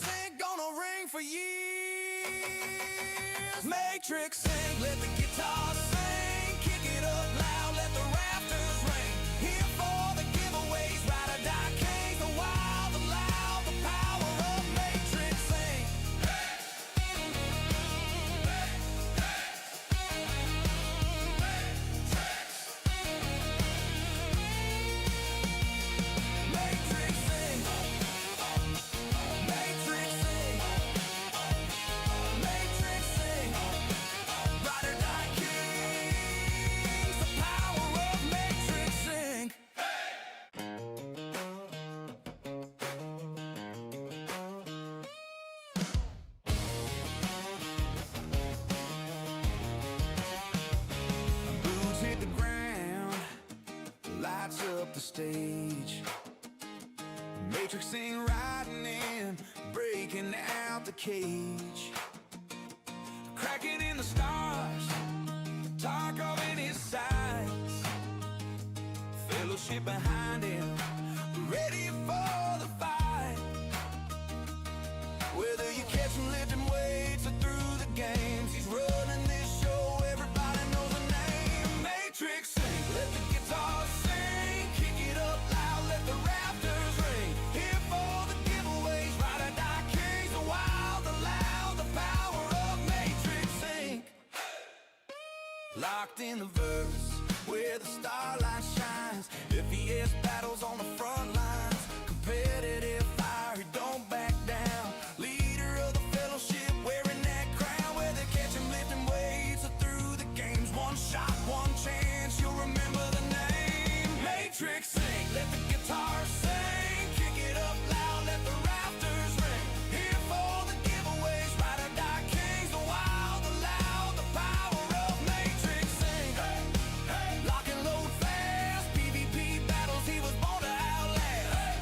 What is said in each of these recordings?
MatrixINK gonna ring for years. MatrixINK, let the guitar sing. Kick it up loud, let the rafters ring. Here for the giveaways, ride or die kings. The wild, the loud, the power of MatrixINK. Boots hit the ground, lights up the stage. MatrixINK riding in, breaking out the cage. Cracking in the stars, talk of in his sights. Fellowship behind him, ready for the fight. Whether you catch him lifting weights or through the games, he's running this show, everybody knows the name. MatrixINK, let the guitar sing. Kick it up loud, let the rafters ring. Here for the giveaways, ride or die kings. The wild, the loud, the power of MatrixINK. Locked in the verse, where the starlight shines. FES battles on the front lines. Competitive fire, he don't back down. Leader of the fellowship, wearing that crown. Whether catch him lifting weights or through the games. One shot, one chance, you'll remember the name. MatrixINK, let the guitar sing. Kick it up loud, let the rafters ring. Here for the giveaways, ride or die kings. The wild, the loud, the power of MatrixINK. Lock and load fast, PvP battles he was born to outlast.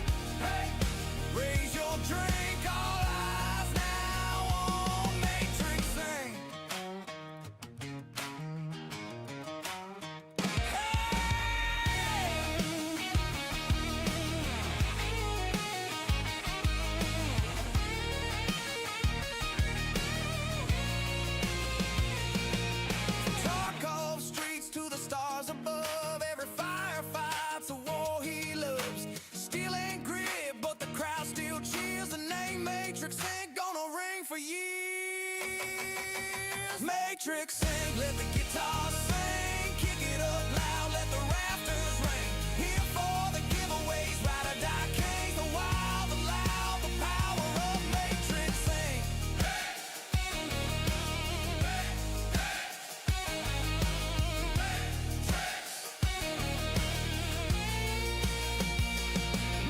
Raise your drink, all eyes now on MatrixINK. Tarkov streets to the stars above. Every firefight's a war he loves. Steel and grit, but the crowd still cheers. The name MatrixINK gonna ring for years. MatrixINK, let the guitar sing. Kick it up loud, let the rafters ring. Here for the giveaways, ride or die kings. The wild, the loud, the power of MatrixINK.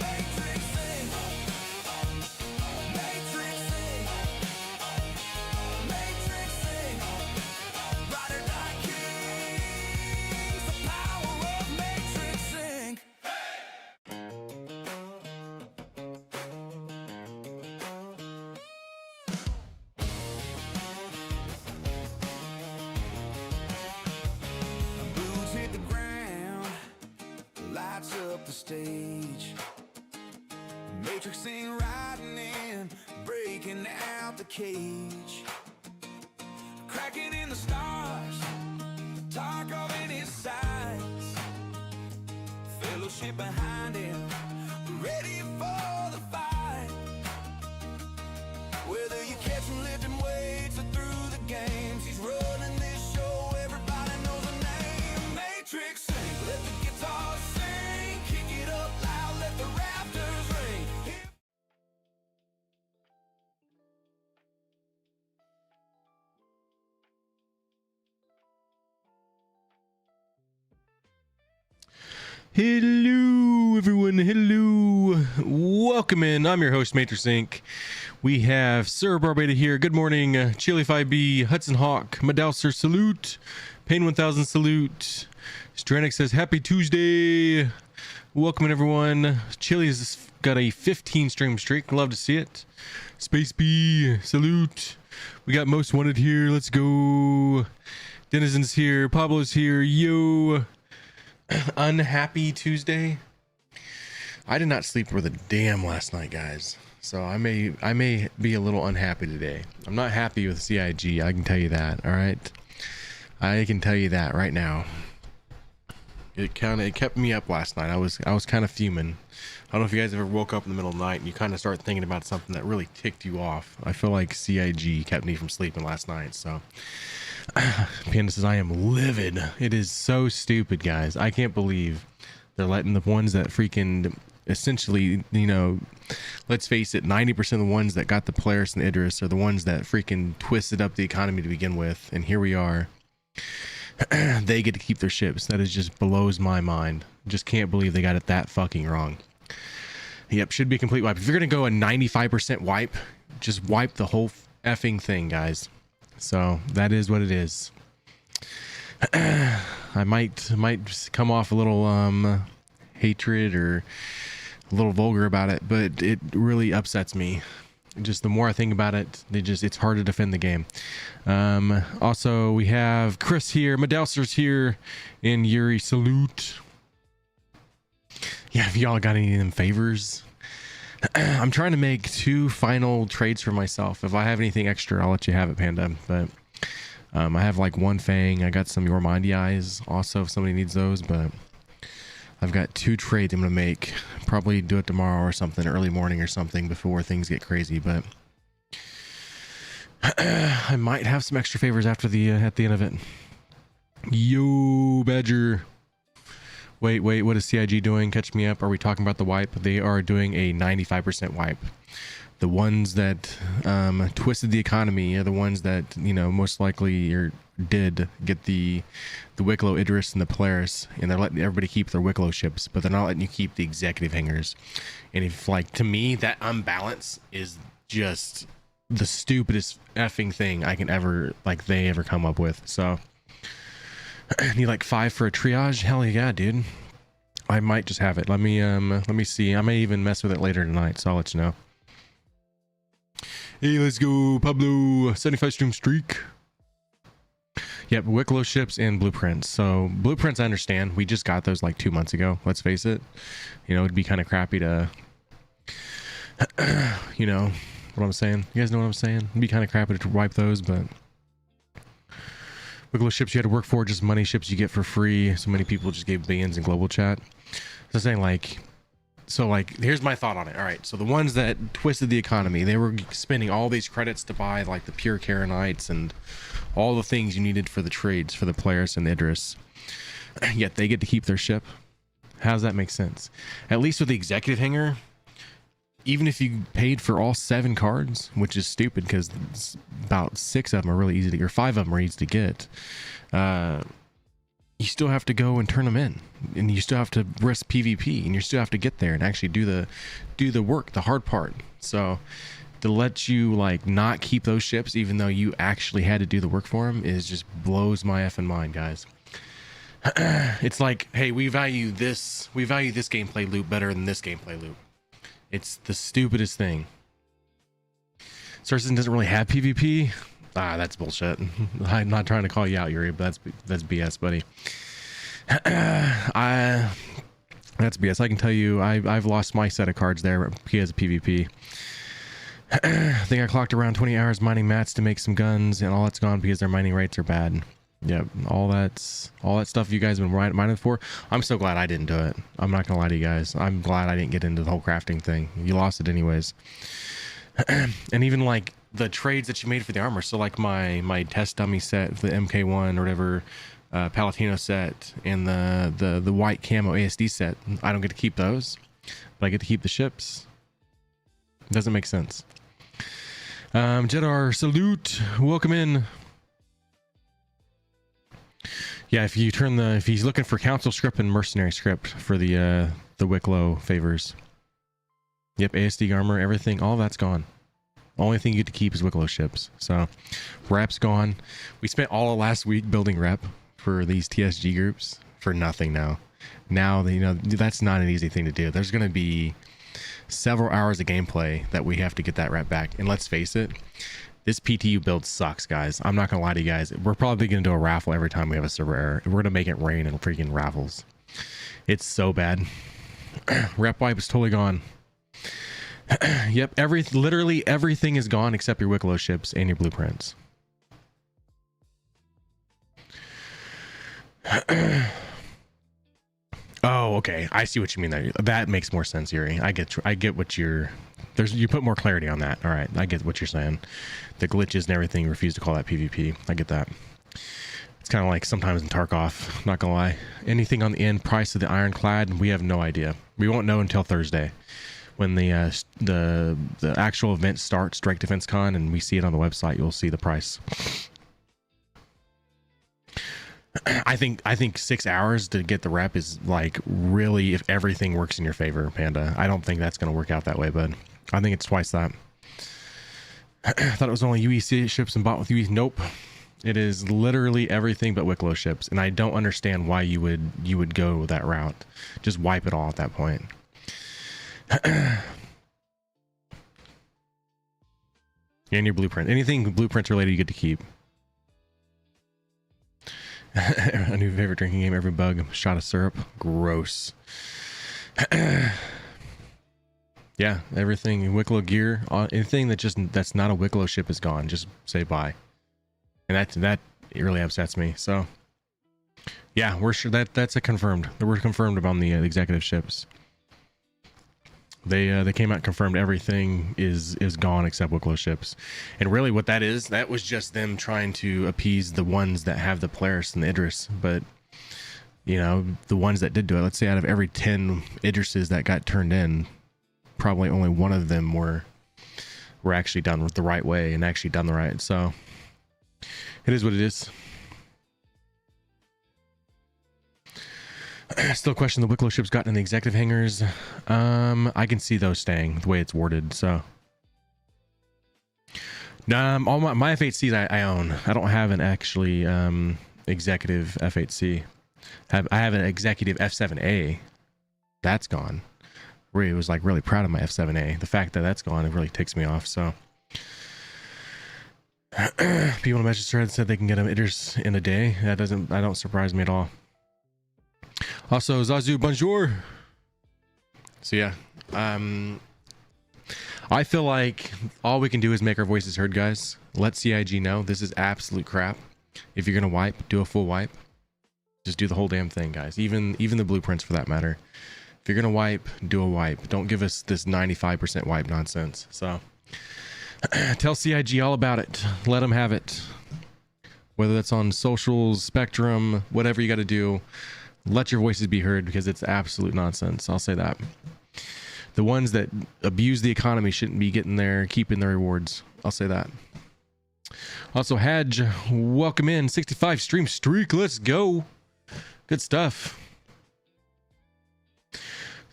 MatrixINK. MatrixINK. MatrixINK. Ride or die kings. The power of MatrixINK. Boots hit the ground, lights up the stage. MatrixINK riding in, breaking out the cage. Cracking in the stars, talk of in his sights. Fellowship behind him, ready for the fight. Whether you catch him lifting weights or through the games, he's running this show, everybody knows the name. MatrixINK, let the guitar sing. Kick it up loud, let the rafters ring. Hello, everyone. Hello. Welcome in. I'm your host, MatrixINK. We have Sir Barbada here. Good morning. Chili 5B, Hudson Hawk, Madouser, salute. Pain 1000, salute. Stranic says, Happy Tuesday. Welcome in, everyone. Chili has got a 15 stream streak. Love to see it. Space B, salute. We got Most Wanted here. Let's go. Denizen's here. Pablo's here. Yo. Unhappy Tuesday. I did not sleep worth a damn last night, guys. So I may be a little unhappy today. I'm not happy with CIG. I can tell you that. All right, I can tell you that right now. It kept me up last night. I was kind of fuming. I don't know if you guys ever woke up in the middle of the night and you kind of start thinking about something that really ticked you off. I feel like CIG kept me from sleeping last night. So Panda says I am livid. It is so stupid, guys. I can't believe they're letting the ones that freaking essentially, you know, let's face it, 90% of the ones that got the Polaris and the Idris are the ones that freaking twisted up the economy to begin with. And here we are. They get to keep their ships. That is just blows my mind. Just can't believe they got it that fucking wrong. Yep, should be a complete wipe. If you're gonna go a 95% wipe, just wipe the whole effing thing, guys. So that is what it is. I might come off a little hatred or a little vulgar about it, but it really upsets me. Just the more I think about it, it's hard to defend the game. Also, we have Chris here, Madouser's here, and Yuri, salute. Yeah, if y'all got any of them favors, I'm trying to make 2 final trades for myself. If I have anything extra, I'll let you have it, Panda. But I have like 1 Fang. I got some Your Mindy Eyes also if somebody needs those, but I've got 2 trades I'm gonna make. Probably do it tomorrow or something, early morning or something before things get crazy. But I might have some extra favors after the at the end of it. Yo, Badger. Wait, what is CIG doing? Catch me up. Are we talking about the wipe? They are doing a 95% wipe. The ones that twisted the economy are the ones that, you know, most likely did get the Wicklow Idris and the Polaris, and they're letting everybody keep their Wicklow ships, but they're not letting you keep the executive hangars. And if, like, to me, that unbalance is just the stupidest effing thing I can ever, like, they ever come up with. So need like 5 for a triage. Hell yeah, dude. I might just have it. Let me see. I may even mess with it later tonight, so I'll let you know. Hey, let's go, Pablo. 75 stream streak. Yep, Wicklow ships and blueprints. So blueprints, I understand. We just got those like 2 months ago. Let's face it. You know, it'd be kind of crappy to, you know what I'm saying. You guys know what I'm saying? It'd be kind of crappy to wipe those, but Wicklow ships you had to work for, just money ships you get for free. So many people just gave billions in global chat. So saying like, here's my thought on it. All right, so the ones that twisted the economy, they were spending all these credits to buy like the pure Karenites and all the things you needed for the trades for the Polaris and the Idris. Yet they get to keep their ship. How does that make sense? At least with the executive hangar, even if you paid for all 7 cards, which is stupid because about 6 of them are really easy to get, or 5 of them are easy to get, you still have to go and turn them in, and you still have to risk PvP, and you still have to get there and actually do the work, the hard part. So to let you like not keep those ships, even though you actually had to do the work for them, is just blows my effing mind, guys. It's like, hey, we value this gameplay loop better than this gameplay loop. It's the stupidest thing. Saracen doesn't really have PvP. That's bullshit. I'm not trying to call you out, Yuri, but that's BS, buddy. That's BS. I can tell you, I've lost my set of cards there because of PvP. I think I clocked around 20 hours mining mats to make some guns, and all that's gone because their mining rates are bad. Yep, all that stuff you guys have been mining for. I'm so glad I didn't do it. I'm not gonna lie to you guys. I'm glad I didn't get into the whole crafting thing. You lost it anyways. And even like the trades that you made for the armor. So like my test dummy set, the MK1 or whatever, Palatino set, and the white camo ASD set. I don't get to keep those, but I get to keep the ships. It doesn't make sense. Jedar, salute, welcome in. Yeah, if he's looking for council script and mercenary script for the Wicklow favors. Yep, ASD armor, everything, all that's gone. Only thing you get to keep is Wicklow ships. So, rep's gone. We spent all of last week building rep for these TSG groups for nothing now. Now, you know, that's not an easy thing to do. There's going to be several hours of gameplay that we have to get that rep back. And let's face it, this PTU build sucks, guys. I'm not going to lie to you guys. We're probably going to do a raffle every time we have a server error. We're going to make it rain and freaking raffles. It's so bad. Rep wipe is totally gone. Yep, literally everything is gone except your Wicklow ships and your blueprints. Oh, okay. I see what you mean there. That makes more sense, Yuri. I get what you're... You put more clarity on that. All right, I get what you're saying. The glitches and everything refuse to call that PvP. I get that. It's kind of like sometimes in Tarkov, not gonna lie. Anything on the end price of the Ironclad, we have no idea. We won't know until Thursday, when the actual event starts, Strike Defense Con, and we see it on the website. You'll see the price. I think 6 hours to get the rep is like really, if everything works in your favor, Panda. I don't think that's gonna work out that way, bud. I think it's twice that. I thought it was only UEC ships and bought with UE. Nope. It is literally everything but Wicklow ships, and I don't understand why you would go that route. Just wipe it all at that point. And your blueprint. Anything blueprints related you get to keep. A new favorite drinking game, every bug, shot of syrup. Gross. Yeah, everything Wicklow gear, anything that's not a Wicklow ship is gone. Just say bye. And that really upsets me. So yeah, we're sure that's a confirmed. We're confirmed on the executive ships. They came out and confirmed everything is gone except Wicklow ships. And really what that was just them trying to appease the ones that have the Polaris and the Idris. But you know, the ones that did do it, let's say out of every 10 Idrises that got turned in, probably only one of them were actually done the right way and actually done the right. So it is what it is. Still question the Wicklow ships gotten in the executive hangars. I can see those staying the way it's worded. So all my F8Cs I own. I don't have an actually executive F8C. I have an executive F7A. That's gone. Really was like really proud of my F7A. The fact that that's gone, it really ticks me off. So people in the message thread said they can get them Idris in a day. That don't surprise me at all. Also, Zazu, bonjour. So yeah, I feel like all we can do is make our voices heard, guys. Let CIG know this is absolute crap. If you're gonna wipe, do a full wipe. Just do the whole damn thing, guys. Even the blueprints for that matter. If you're gonna wipe, do a wipe. Don't give us this 95% wipe nonsense. So tell CIG all about it. Let them have it. Whether that's on socials, Spectrum, whatever you got to do, let your voices be heard because it's absolute nonsense. I'll say that. The ones that abuse the economy shouldn't be getting there, keeping their rewards. I'll say that. Also, Hadge, welcome in. 65 stream streak. Let's go. Good stuff.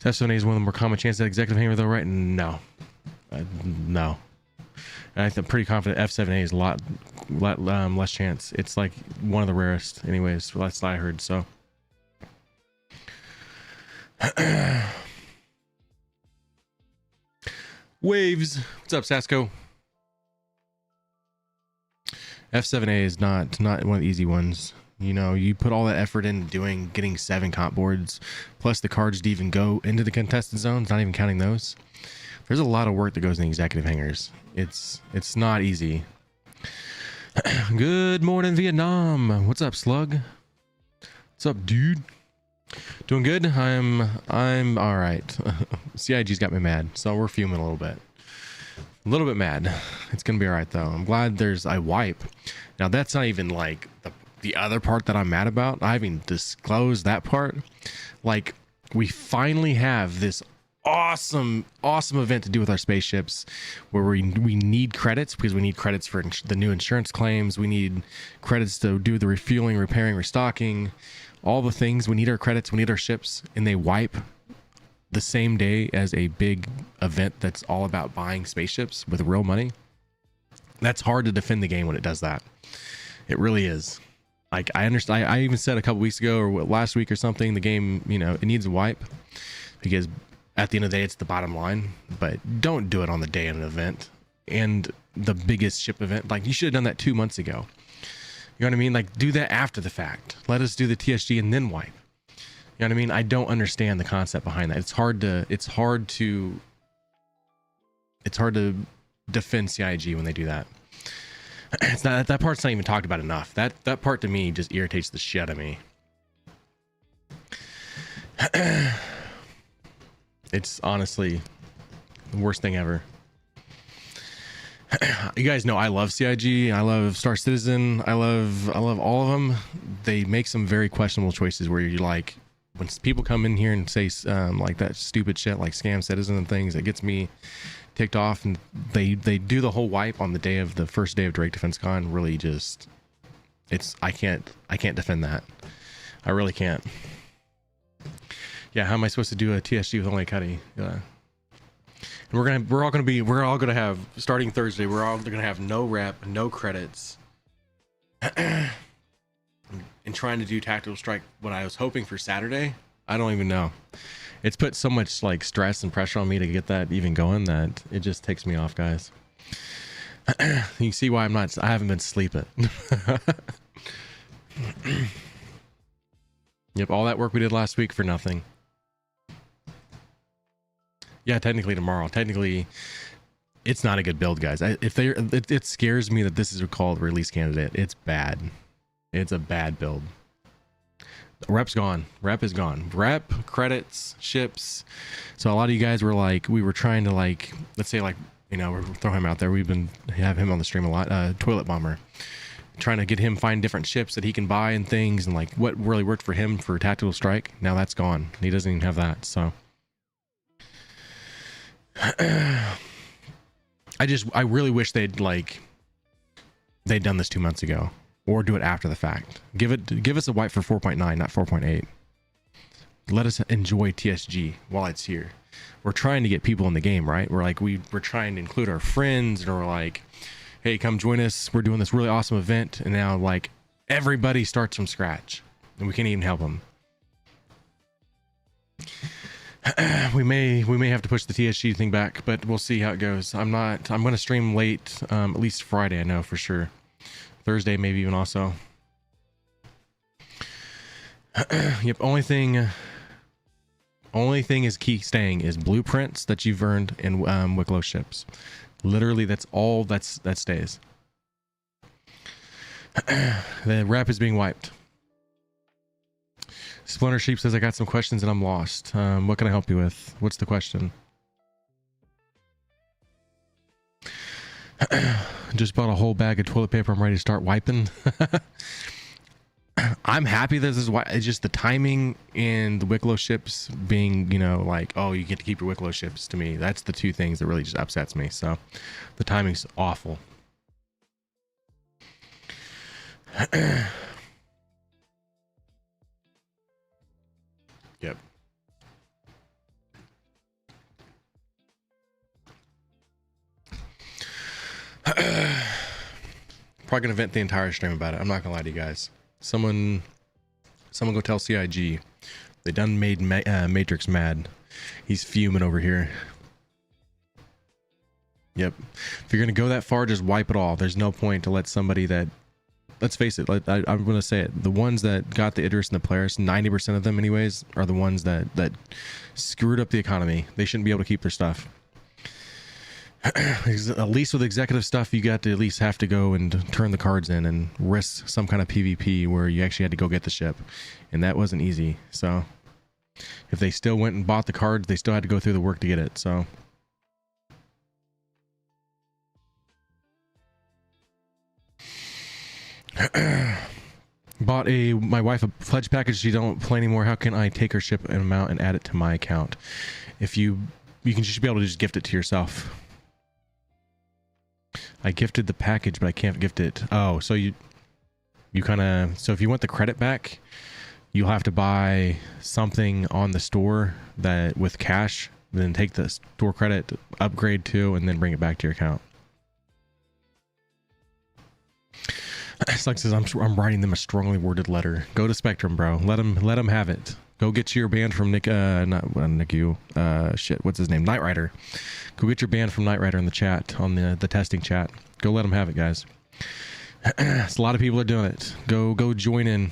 F7A is one of the more common chances at executive hangar, though, right? No. No. And I'm pretty confident F7A is a lot less chance. It's like one of the rarest, anyways. That's what I heard. So, Waves, what's up, Sasko? F7A is not one of the easy ones. You know, you put all that effort in getting 7 comp boards, plus the cards to even go into the contested zones, not even counting those. There's a lot of work that goes in the executive hangars. It's not easy. Good morning, Vietnam. What's up, Slug? What's up, dude? Doing good? I'm all right. CIG's got me mad, so we're fuming a little bit. A little bit mad. It's gonna be all right though. I'm glad there's a wipe. Now that's not even like the other part that I'm mad about. I haven't disclosed that part. Like, we finally have this awesome event to do with our spaceships where we need credits because we need credits for the new insurance claims. We need credits to do the refueling, repairing, restocking, all the things. We need our credits. We need our ships, and they wipe the same day as a big event that's all about buying spaceships with real money. That's hard to defend the game when it does that. It really is. Like, I understand. I even said a couple weeks ago or last week or something, the game, you know, it needs a wipe because at the end of the day, it's the bottom line. But don't do it on the day of an event and the biggest ship event. Like, you should have done that 2 months ago. You know what I mean? Like, do that after the fact. Let us do the TSG and then wipe. You know what I mean? I don't understand the concept behind that. It's hard to it's hard to defend CIG when they do that. It's not, that part's not even talked about enough. That part to me just irritates the shit out of me. It's honestly the worst thing ever. You guys know I love CIG, I love Star Citizen, I love all of them. They make some very questionable choices where you're like, when people come in here and say like that stupid shit like scam citizen and things, it gets me ticked off. And they do the whole wipe on the first day of Drake Defense Con. Really, just I can't defend that. I really can't. Yeah, how am I supposed to do a TSG with only a Cuddy? Yeah. We're all gonna have, starting Thursday, we're all gonna have no rep, no credits, and trying to do tactical strike. What I was hoping for Saturday, I don't even know. It's put so much like stress and pressure on me to get that even going that it just takes me off, guys. You can see why I haven't been sleeping. Yep, all that work we did last week for nothing. Yeah, technically tomorrow. Technically, it's not a good build, guys. It scares me that this is called release candidate. It's bad. It's a bad build. Rep's gone. Rep is gone. Rep, credits, ships. So a lot of you guys were like, we were trying to like, let's say like, you know, we're throwing him out there. We've been have him on the stream a lot. Toilet Bomber. Trying to get him find different ships that he can buy and things, and like what really worked for him for tactical strike. Now that's gone. He doesn't even have that. So I really wish they'd done this 2 months ago, or do it after the fact. Give us a wipe for 4.9, not 4.8. Let us enjoy TSG while it's here. We're trying to get people in the game, right? We're trying to include our friends, and we're like, hey, come join us. We're doing this really awesome event, and now like everybody starts from scratch, and we can't even help them. We may have to push the TSG thing back, but we'll see how it goes. I'm going to stream late, at least Friday, I know for sure. Thursday, maybe even also. Yep. Only thing is staying is blueprints that you've earned in Wicklow ships. Literally, that's all that stays. The rep is being wiped. Splinter Sheep says, I got some questions and I'm lost. What can I help you with? What's the question? Just bought a whole bag of toilet paper. I'm ready to start wiping. I'm happy that this is why. It's just the timing and the Wicklow ships being, you know, like, oh, you get to keep your Wicklow ships. To me, that's the two things that really just upsets me. So the timing's awful. Yep. Probably gonna vent the entire stream about it. I'm not gonna lie to you guys. Someone go tell CIG. They done made Matrix mad. He's fuming over here. Yep. If you're gonna go that far, just wipe it all. There's no point to let somebody that, let's face it, I'm gonna say it, the ones that got the Idris and the Polaris, 90% of them anyways, are the ones that screwed up the economy. They shouldn't be able to keep their stuff. At least with executive stuff, you got to at least have to go and turn the cards in and risk some kind of PvP where you actually had to go get the ship, and that wasn't easy. So if they still went and bought the cards, they still had to go through the work to get it. So bought my wife a pledge package. She don't play anymore. How can I take her ship an amount and add it to my account? If you can just be able to just gift it to yourself. I gifted the package, but I can't gift it. Oh, so you kind of, so if you want the credit back, you'll have to buy something on the store that with cash, then take the store credit, upgrade to, and then bring it back to your account. Slug says, I'm writing them a strongly worded letter. Go to Spectrum, bro. Let them have it. Go get your band from Nick, shit, what's his name? Knight Rider. Go get your band from Knight Rider in the chat, on the testing chat. Go let them have it, guys. A lot of people are doing it. Go join in.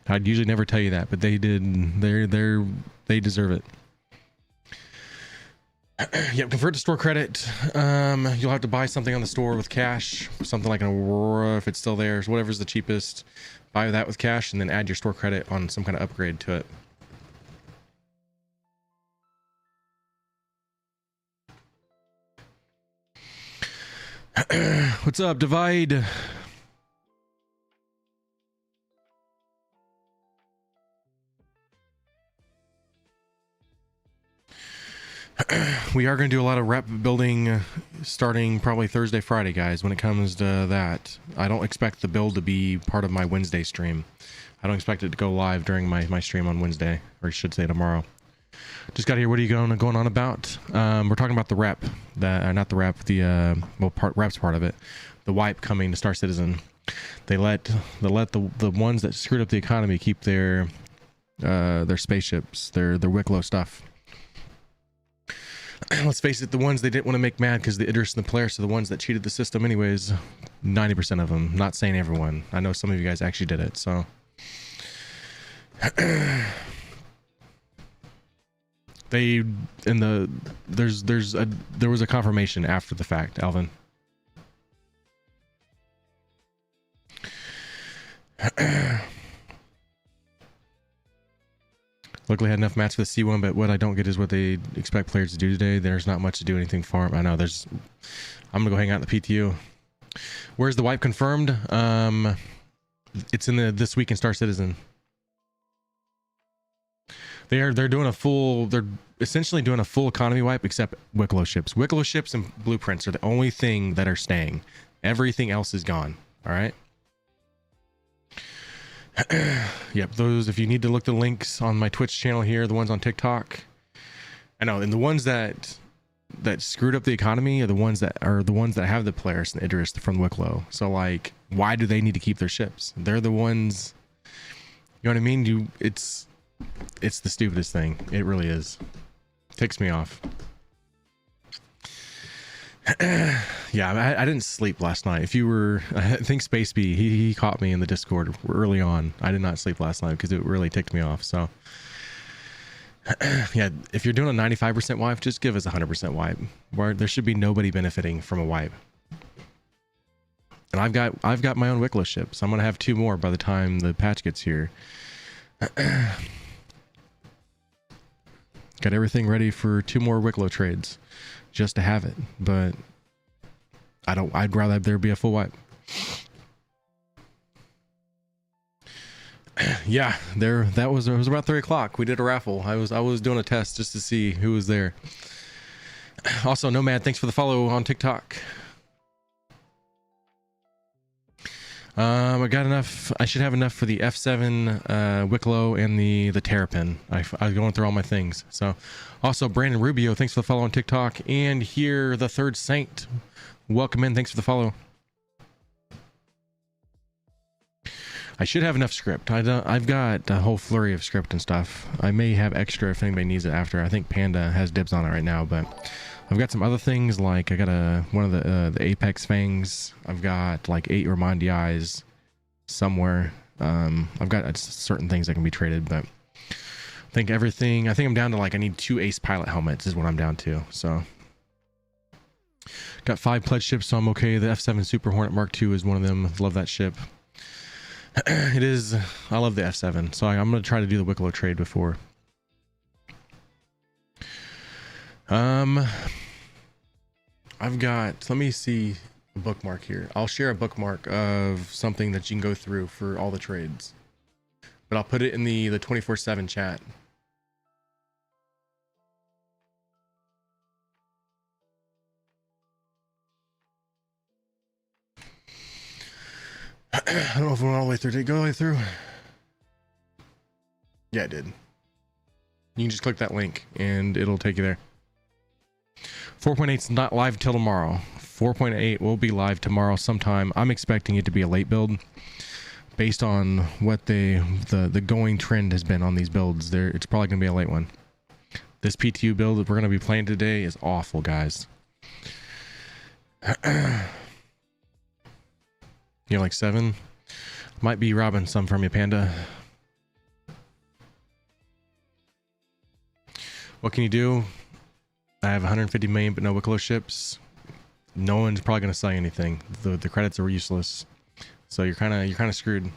I'd usually never tell you that, but they did. They deserve it. Yep, convert to store credit. You'll have to buy something on the store with cash, something like an Aurora if it's still there, so whatever's the cheapest. Buy that with cash and then add your store credit on some kind of upgrade to it. What's up, Divide? We are going to do a lot of rep building starting probably Thursday, Friday, guys. When it comes to that, I don't expect the build to be part of my Wednesday stream. I don't expect it to go live during my stream on Wednesday, or I should say tomorrow. Just got here. What are you going on about? We're talking about the rep, not the rep, the rep's part of it. The wipe coming to Star Citizen. They let the ones that screwed up the economy keep their spaceships, their Wicklow stuff. Let's face it, the ones they didn't want to make mad because the Idris and the Polaris are the ones that cheated the system anyways. 90% of them. Not saying everyone. I know some of you guys actually did it, so. There was a confirmation after the fact, Alvin. Luckily, I had enough mats for the C1, but what I don't get is what they expect players to do today. There's not much to do anything farm. I know I'm gonna go hang out in the PTU. Where's the wipe confirmed? It's in this week in Star Citizen. They're essentially doing a full economy wipe except Wicklow ships. Wicklow ships and blueprints are the only thing that are staying. Everything else is gone. All right. Yep, those, if you need to look the links on my Twitch channel here, the ones on TikTok. I know, and the ones that screwed up the economy are the ones that have the Polaris and Idris from Wicklow. So like, why do they need to keep their ships? They're the ones, you know what I mean? It's the stupidest thing. It really is. Ticks me off. Yeah, I didn't sleep last night. If you were, I think Space Bee, he caught me in the Discord early on. I did not sleep last night because it really ticked me off. So yeah, if you're doing a 95% wipe, just give us a 100% wipe. Where there should be nobody benefiting from a wipe. And I've got my own Wicklow ship, so I'm gonna have 2 more by the time the patch gets here. Got everything ready for 2 more Wicklow trades. Just to have it, but I'd rather there be a full wipe. Yeah, it was about 3 o'clock. We did a raffle. I was doing a test just to see who was there. Also, Nomad, thanks for the follow on TikTok. I got enough. I should have enough for the F7 Wicklow and the Terrapin. I was going through all my things. So, also Brandon Rubio, thanks for the follow on TikTok. And here, the Third Saint, welcome in. Thanks for the follow. I should have enough script. I've got a whole flurry of script and stuff. I may have extra if anybody needs it after. I think Panda has dibs on it right now, but I've got some other things, like I got one of the Apex Fangs. I've got like 8 Ramondi Eyes somewhere. I've got certain things that can be traded, but I think I'm down to like, I need 2 Ace Pilot helmets is what I'm down to. So got 5 pledge ships, so I'm okay. The F7 Super Hornet Mark II is one of them. Love that ship. It is. I love the F7, so I'm going to try to do the Wicklow trade before. I've got, let me see a bookmark here. I'll share a bookmark of something that you can go through for all the trades, but I'll put it in the 24/7 chat. I don't know if it went all the way through. Did it go all the way through? Yeah, it did. You can just click that link and it'll take you there. 4.8 is not live till tomorrow. 4.8 will be live tomorrow sometime. I'm expecting it to be a late build based on what the going trend has been on these builds. It's probably going to be a late one. This PTU build that we're going to be playing today is awful, guys. You're like 7? Might be robbing some from you, Panda. What can you do? I have 150 million, but no Wicklow ships. No one's probably going to sell you anything. The credits are useless. So you're kind of screwed.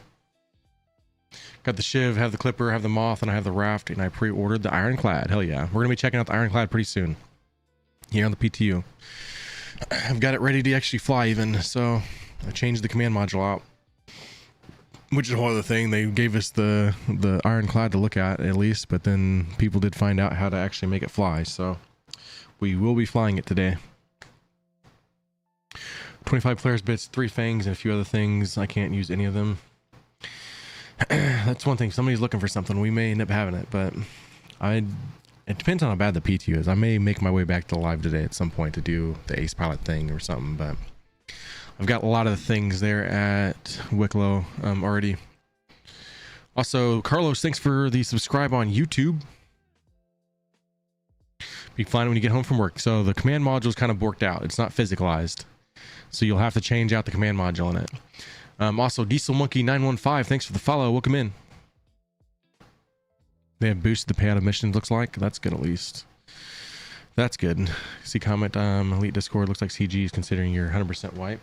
Got the Shiv, have the Clipper, have the Moth, and I have the Raft, and I pre-ordered the Ironclad. Hell yeah. We're going to be checking out the Ironclad pretty soon. Here on the PTU. I've got it ready to actually fly even, so I changed the command module out. Which is a whole other thing. They gave us the Ironclad to look at least, but then people did find out how to actually make it fly, so we will be flying it today. 25 players bits, 3 fangs, and a few other things. I can't use any of them. That's one thing. Somebody's looking for something. We may end up having it, but it depends on how bad the PTU is. I may make my way back to live today at some point to do the Ace Pilot thing or something, but I've got a lot of the things there at Wicklow already. Also, Carlos, thanks for the subscribe on YouTube. Be fine when you get home from work. So the command module is kind of borked out. It's not physicalized. So you'll have to change out the command module in it. Also, Diesel Monkey 915, thanks for the follow. Welcome in. They have boosted the payout of missions, looks like. That's good, at least. That's good. See comment, Elite Discord, looks like CG is considering your 100% wipe.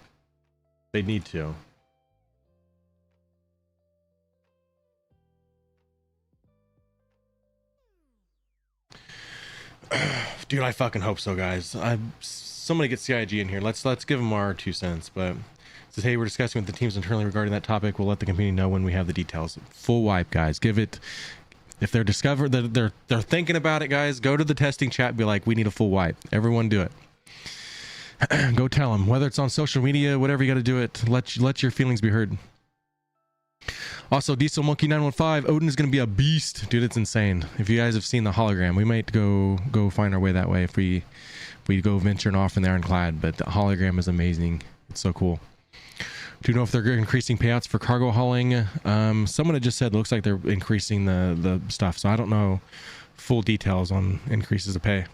They need to. Dude, I fucking hope so, guys. Somebody get CIG in here. Let's give them our 2 cents, but... Says, hey, we're discussing with the teams internally regarding that topic. We'll let the community know when we have the details. Full wipe, guys. Give it. If they're discovered that they're thinking about it, guys, go to the testing chat and be like, we need a full wipe. Everyone do it. Go tell them. Whether it's on social media, whatever, you got to do it. Let your feelings be heard. Also, Diesel Monkey 915, Odin is going to be a beast. Dude, it's insane. If you guys have seen the hologram, we might go find our way that way if we go venturing off in the Ironclad. But the hologram is amazing. It's so cool. Do you know if they're increasing payouts for cargo hauling? Someone had just said it looks like they're increasing the stuff, so I don't know full details on increases of pay.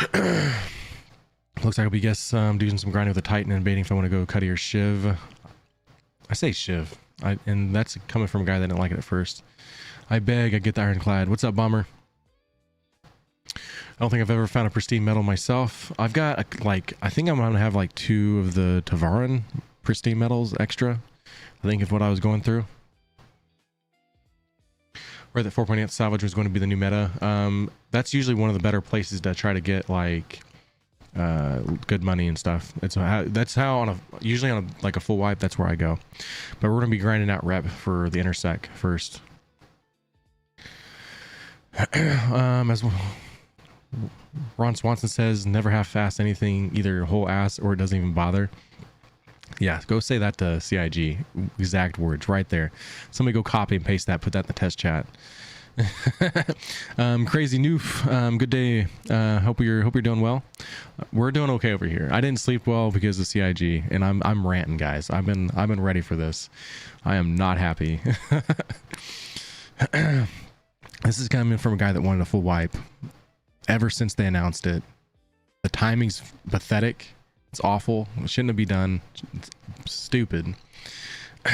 Looks like I'll be doing some grinding with the Titan and debating if I want to go Cuddy or Shiv. I say Shiv, and that's coming from a guy that didn't like it at first. I beg, I get the Ironclad. What's up, Bomber? I don't think I've ever found a pristine metal myself. I've got I think I'm gonna have like 2 of the Tavaran pristine metals extra. I think of what I was going through. Or that 4.8 salvage was going to be the new meta. That's usually one of the better places to try to get like good money and stuff. That's how usually on a full wipe, that's where I go. But we're gonna be grinding out rep for the intersect first. As well. Ron Swanson says, never half-ass anything, either whole ass or it doesn't even bother. Yeah, go say that to CIG. Exact words right there. Somebody go copy and paste that, put that in the test chat. Crazy Noof, good day. Hope you're doing well. We're doing okay over here. I didn't sleep well because of CIG, and I'm ranting, guys. I've been ready for this. I am not happy. This is coming from a guy that wanted a full wipe. Ever since they announced it, the timing's pathetic. It's awful. It shouldn't be done. It's stupid.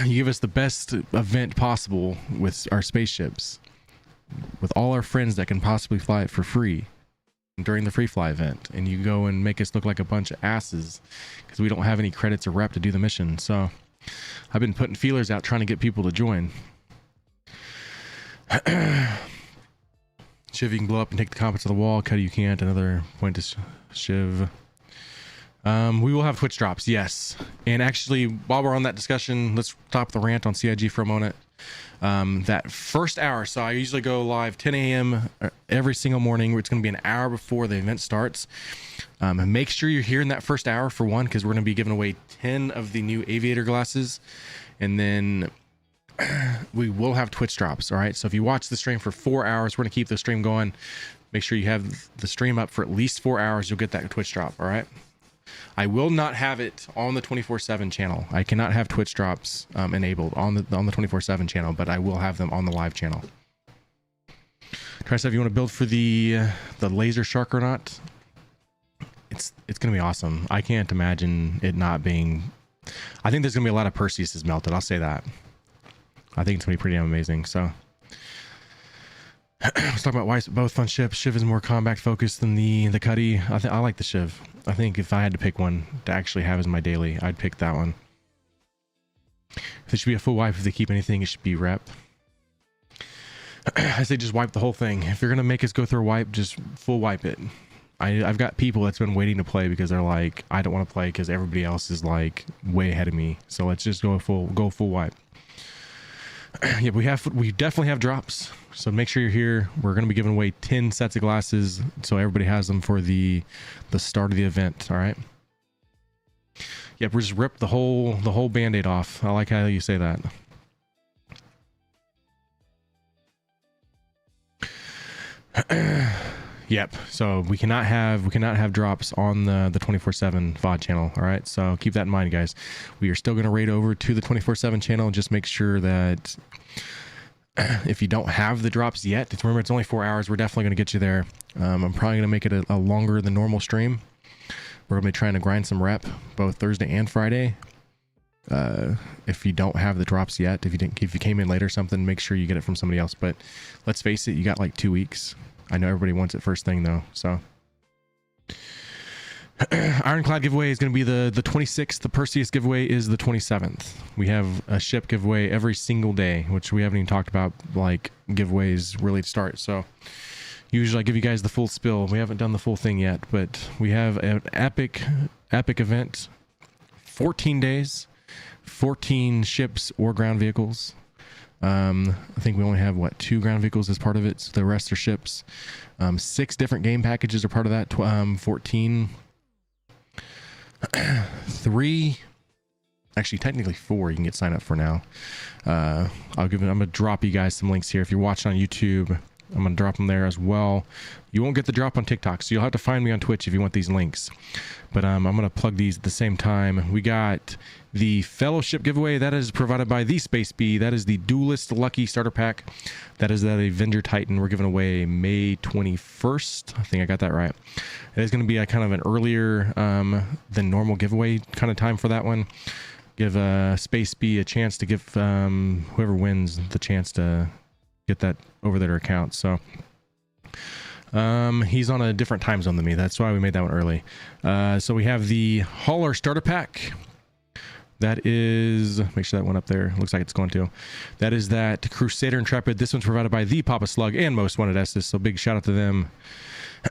You give us the best event possible with our spaceships, with all our friends that can possibly fly it for free during the free fly event, and you go and make us look like a bunch of asses because we don't have any credits or rep to do the mission. So I've been putting feelers out trying to get people to join. Shiv, you can blow up and take the comets to the wall. Cuddy, you can't. Another point to Shiv. We will have Twitch drops, yes. And actually, while we're on that discussion, let's stop the rant on CIG for a moment. That first hour, so I usually go live 10 a.m. every single morning. It's going to be an hour before the event starts. Make sure you're here in that first hour, for one, because we're going to be giving away 10 of the new aviator glasses. And then we will have Twitch drops. All right, so if you watch the stream for 4 hours, we're gonna keep the stream going. Make sure you have the stream up for at least 4 hours. You'll get that Twitch drop. All right, I will not have it on the 24/7 channel. I cannot have Twitch drops enabled on the 24/7 channel, but I will have them on the live channel. Try to say if you want to build for the laser shark or not. It's gonna be awesome. I can't imagine it not being. I think there's gonna be a lot of Perseuses melted. I'll say that. I think it's gonna be pretty amazing. So I was talking about why both fun ships. Shiv is more combat focused than the Cuddy. I like the Shiv. I think if I had to pick one to actually have as my daily, I'd pick that one. If it should be a full wipe, if they keep anything, it should be rep. I say just wipe the whole thing. If you're gonna make us go through a wipe, just full wipe it. I've got people that's been waiting to play because they're like, I don't want to play because everybody else is like way ahead of me. So let's just go full wipe. Yeah, we definitely have drops. So make sure you're here. We're gonna be giving away 10 sets of glasses, so everybody has them for the start of the event. All right. Yep, we're just rip the whole band-aid off. I like how you say that. Yep. So we cannot have drops on the 24/7 VOD channel. All right. So keep that in mind, guys. We are still going to raid over to the 24/7 channel. Just make sure that if you don't have the drops yet, remember it's only 4 hours. We're definitely going to get you there. I'm probably going to make it a longer than normal stream. We're going to be trying to grind some rep both Thursday and Friday. If you don't have the drops yet, if you came in late or something, make sure you get it from somebody else. But let's face it, you got like 2 weeks. I know everybody wants it first thing though. So Ironclad giveaway is going to be the 26th. The Perseus giveaway is the 27th. We have a ship giveaway every single day, which we haven't even talked about like giveaways really to start. So usually I give you guys the full spill. We haven't done the full thing yet, but we have an epic event. 14 days, 14 ships or ground vehicles. I think we only have 2 ground vehicles as part of it. So the rest are ships. 6 different game packages are part of that. 14. 3. Actually, technically 4 you can get signed up for now. I'm gonna drop you guys some links here. If you're watching on YouTube, I'm gonna drop them there as well. You won't get the drop on TikTok, so you'll have to find me on Twitch if you want these links. But I'm gonna plug these at the same time. We got the Fellowship giveaway that is provided by the Space Bee. That is the Duelist Lucky Starter Pack. That is that Avenger Titan. We're giving away May 21st. I think I got that right. It is going to be a kind of an earlier than normal giveaway kind of time for that one. Give Space Bee a chance to give whoever wins the chance to get that over their account. So he's on a different time zone than me. That's why we made that one early. So we have the Hauler Starter Pack. That is, make sure that one up there looks like it's going to. That is that Crusader Intrepid. This one's provided by the Papa Slug and Most Wanted Estes. So big shout out to them.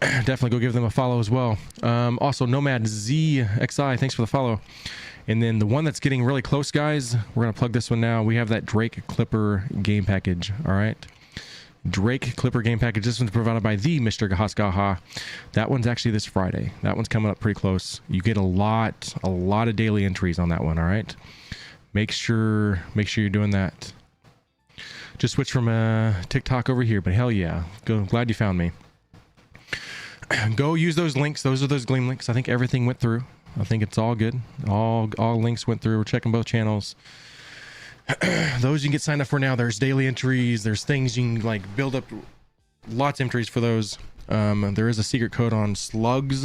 Definitely go give them a follow as well. Also Nomad ZXI, thanks for the follow. And then the one that's getting really close, guys, we're gonna plug this one now. We have that Drake Clipper game package. All right. Drake Clipper game package. This one's provided by the Mr. Gahaskaha. That one's actually this Friday. That one's coming up pretty close. You get a lot of daily entries on that one. All right. Make sure you're doing that. Just switch from TikTok over here, but hell yeah, glad you found me. Go use those links. Those are those Gleam links. I think everything went through. I think it's all good. All links went through. We're checking both channels. Those you can get signed up for now. There's daily entries. There's things you can like build up. Lots of entries for those. There is a secret code on Slugs.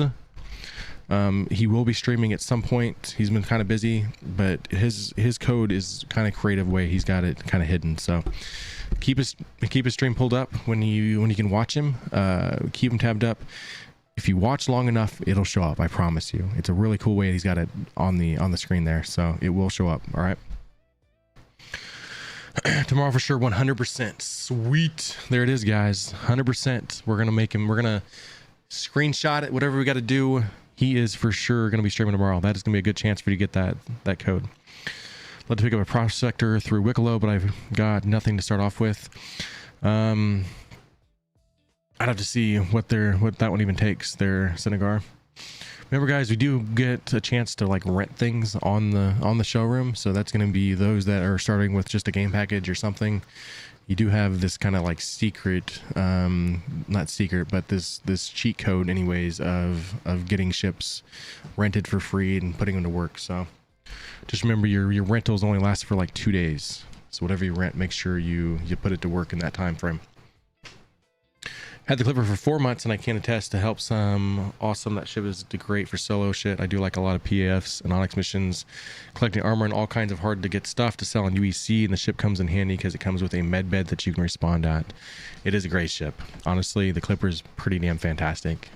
He will be streaming at some point. He's been kind of busy, but his code is kind of creative way. He's got it kind of hidden. So keep his stream pulled up when you can watch him. Keep him tabbed up. If you watch long enough, it'll show up. I promise you. It's a really cool way he's got it on the screen there. So it will show up. All right. Tomorrow for sure, 100%. Sweet. There it is, guys. 100%. We're going to make him. We're going to screenshot it. Whatever we got to do. He is for sure going to be streaming tomorrow. That is going to be a good chance for you to get that code. Love to pick up a prospector through Wicklow, but I've got nothing to start off with. I'd have to see what that one even takes, their Senegar. Remember, guys, we do get a chance to like rent things on the showroom, so that's going to be those that are starting with just a game package or something. You do have this kind of like secret, not secret, but this cheat code, anyways, of getting ships rented for free and putting them to work. So just remember, your rentals only last for like 2 days. So whatever you rent, make sure you put it to work in that time frame. Had the Clipper for 4 months, and I can attest to help some awesome. That ship is great for solo shit. I do like a lot of PAFs and Onyx missions, collecting armor and all kinds of hard to get stuff to sell on UEC, and the ship comes in handy because it comes with a med bed that you can respond at. It is a great ship. Honestly, the Clipper is pretty damn fantastic.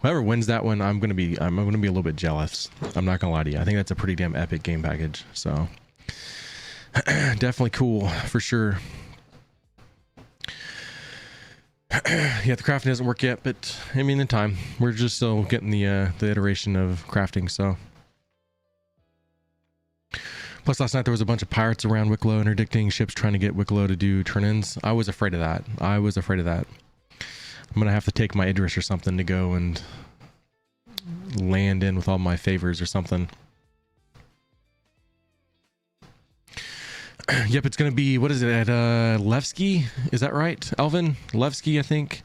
Whoever wins that one, I'm gonna be a little bit jealous. I'm not gonna lie to you. I think that's a pretty damn epic game package. So definitely cool for sure. Yeah, the crafting doesn't work yet, but I mean, in time, we're just still getting the iteration of crafting. So, plus last night there was a bunch of pirates around Wicklow interdicting ships trying to get Wicklow to do turn-ins. I was afraid of that. I'm gonna have to take my Idris or something to go and land in with all my favors or something. Yep, it's gonna be, what is it, at Levski? Is that right, Elvin? Levski, I think,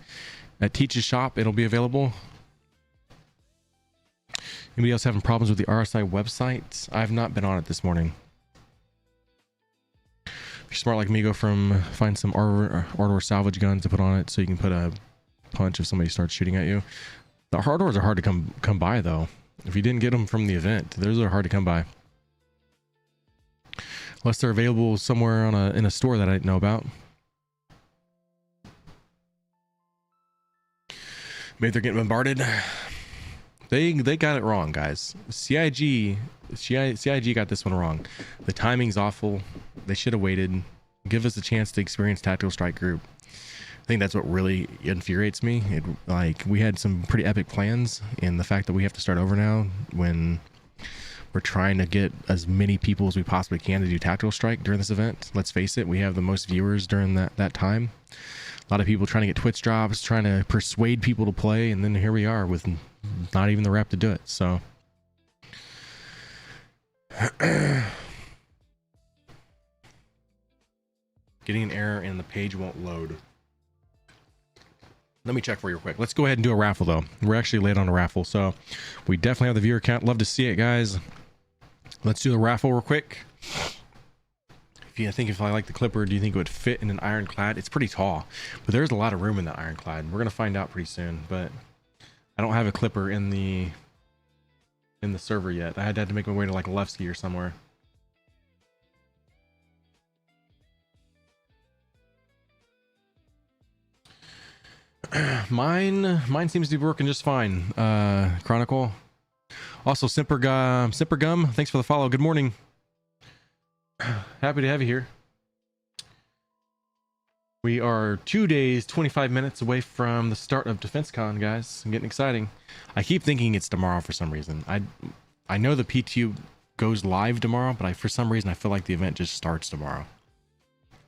at Teach's shop. It'll be available. Anybody else having problems with the RSI website? I've not been on it this morning. If you're smart like me, find some Ardor salvage guns to put on it so you can put a punch if somebody starts shooting at you. The Ardors are hard to come by though. If you didn't get them from the event, those are hard to come by. Unless they're available somewhere in a store that I didn't know about. Maybe they're getting bombarded. They got it wrong, guys. CIG got this one wrong. The timing's awful. They should have waited. Give us a chance to experience Tactical Strike Group. I think that's what really infuriates me. We had some pretty epic plans, and the fact that we have to start over now when we're trying to get as many people as we possibly can to do Tactical Strike during this event. Let's face it, we have the most viewers during that time. A lot of people trying to get Twitch drops, trying to persuade people to play, and then here we are with not even the rep to do it. So getting an error and the page won't load. Let me check for you real quick. Let's go ahead and do a raffle though. We're actually late on a raffle, so we definitely have the viewer count. Love to see it, guys. Let's do the raffle real quick. If I like the Clipper, do you think it would fit in an Ironclad? It's pretty tall, but there's a lot of room in the Ironclad. We're gonna find out pretty soon, but I don't have a Clipper in the server yet. I had to make my way to like Levski or somewhere. Mine seems to be working just fine. Chronicle. Also, Simper Gum, thanks for the follow. Good morning. Happy to have you here. We are 2 days, 25 minutes away from the start of DefenseCon, guys. I'm getting exciting. I keep thinking it's tomorrow for some reason. I know the PTU goes live tomorrow, but for some reason I feel like the event just starts tomorrow.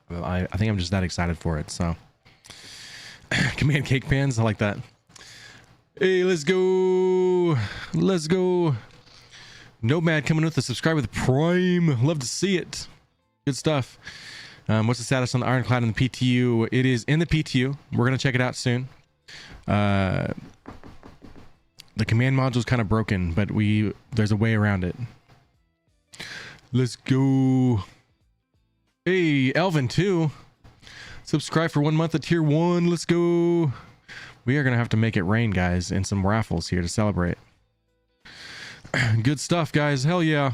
I think I'm just that excited for it. So, Command Cake Pans, I like that. Hey, let's go. Nomad coming with a subscribe with Prime. Love to see it. Good stuff. What's the status on the Ironclad and the PTU? It is in the PTU. We're gonna check it out soon. The command module is kind of broken, but there's a way around it. Let's go. Hey, Elvin too. Subscribe for 1 month at tier 1. Let's go. We are gonna have to make it rain, guys, and some raffles here to celebrate. Good stuff, guys. Hell yeah.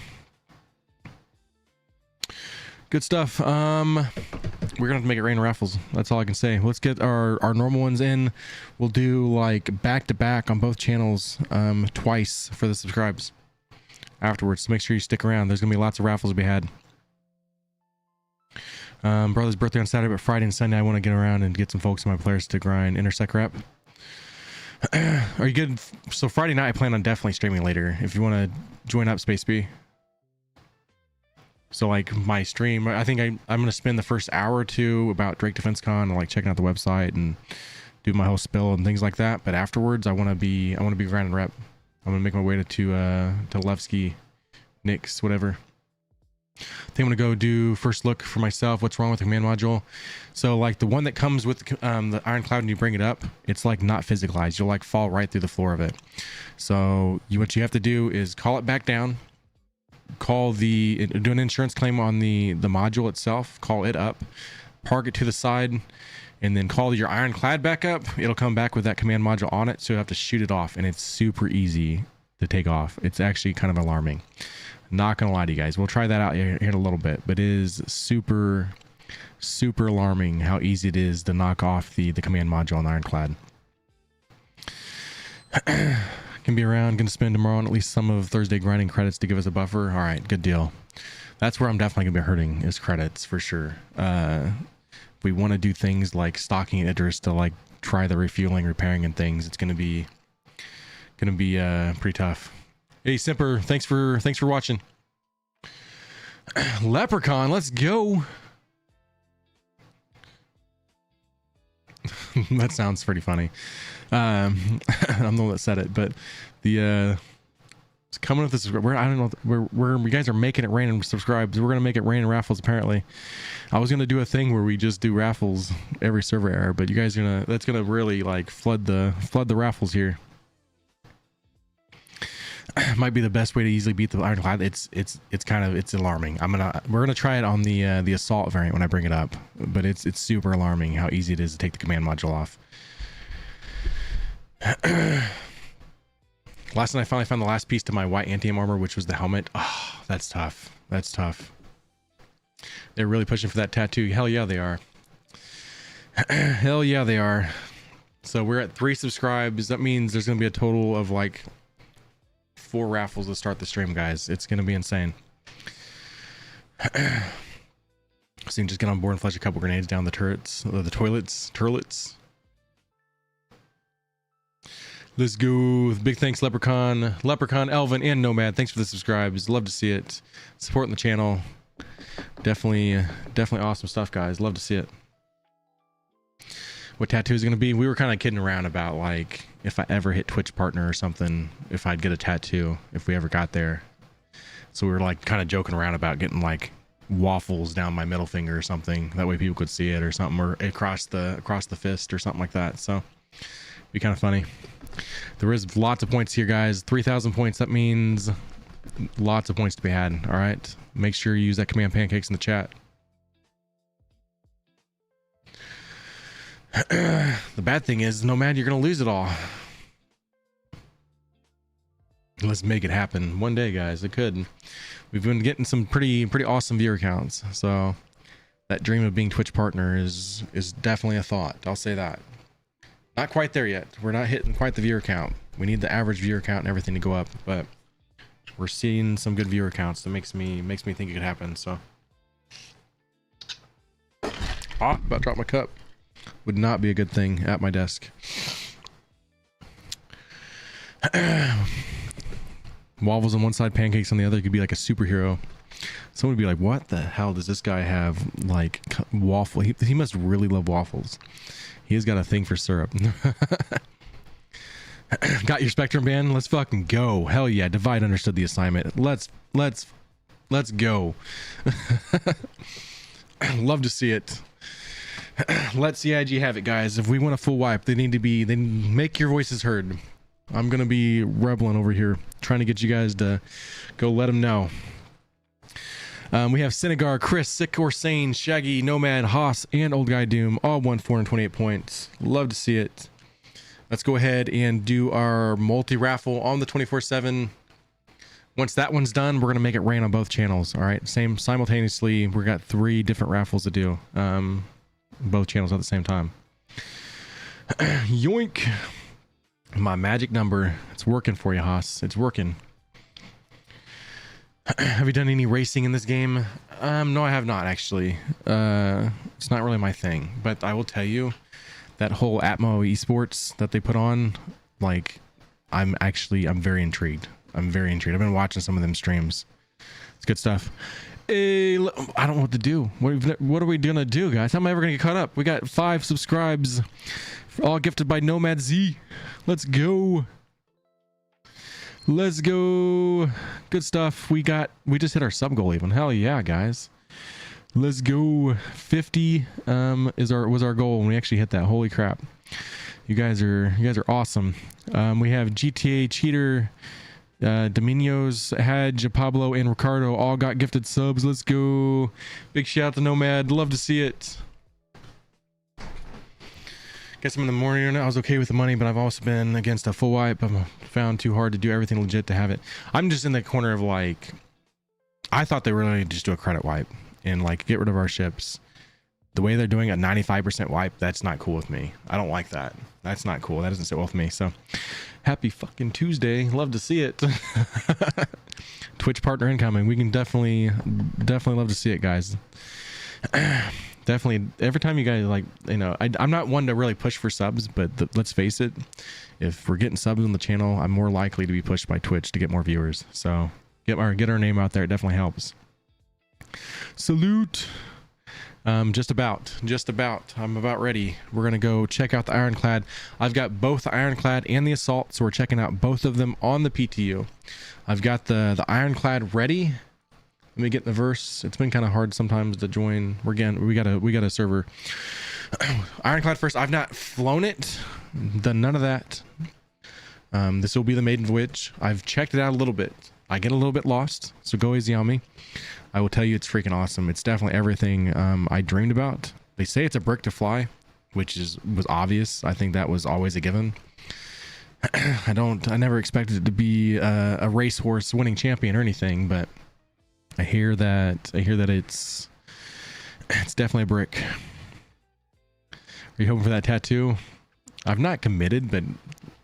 Good stuff. We're gonna have to make it rain raffles. That's all I can say. Let's get our normal ones in. We'll do like back to back on both channels twice for the subscribes afterwards. So make sure you stick around. There's gonna be lots of raffles to be had. Brother's birthday on Saturday, but Friday and Sunday I want to get around and get some folks in my players to grind intersect rep. Are you good? So Friday night I plan on definitely streaming later. If you want to join up, Space B. So like my stream, I think I'm gonna spend the first hour or two about Drake DefenseCon and like checking out the website and do my whole spill and things like that. But afterwards I want to be grinding rep. I'm gonna make my way to Levski, Nix, whatever. I think I'm gonna go do first look for myself. What's wrong with the command module? So like the one that comes with the Ironclad, and you bring it up, it's like not physicalized. You'll like fall right through the floor of it. So what you have to do is call it back down. Do an insurance claim on the module itself. Call it up. park it to the side, and then call your Ironclad back up. It'll come back with that command module on it, so you have to shoot it off, and it's super easy to take off. It's actually kind of alarming. Not gonna lie to you guys. We'll try that out here in a little bit, but it is super alarming how easy it is to knock off the command module on Ironclad. Can be around, gonna spend tomorrow on at least some of Thursday grinding credits to give us a buffer. All right, good deal. That's where I'm definitely gonna be hurting, is credits for sure. We want to do things like stocking Idris to like try the refueling, repairing, and things. It's gonna be pretty tough. Hey Simper, thanks for watching. Leprechaun, let's go. That sounds pretty funny. I'm the one that said it, but the it's coming with this. I don't know where you guys are making it rain and subscribes. We're gonna make it rain and raffles. Apparently, I was gonna do a thing where we just do raffles every server error, but you guys are that's gonna really like flood the raffles here. Might be the best way to easily beat the Ironclad. It's alarming. We're gonna try it on the assault variant when I bring it up, but it's super alarming how easy it is to take the command module off. Last night I finally found the last piece to my white anti-aim armor, which was the helmet. Oh, that's tough. That's tough. They're really pushing for that tattoo. Hell yeah, they are. Hell yeah, they are. So we're at 3 subscribes. That means there's gonna be a total of like 4 raffles to start the stream, guys. It's gonna be insane. So you can just get on board and flash a couple grenades down the turrets, the turlets. Let's go. Big thanks, Leprechaun, Elvin, and Nomad. Thanks for the subscribes. Love to see it. Supporting the channel. Definitely awesome stuff, guys. Love to see it. What tattoo is going to be? We were kind of kidding around about like if I ever hit Twitch partner or something, if I'd get a tattoo if we ever got there. So we were like kind of joking around about getting like waffles down my middle finger or something. That way people could see it or something, or across the fist or something like that. So be kind of funny. There is lots of points here, guys. 3,000 points. That means lots of points to be had. All right. Make sure you use that command pancakes in the chat. The bad thing is, Nomad, you're gonna lose it all. Let's make it happen one day, guys. It could. We've been getting some pretty awesome viewer counts, so that dream of being Twitch partner is definitely a thought. I'll say that. Not quite there yet. We're not hitting quite the viewer count. We need the average viewer count and everything to go up, but we're seeing some good viewer counts. That makes me think it could happen. So, about to drop my cup. Would not be a good thing at my desk. Waffles on one side, pancakes on the other. Could be like a superhero. Someone would be like, what the hell does this guy have like waffle? He must really love waffles. He has got a thing for syrup. Got your Spectrum band? Let's fucking go. Hell yeah. Divide understood the assignment. Let's go. Love to see it. Let CIG have it, guys. If we want a full wipe, they make your voices heard. I'm gonna be rebelling over here, trying to get you guys to go let them know. We have Senegar, Chris, Sick or Sane, Shaggy, Nomad, Haas, and Old Guy Doom, all won 428 points. Love to see it. Let's go ahead and do our multi-raffle on the 24/7. Once that one's done, we're gonna make it rain on both channels. All right, same simultaneously. We got 3 different raffles to do, both channels at the same time. Yoink! My magic number. It's working for you, Haas. It's working. Have you done any racing in this game? No, I have not actually. It's not really my thing, but I will tell you that whole Atmo esports that they put on, like, I'm very intrigued. I'm very intrigued. I've been watching some of them streams. It's good stuff. Hey, I don't know what to do. What are we gonna do, guys? How am I ever gonna get caught up? We got 5 subscribes, all gifted by Nomad Z. Let's go. Let's go. Good stuff. We just hit our sub goal even. Hell yeah, guys. Let's go. 50 was our goal when we actually hit that. Holy crap. You guys are awesome. We have GTA Cheater, Dominios, Hadj, Pablo, and Ricardo all got gifted subs. Let's go. Big shout out to Nomad. Love to see it. Guess I'm in the morning. I was okay with the money, but I've also been against a full wipe. I've found too hard to do everything legit to have it. I'm just in the corner of like, I thought they were going to just do a credit wipe and like get rid of our ships. The way they're doing a 95% wipe, that's not cool with me. I don't like that. That's not cool. That doesn't sit well with me. So happy fucking Tuesday. Love to see it. Twitch partner incoming. We can definitely love to see it, guys. Definitely. Every time you guys like, you know, I'm not one to really push for subs, but let's face it. If we're getting subs on the channel, I'm more likely to be pushed by Twitch to get more viewers. So get our name out there. It definitely helps. Salute. Just about. I'm about ready. We're going to go check out the Ironclad. I've got both the Ironclad and the Assault, so we're checking out both of them on the PTU. I've got the Ironclad ready. Let me get in the verse. It's been kind of hard sometimes to join. We got a server. Ironclad first. I've not flown it. Done none of that. This will be the maiden voyage. I've checked it out a little bit. I get a little bit lost, so go easy on me. I will tell you it's freaking awesome. It's definitely everything I dreamed about. They say it's a brick to fly, which was obvious. I think that was always a given. I never expected it to be a racehorse winning champion or anything, but I hear that it's definitely a brick. Are you hoping for that tattoo? I've not committed, but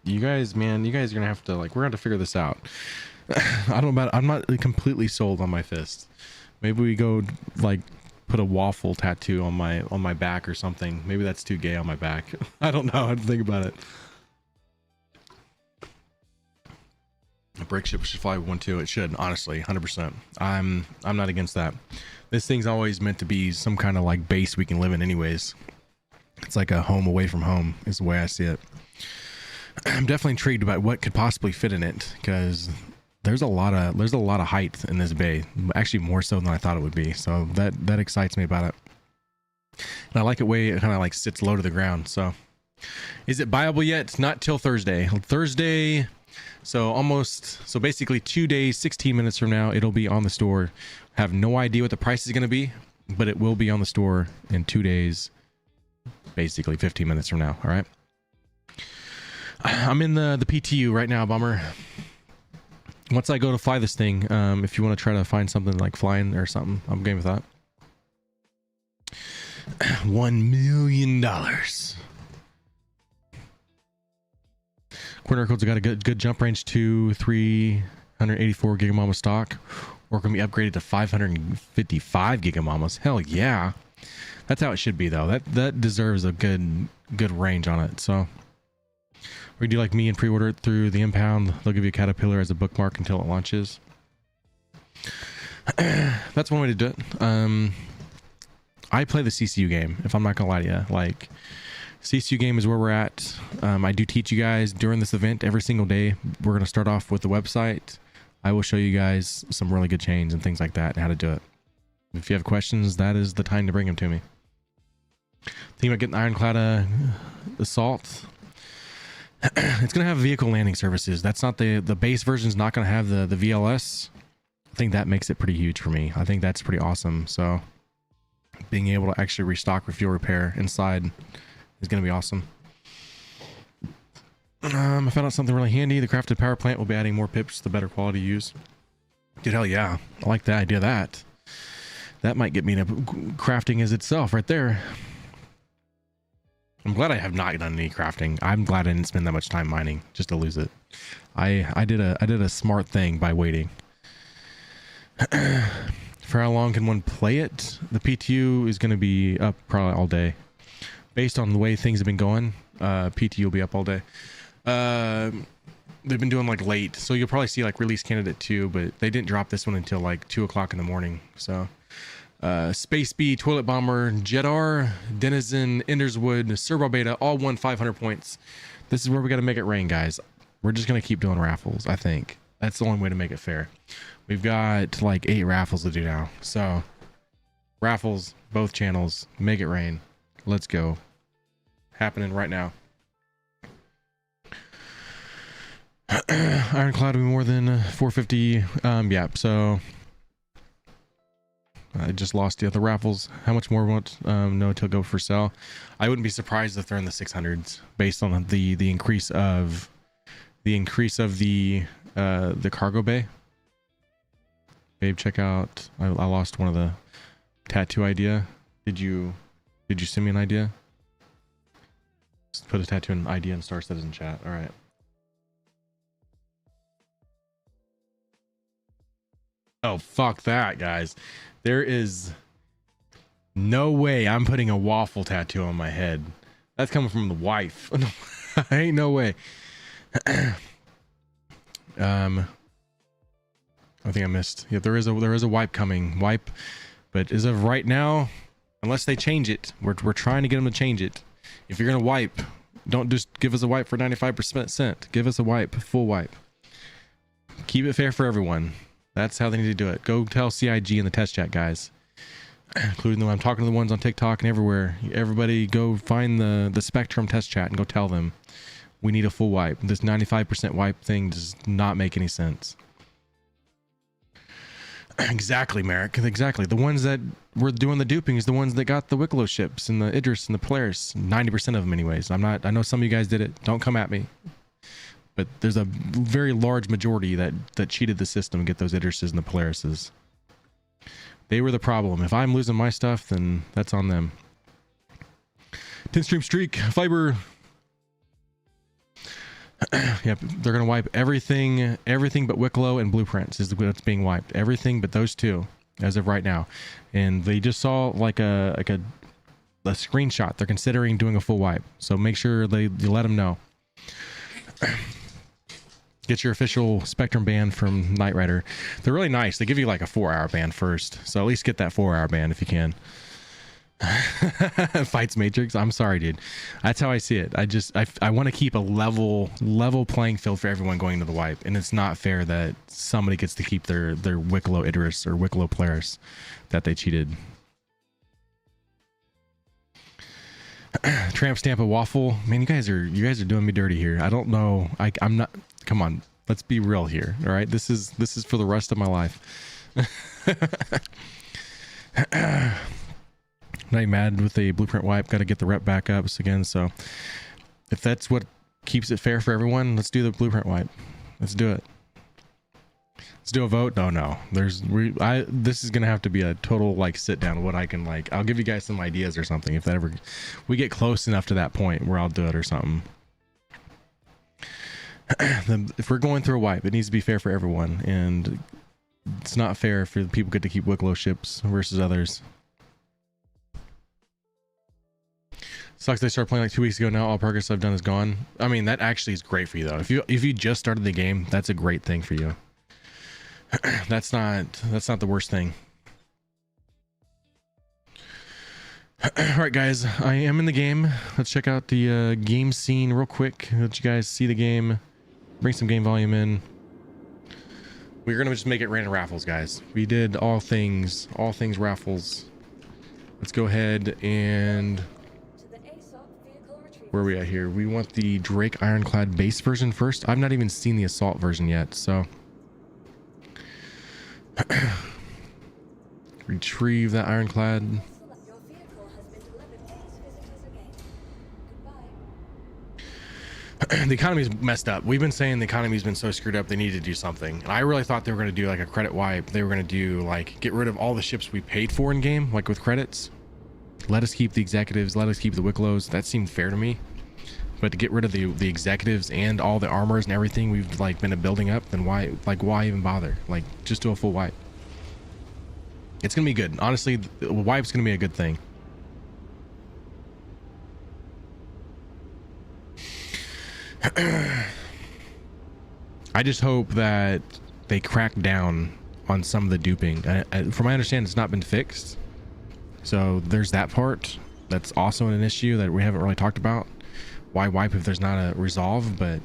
you guys, man, you guys are gonna have to we're gonna have to figure this out. I'm not completely sold on my fist. Maybe we go put a waffle tattoo on my back or something. Maybe that's too gay on my back. I don't know how to think about it. A brick ship should fly with one too. It should, honestly, 100%. I'm not against that. This thing's always meant to be some kind of base we can live in anyways. It's like a home away from home is the way I see it. I'm definitely intrigued about what could possibly fit in it, because there's a lot of height in this bay, actually more so than I thought it would be. So that excites me about it. And I like it way it kind of sits low to the ground. So is it buyable yet? Not till Thursday. So basically 2 days, 16 minutes from now, it'll be on the store. Have no idea what the price is going to be, but it will be on the store in 2 days, basically 15 minutes from now. All right. I'm in the PTU right now, Bummer. Once I go to fly this thing, if you want to try to find something like flying or something, I'm game with that. $1 million. Corner codes got a good jump range to 384 gigamama stock, or can be upgraded to 555 gigamamas. Hell yeah, that's how it should be though. That deserves a good range on it. So. Or do you like me and pre-order it through the impound? They'll give you a caterpillar as a bookmark until it launches. That's one way to do it. I play the CCU game, if I'm not gonna lie to you. CCU game is where we're at. I do teach you guys during this event every single day. We're gonna start off with the website. I will show you guys some really good chains and things like that and how to do it. If you have questions, that is the time to bring them to me. Think about getting the Ironclad Assault. It's going to have vehicle landing services. That's not the base version is not going to have the VLS. I think that makes it pretty huge for me. I think that's pretty awesome. So being able to actually restock with fuel repair inside is going to be awesome. I found out something really handy. The crafted power plant will be adding more pips, the better quality use. Dude, hell yeah. I like the idea of that. That might get me to crafting as itself right there. I'm glad I have not done any crafting. I'm glad I didn't spend that much time mining just to lose it. I did a smart thing by waiting. For how long can one play it? The PTU is going to be up probably all day. Based on the way things have been going, PTU will be up all day. They've been doing late, so you'll probably see release candidate 2, but they didn't drop this one until 2 o'clock in the morning. So Space Bee, Toilet Bomber, Jedar, Denizen, Enderswood, Servo Beta, all won 500 points. This is where we got to make it rain, guys. We're just going to keep doing raffles, I think. That's the only way to make it fair. We've got 8 raffles to do now. So, raffles, both channels, make it rain. Let's go. Happening right now. Ironclad will be more than 450. Yeah, so I just lost the other raffles. How much more won't know till go for sale? I wouldn't be surprised if they're in the 600s based on the increase of the cargo bay. Babe, check out. I lost one of the tattoo idea. Did you send me an idea? Just put a tattoo and idea and star says in chat. All right. Oh, fuck that, guys. There is no way I'm putting a waffle tattoo on my head. That's coming from the wife. Ain't no way. I think I missed. Yeah, there is a wipe coming. Wipe, but as of right now, unless they change it, we're trying to get them to change it. If you're gonna wipe, don't just give us a wipe for 95%. Give us a wipe, full wipe. Keep it fair for everyone. That's how they need to do it. Go tell CIG in the test chat, guys, including the one I'm talking to the ones on TikTok and everywhere. Everybody go find the Spectrum test chat and go tell them we need a full wipe. This 95% wipe thing does not make any sense. Exactly, Merrick. Exactly. The ones that were doing the duping is the ones that got the Wicklow ships and the Idris and the Polaris. 90% of them anyways. I know some of you guys did it. Don't come at me. But there's a very large majority that cheated the system to get those Idrises and the Polarises. They were the problem. If I'm losing my stuff, then that's on them. 10 stream streak, fiber. Yep, they're gonna wipe everything but Wicklow and Blueprints is what's being wiped. Everything but those two, as of right now. And they just saw like a screenshot. They're considering doing a full wipe. So make sure you let them know. Get your official Spectrum ban from Knight Rider. They're really nice. They give you like a 4-hour ban first, so at least get that 4-hour ban if you can. Fights Matrix. I'm sorry, dude. That's how I see it. I want to keep a level playing field for everyone going to the wipe, and it's not fair that somebody gets to keep their Wicklow Idris or Wicklow Polaris that they cheated. Tramp stamp a waffle. Man, you guys are doing me dirty here. I don't know. I'm not. Come on, let's be real here. All right, this is for the rest of my life. Not mad with the Blueprint wipe. Got to get the rep backups again. So if that's what keeps it fair for everyone, let's do the Blueprint wipe. Let's do it. Let's do a vote. No. This is gonna have to be a total like sit down. What I can like. I'll give you guys some ideas or something if that ever we get close enough to that point where I'll do it or something. If we're going through a wipe, it needs to be fair for everyone, and it's not fair for the people get to keep Wicklow ships versus others. Sucks they started playing like 2 weeks ago. Now all progress I've done is gone. I mean, that actually is great for you though. If you just started the game, that's a great thing for you. That's not the worst thing. All right, guys, I am in the game. Let's check out the game scene real quick. Let you guys see the game. Bring some game volume in. We're gonna just make it random raffles, guys. We did all things raffles. Let's go ahead and where are we at here? We want the Drake Ironclad base version first. I've not even seen the assault version yet, so retrieve that Ironclad. The economy's messed up. We've been saying the economy's been so screwed up they need to do something. And I really thought they were going to do like a credit wipe. They were going to do like get rid of all the ships we paid for in game, like with credits. Let us keep the executives, let us keep the Wicklows. That seemed fair to me. But to get rid of the executives and all the armors and everything we've like been building up, then why even bother? Like just do a full wipe. It's gonna be good. Honestly, the wipe's gonna be a good thing. I just hope that they crack down on some of the duping. From my understanding, it's not been fixed. So there's that part. That's also an issue that we haven't really talked about. Why wipe if there's not a resolve? But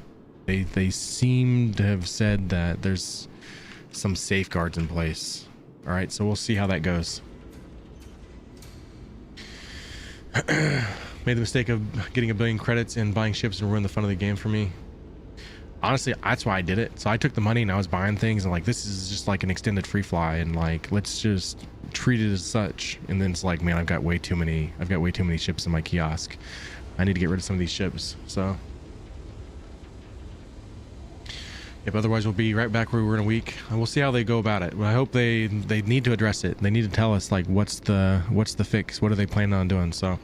they seem to have said that there's some safeguards in place. All right, so we'll see how that goes. Made the mistake of getting 1 billion credits and buying ships and ruined the fun of the game for me. honestly, that's why I did it. So I took the money and I was buying things and like, this is just like an extended free fly, and like, let's just treat it as such. And then it's like, man, I've got way too many ships in my kiosk. I need to get rid of some of these ships. So yep, otherwise we'll be right back where we were in a week, and we'll see how they go about it. But I hope they need to address it. They need to tell us like what's the fix, what are they planning on doing. So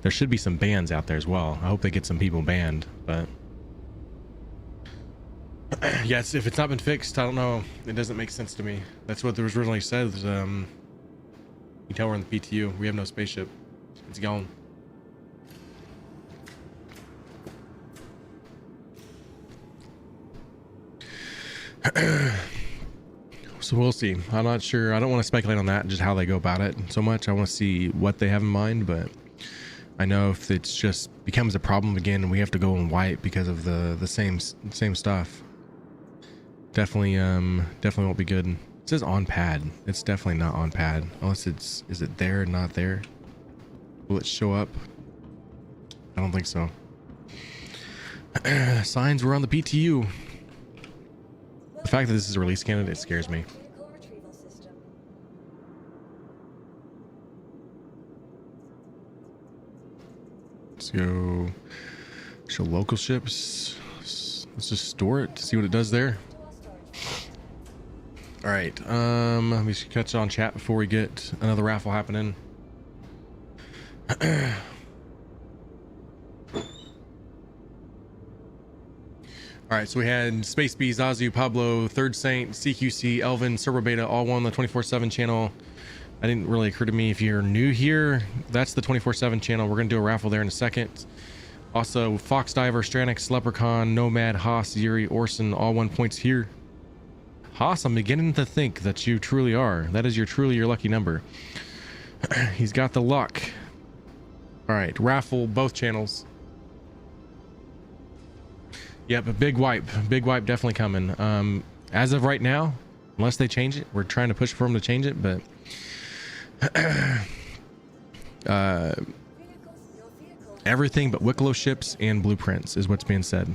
there should be some bans out there as well. I hope they get some people banned, but yes, if it's not been fixed, I don't know, it doesn't make sense to me. That's what there was originally said. You tell we're in the PTU, we have no spaceship, it's gone. So we'll see. I'm not sure. I don't want to speculate on that, just how they go about it so much. I want to see what they have in mind, but I know if it's just becomes a problem again and we have to go and wipe because of the same stuff, definitely won't be good. It says on pad. It's definitely not on pad unless is it there or not there? Will it show up? I don't think so. Signs were on the PTU. The fact that this is a release candidate scares me. Let's go show local ships. Let's just store it to see what it does there. All right, we should catch on chat before we get another raffle happening. All right, so we had Space Bee, Zazu, Pablo, Third Saint, CQC, Elvin, Servo Beta, all on the 24/7 channel. That didn't really occur to me. If you're new here, that's the 24/7 channel. We're gonna do a raffle there in a second. Also, Fox Diver, Stranix, Leprechaun, Nomad, Haas, Yuri, Orson, all 1 points here. Haas, I'm beginning to think that you truly are. That is truly your lucky number. He's got the luck. All right, raffle, both channels. Yep, a big wipe definitely coming. As of right now, unless they change it, we're trying to push for them to change it, but everything but Wicklow ships and blueprints is what's being said.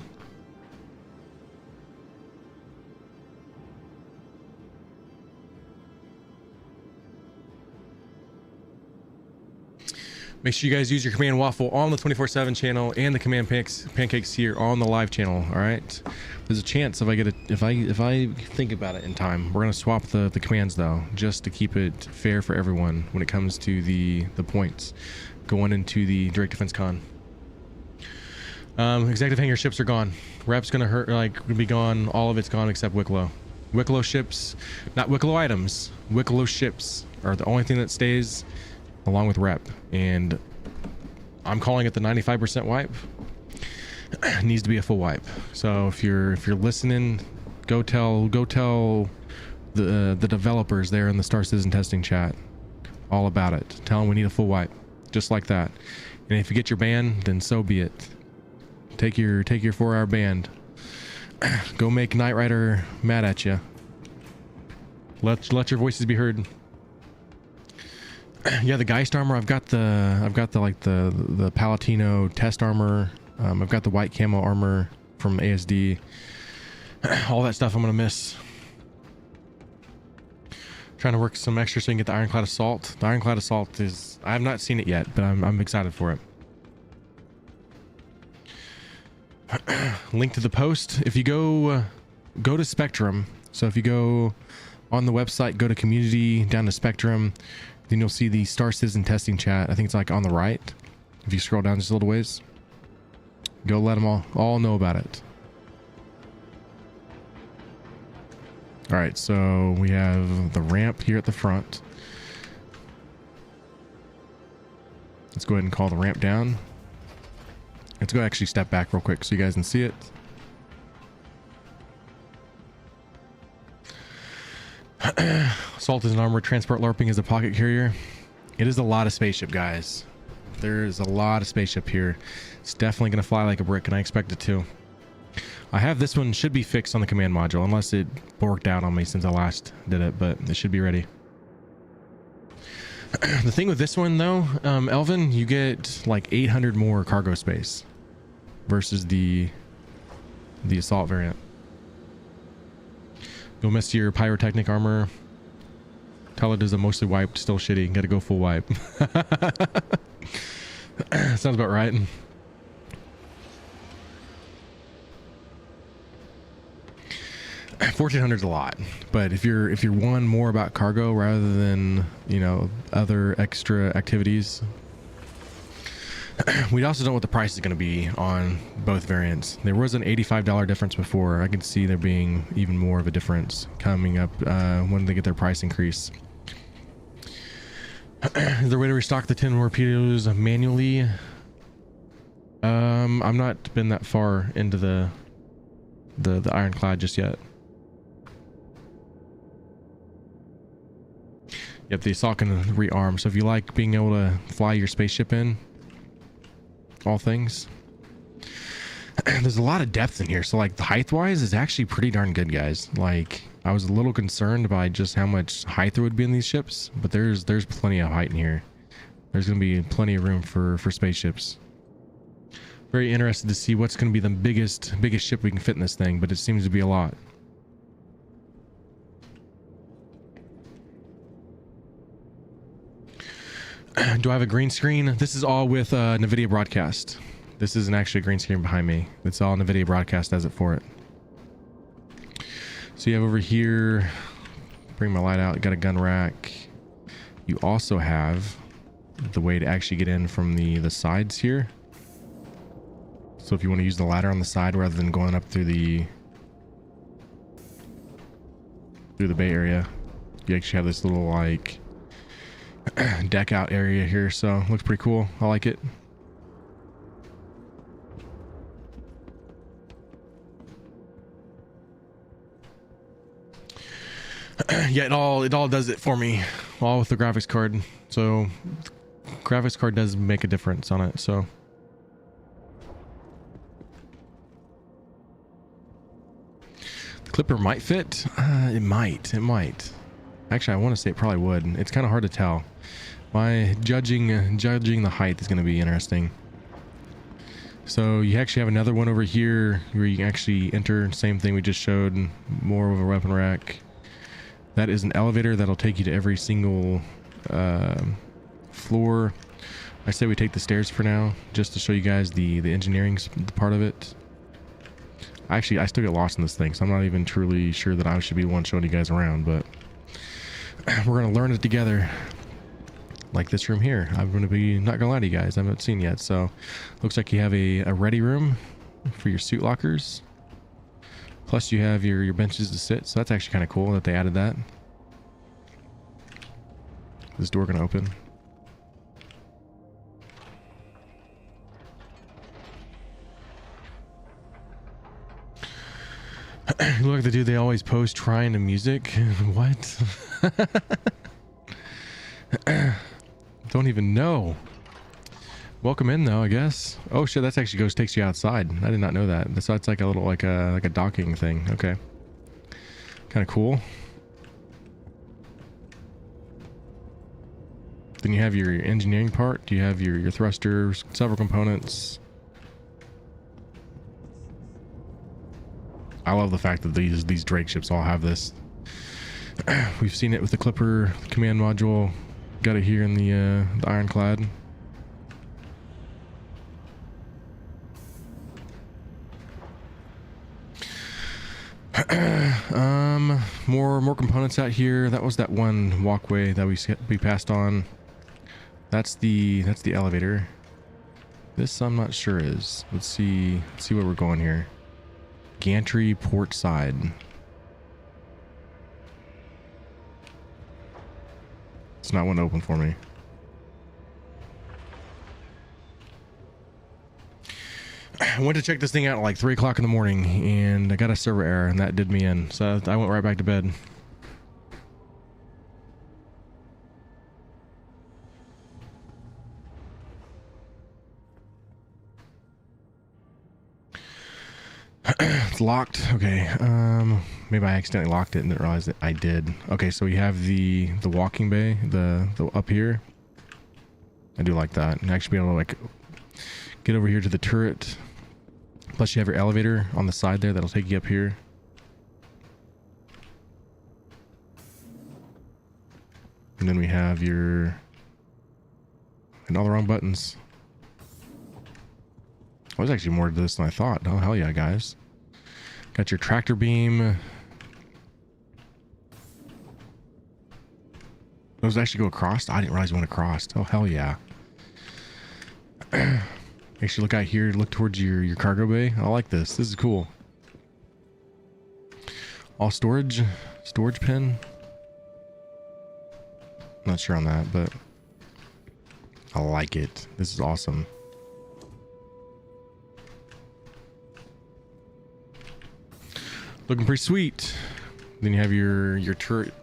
Make sure you guys use your command waffle on the 24/7 channel and the command pancakes here on the live channel. All right, there's a chance if I think about it in time, we're gonna swap the commands though, just to keep it fair for everyone when it comes to the points going into the direct defense con. Executive hangar ships are gone. Rep's gonna be gone. All of it's gone except Wicklow. Wicklow ships, not Wicklow items. Wicklow ships are the only thing that stays, along with Rep, and I'm calling it the 95% wipe. It needs to be a full wipe. So if you're listening, go tell the developers there in the Star Citizen testing chat all about it. Tell them we need a full wipe, just like that. And if you get your ban, then so be it. Take your 4-hour ban. Go make Knight Rider mad at you. Let your voices be heard. Yeah, the Geist armor. I've got the Palatino test armor. I've got the white camo armor from ASD. All that stuff I'm gonna miss. Trying to work some extra so you can get the Ironclad Assault. The Ironclad Assault is, I have not seen it yet, but I'm excited for it. Link to the post. If you go to Spectrum. So if you go on the website, go to community, down to Spectrum. Then you'll see the Star Citizen testing chat. I think it's like on the right. If you scroll down just a little ways, go let them all know about it. All right, so we have the ramp here at the front. Let's go ahead and call the ramp down. Let's go actually step back real quick so you guys can see it. Assault is an armored transport. LARPing is a pocket carrier. It is a lot of spaceship, guys. There's a lot of spaceship here. It's definitely going to fly like a brick, and I expect it to. I have this one, should be fixed on the command module, unless it borked out on me since I last did it, but it should be ready. The thing with this one, though, Elvin, you get like 800 more cargo space versus the the assault variant. You'll miss your pyrotechnic armor. Tell it is a mostly wiped, still shitty. Gotta go full wipe. Sounds about right. 1400 is a lot, but if you're one more about cargo rather than, you know, other extra activities. We also don't know what the price is going to be on both variants. There was an $85 difference before. I can see there being even more of a difference coming up when they get their price increase. Is there a way to restock the 10 torpedoes manually? I'm not been that far into the Ironclad just yet. Yep, the assault can rearm. So if you like being able to fly your spaceship in, all things. There's a lot of depth in here. So like the height wise is actually pretty darn good, guys. Like I was a little concerned by just how much height there would be in these ships, but there's plenty of height in here. There's going to be plenty of room for spaceships. Very interested to see what's going to be the biggest ship we can fit in this thing, but it seems to be a lot. Do I have a green screen? This is all with NVIDIA broadcast. This isn't actually a green screen behind me. It's all NVIDIA broadcast does it for it. So you have over here, bring my light out, got a gun rack. You also have the way to actually get in from the sides here. So if you want to use the ladder on the side rather than going up through the bay area, you actually have this little like deck out area here. So looks pretty cool. I like it. Yeah, it all does it for me, all with the graphics card. So graphics card does make a difference on it. So the Clipper might fit. It might. Actually, I want to say it probably would. It's kind of hard to tell. My judging the height is going to be interesting. So you actually have another one over here where you can actually enter. Same thing we just showed. More of a weapon rack. That is an elevator that'll take you to every single floor. I say we take the stairs for now, just to show you guys the engineering part of it. I still get lost in this thing, so I'm not even truly sure that I should be the one showing you guys around, but we're gonna learn it together. Like this room here, I'm gonna be not gonna lie to you guys, I haven't seen yet. So looks like you have a ready room for your suit lockers. Plus you have your benches to sit, so that's actually kind of cool that they added that. Is this door gonna open? Look like the dude they always post trying the music. What? Don't even know. Welcome in though, I guess. Oh shit, that's actually takes you outside. I did not know that. So it's like a little like a docking thing. Okay. Kind of cool. Then you have your engineering part. You have your thrusters, several components. I love the fact that these Drake ships all have this. We've seen it with the Clipper command module. Got it here in the Ironclad. More components out here. That was that one walkway that we passed on. That's the elevator. This I'm not sure is. Let's see where we're going here. Gantry port side. It's not one to open for me. I went to check this thing out at like 3 o'clock in the morning and I got a server error and that did me in. So I went right back to bed. It's locked. Okay. Maybe I accidentally locked it and didn't realize that I did. Okay, so we have the walking bay, the up here. I do like that. And actually be able to like get over here to the turret. Plus you have your elevator on the side there that'll take you up here. And then we have your... and all the wrong buttons. Oh, there's actually more to this than I thought. Oh, hell yeah, guys. Got your tractor beam. Those actually go across? I didn't realize you went across. Oh, hell yeah. Make sure you look out here, look towards your cargo bay. I like this. This is cool. All storage pen. Not sure on that, but I like it. This is awesome. Looking pretty sweet. Then you have your turret.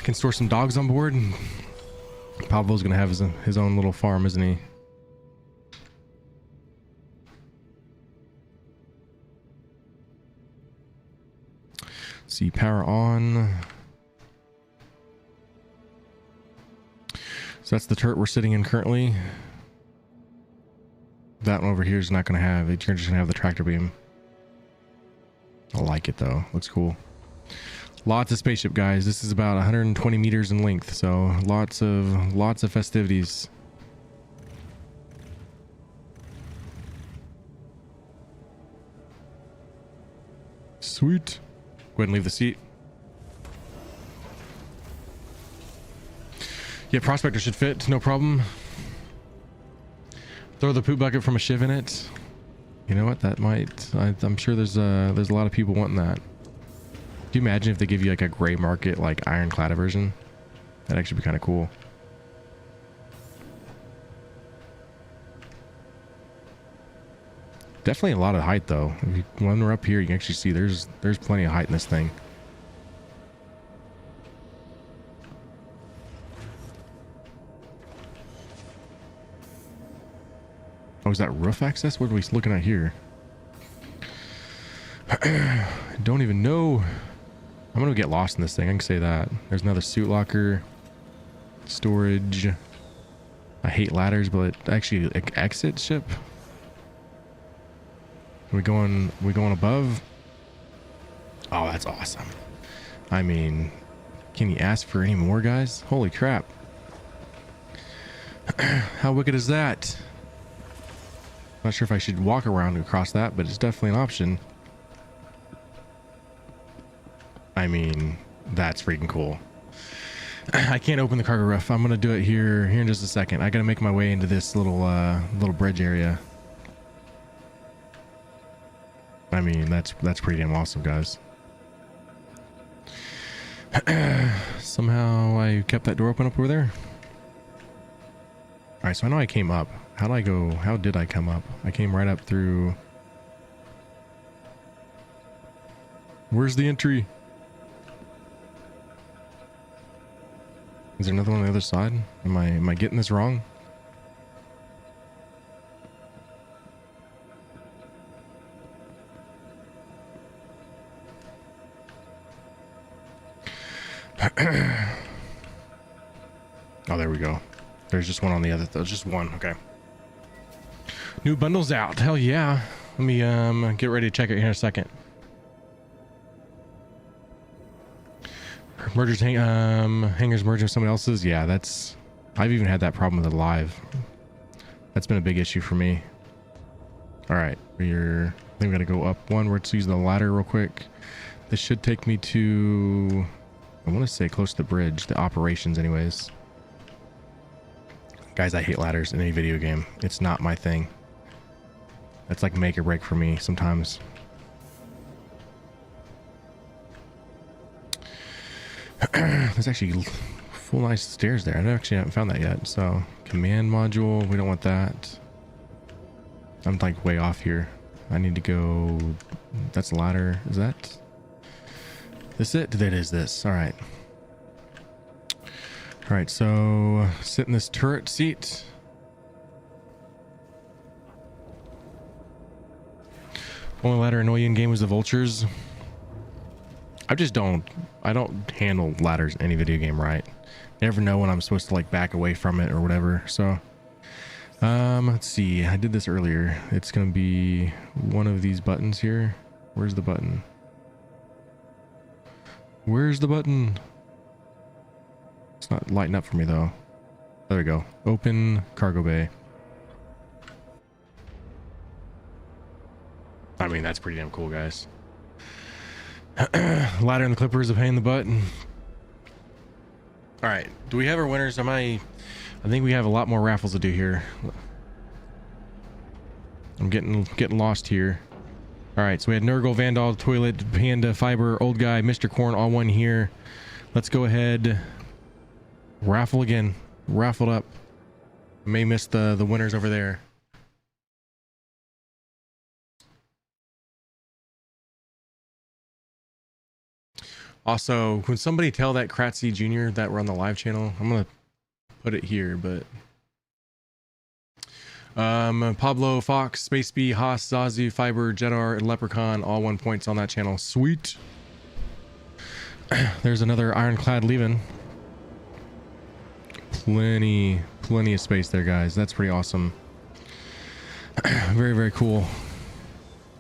Can store some dogs on board. Pablo's gonna have his own little farm, isn't he? See, power on. So that's the turret we're sitting in currently. That one over here is not gonna have it. You're just gonna have the tractor beam. I like it though. Looks cool. Lots of spaceship, guys. This is about 120 meters in length, so lots of festivities. Sweet. Go ahead and leave the seat. Yeah, Prospector should fit, no problem. Throw the poop bucket from a shiv in it. You know what? That might. I'm sure there's a lot of people wanting that. Can you imagine if they give you like a gray market, like Ironclad version? That'd actually be kind of cool. Definitely a lot of height though. When we're up here, you can actually see there's plenty of height in this thing. Oh, is that roof access? What are we looking at here? Don't even know. I'm gonna get lost in this thing. I can say that. There's another suit locker. Storage. I hate ladders, but actually exit ship. We going above? Oh, that's awesome. I mean, can you ask for any more, guys? Holy crap. How wicked is that? Not sure if I should walk around across that, but it's definitely an option. I mean, that's freaking cool. I can't open the cargo roof. I'm gonna do it here in just a second. I gotta make my way into this little bridge area. I mean, that's pretty damn awesome, guys. Somehow I kept that door open up over there. All right, so I know I came up. How did I go? How did I come up? I came right up through. Where's the entry? Is there another one on the other side? Am I getting this wrong? Oh, there we go. There's just one on the other. There's just one. Okay. New bundles out. Hell yeah. Let me get ready to check it here in a second. Mergers hangers merging with someone else's. Yeah, that's. I've even had that problem with it live. That's been a big issue for me. All right, I think we gotta go up one. Let's use the ladder real quick. This should take me to. I want to say close to the bridge. The operations, anyways. Guys, I hate ladders in any video game. It's not my thing. That's like make or break for me sometimes. There's actually full nice stairs there. I actually haven't found that yet. So command module, we don't want that. I'm like way off here. I need to go. That's a ladder. Is that this it? That is this. All right. All right. So sit in this turret seat. Only ladder annoying in game was the vultures. I don't handle ladders in any video game right. Never know when I'm supposed to like back away from it or whatever. So Let's see. I did this earlier. It's going to be one of these buttons here. Where's the button? Where's the button? It's not lighting up for me though. There we go. Open cargo bay. I mean, that's pretty damn cool, guys. Ladder and the clippers of paying the button. All right. Do we have our winners? I think we have a lot more raffles to do here. I'm getting lost here. All right. So we had Nurgle, Vandal, Toilet, Panda, Fiber, Old Guy, Mr. Corn, all one here. Let's go ahead. Raffle again. Raffled up. May miss the winners over there. Also, when somebody tell that Kratzy Jr. that we're on the live channel, I'm gonna put it here, but Pablo, Fox, Space Bee, Haas, Zazu, Fiber, Jedar, and Leprechaun, all 1 points on that channel. Sweet. There's another Ironclad leaving. Plenty of space there, guys. That's pretty awesome. Very, very cool.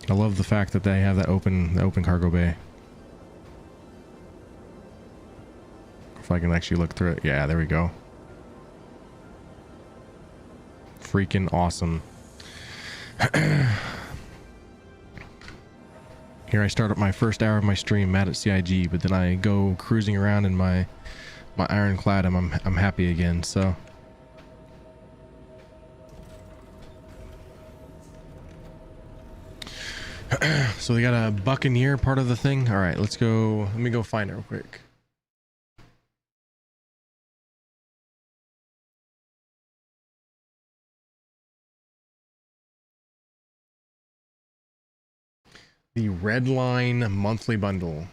I love the fact that they have that open cargo bay. If I can actually look through it. Yeah, there we go. Freaking awesome. Here I start up my first hour of my stream mad at CIG, but then I go cruising around in my Ironclad and I'm happy again. So so they got a Buccaneer part of the thing. All right, let's go. Let me go find it real quick. The Redline monthly bundle.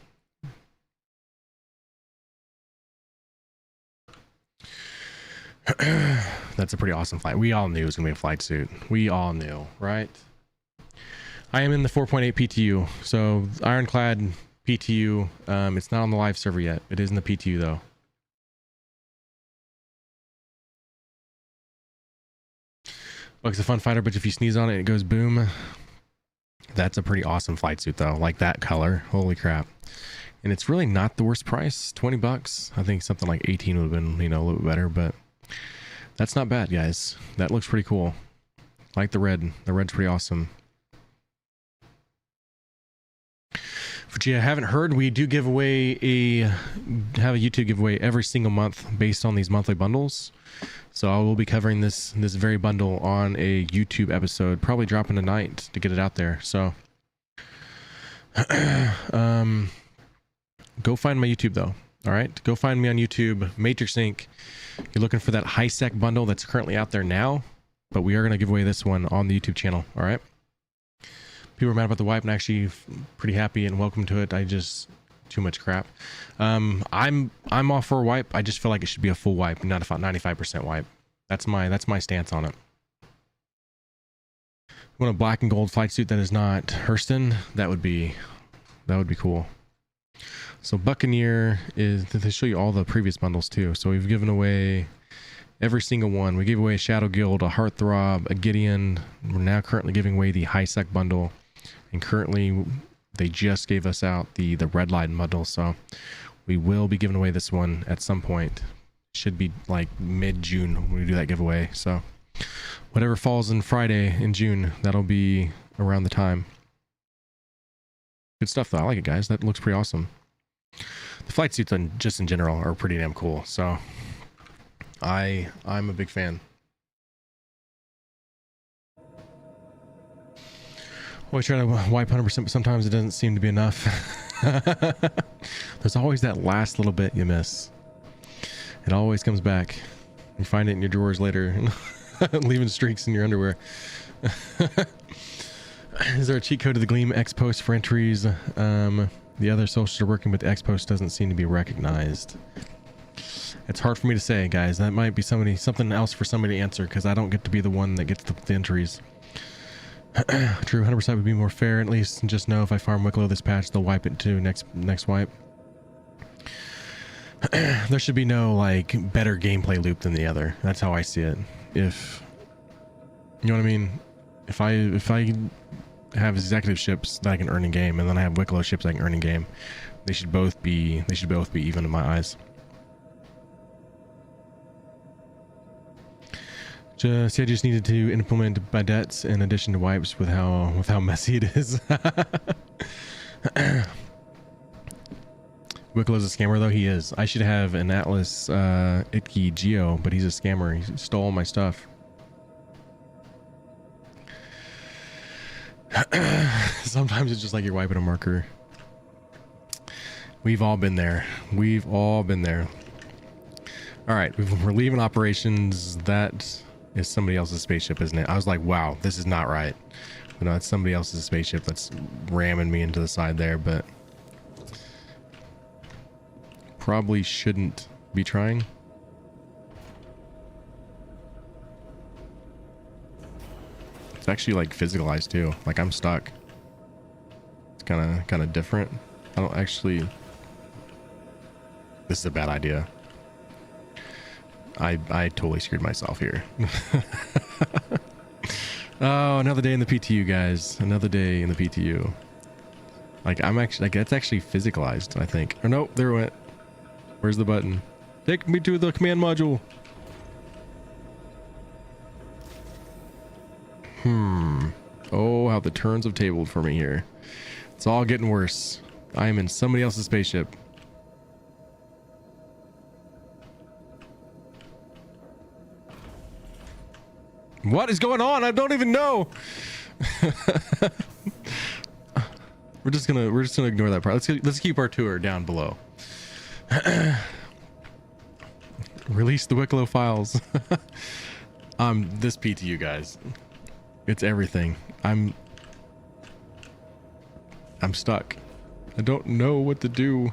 That's a pretty awesome flight. We all knew it was gonna be a flight suit. We all knew, right? I am in the 4.8 PTU, so Ironclad PTU. It's not on the live server yet. It is in the PTU though. Buck's a fun fighter, but if you sneeze on it, it goes boom. That's a pretty awesome flight suit though. Like that color. Holy crap. And it's really not the worst price. 20 bucks. I think something like 18 would have been, you know, a little bit better, but that's not bad, guys. That looks pretty cool. I like the red. The red's pretty awesome. For you haven't heard, we do give away have a YouTube giveaway every single month based on these monthly bundles. So I will be covering this very bundle on a YouTube episode, probably dropping tonight to get it out there. So go find my YouTube though. All right, go find me on YouTube, MatrixINK. You're looking for that high sec bundle that's currently out there now, but we are going to give away this one on the YouTube channel. All right. People are mad about the wipe and actually pretty happy and welcome to it. I just too much crap. I'm all for a wipe. I just feel like it should be a full wipe, not a 95% wipe. That's my stance on it. You want a black and gold flight suit that is not Hurston? That would be cool. So Buccaneer is, they show you all the previous bundles too. So we've given away every single one. We gave away a Shadow Guild, a Heartthrob, a Gideon. We're now currently giving away the high sec bundle. And currently they just gave us out the red line bundle. So we will be giving away this one at some point. Should be like mid-June when we do that giveaway. So whatever falls in Friday in June, that'll be around the time. Good stuff though. I like it, guys. That looks pretty awesome. The flight suits just in general are pretty damn cool. So I'm a big fan. Always try to wipe 100%, but sometimes it doesn't seem to be enough. There's always that last little bit you miss. It always comes back. You find it in your drawers later, leaving streaks in your underwear. Is there a cheat code to the Gleam X Post for entries? The other socials are working, but the X Post doesn't seem to be recognized. It's hard for me to say, guys. That might be something else for somebody to answer, because I don't get to be the one that gets the entries. True, 100% would be more fair. At least just know if I farm Wicklow this patch, they'll wipe it too next wipe. There should be no like better gameplay loop than the other. That's how I see it. If You know what I mean? If I have executive ships that I can earn in game, and then I have Wicklow ships I can earn in game, they should both be even in my eyes. I just needed to implement bidets in addition to wipes with how messy it is. Wicklow's a scammer though. He is. I should have an Atlas Itki Geo, but he's a scammer. He stole all my stuff. Sometimes it's just like you're wiping a marker. We've all been there. We've all been there. All right, we're leaving operations. That is somebody else's spaceship, isn't it? I was like, wow, this is not right. But no, it's somebody else's spaceship that's ramming me into the side there, but probably shouldn't be trying. It's actually like physicalized too. Like I'm stuck. It's kind of different. I don't actually. This is a bad idea. I totally screwed myself here. Oh, another day in the PTU, guys. Another day in the PTU. Like I'm actually like that's actually physicalized, I think. Or nope, there it went. Where's the button? Take me to the command module. Oh, how the turns have tabled for me here. It's all getting worse. I am in somebody else's spaceship. What is going on? I don't even know. We're just gonna ignore that part. Let's keep our tour down below. Release the Wicklow files. This PTU, guys. It's everything. I'm stuck. I don't know what to do.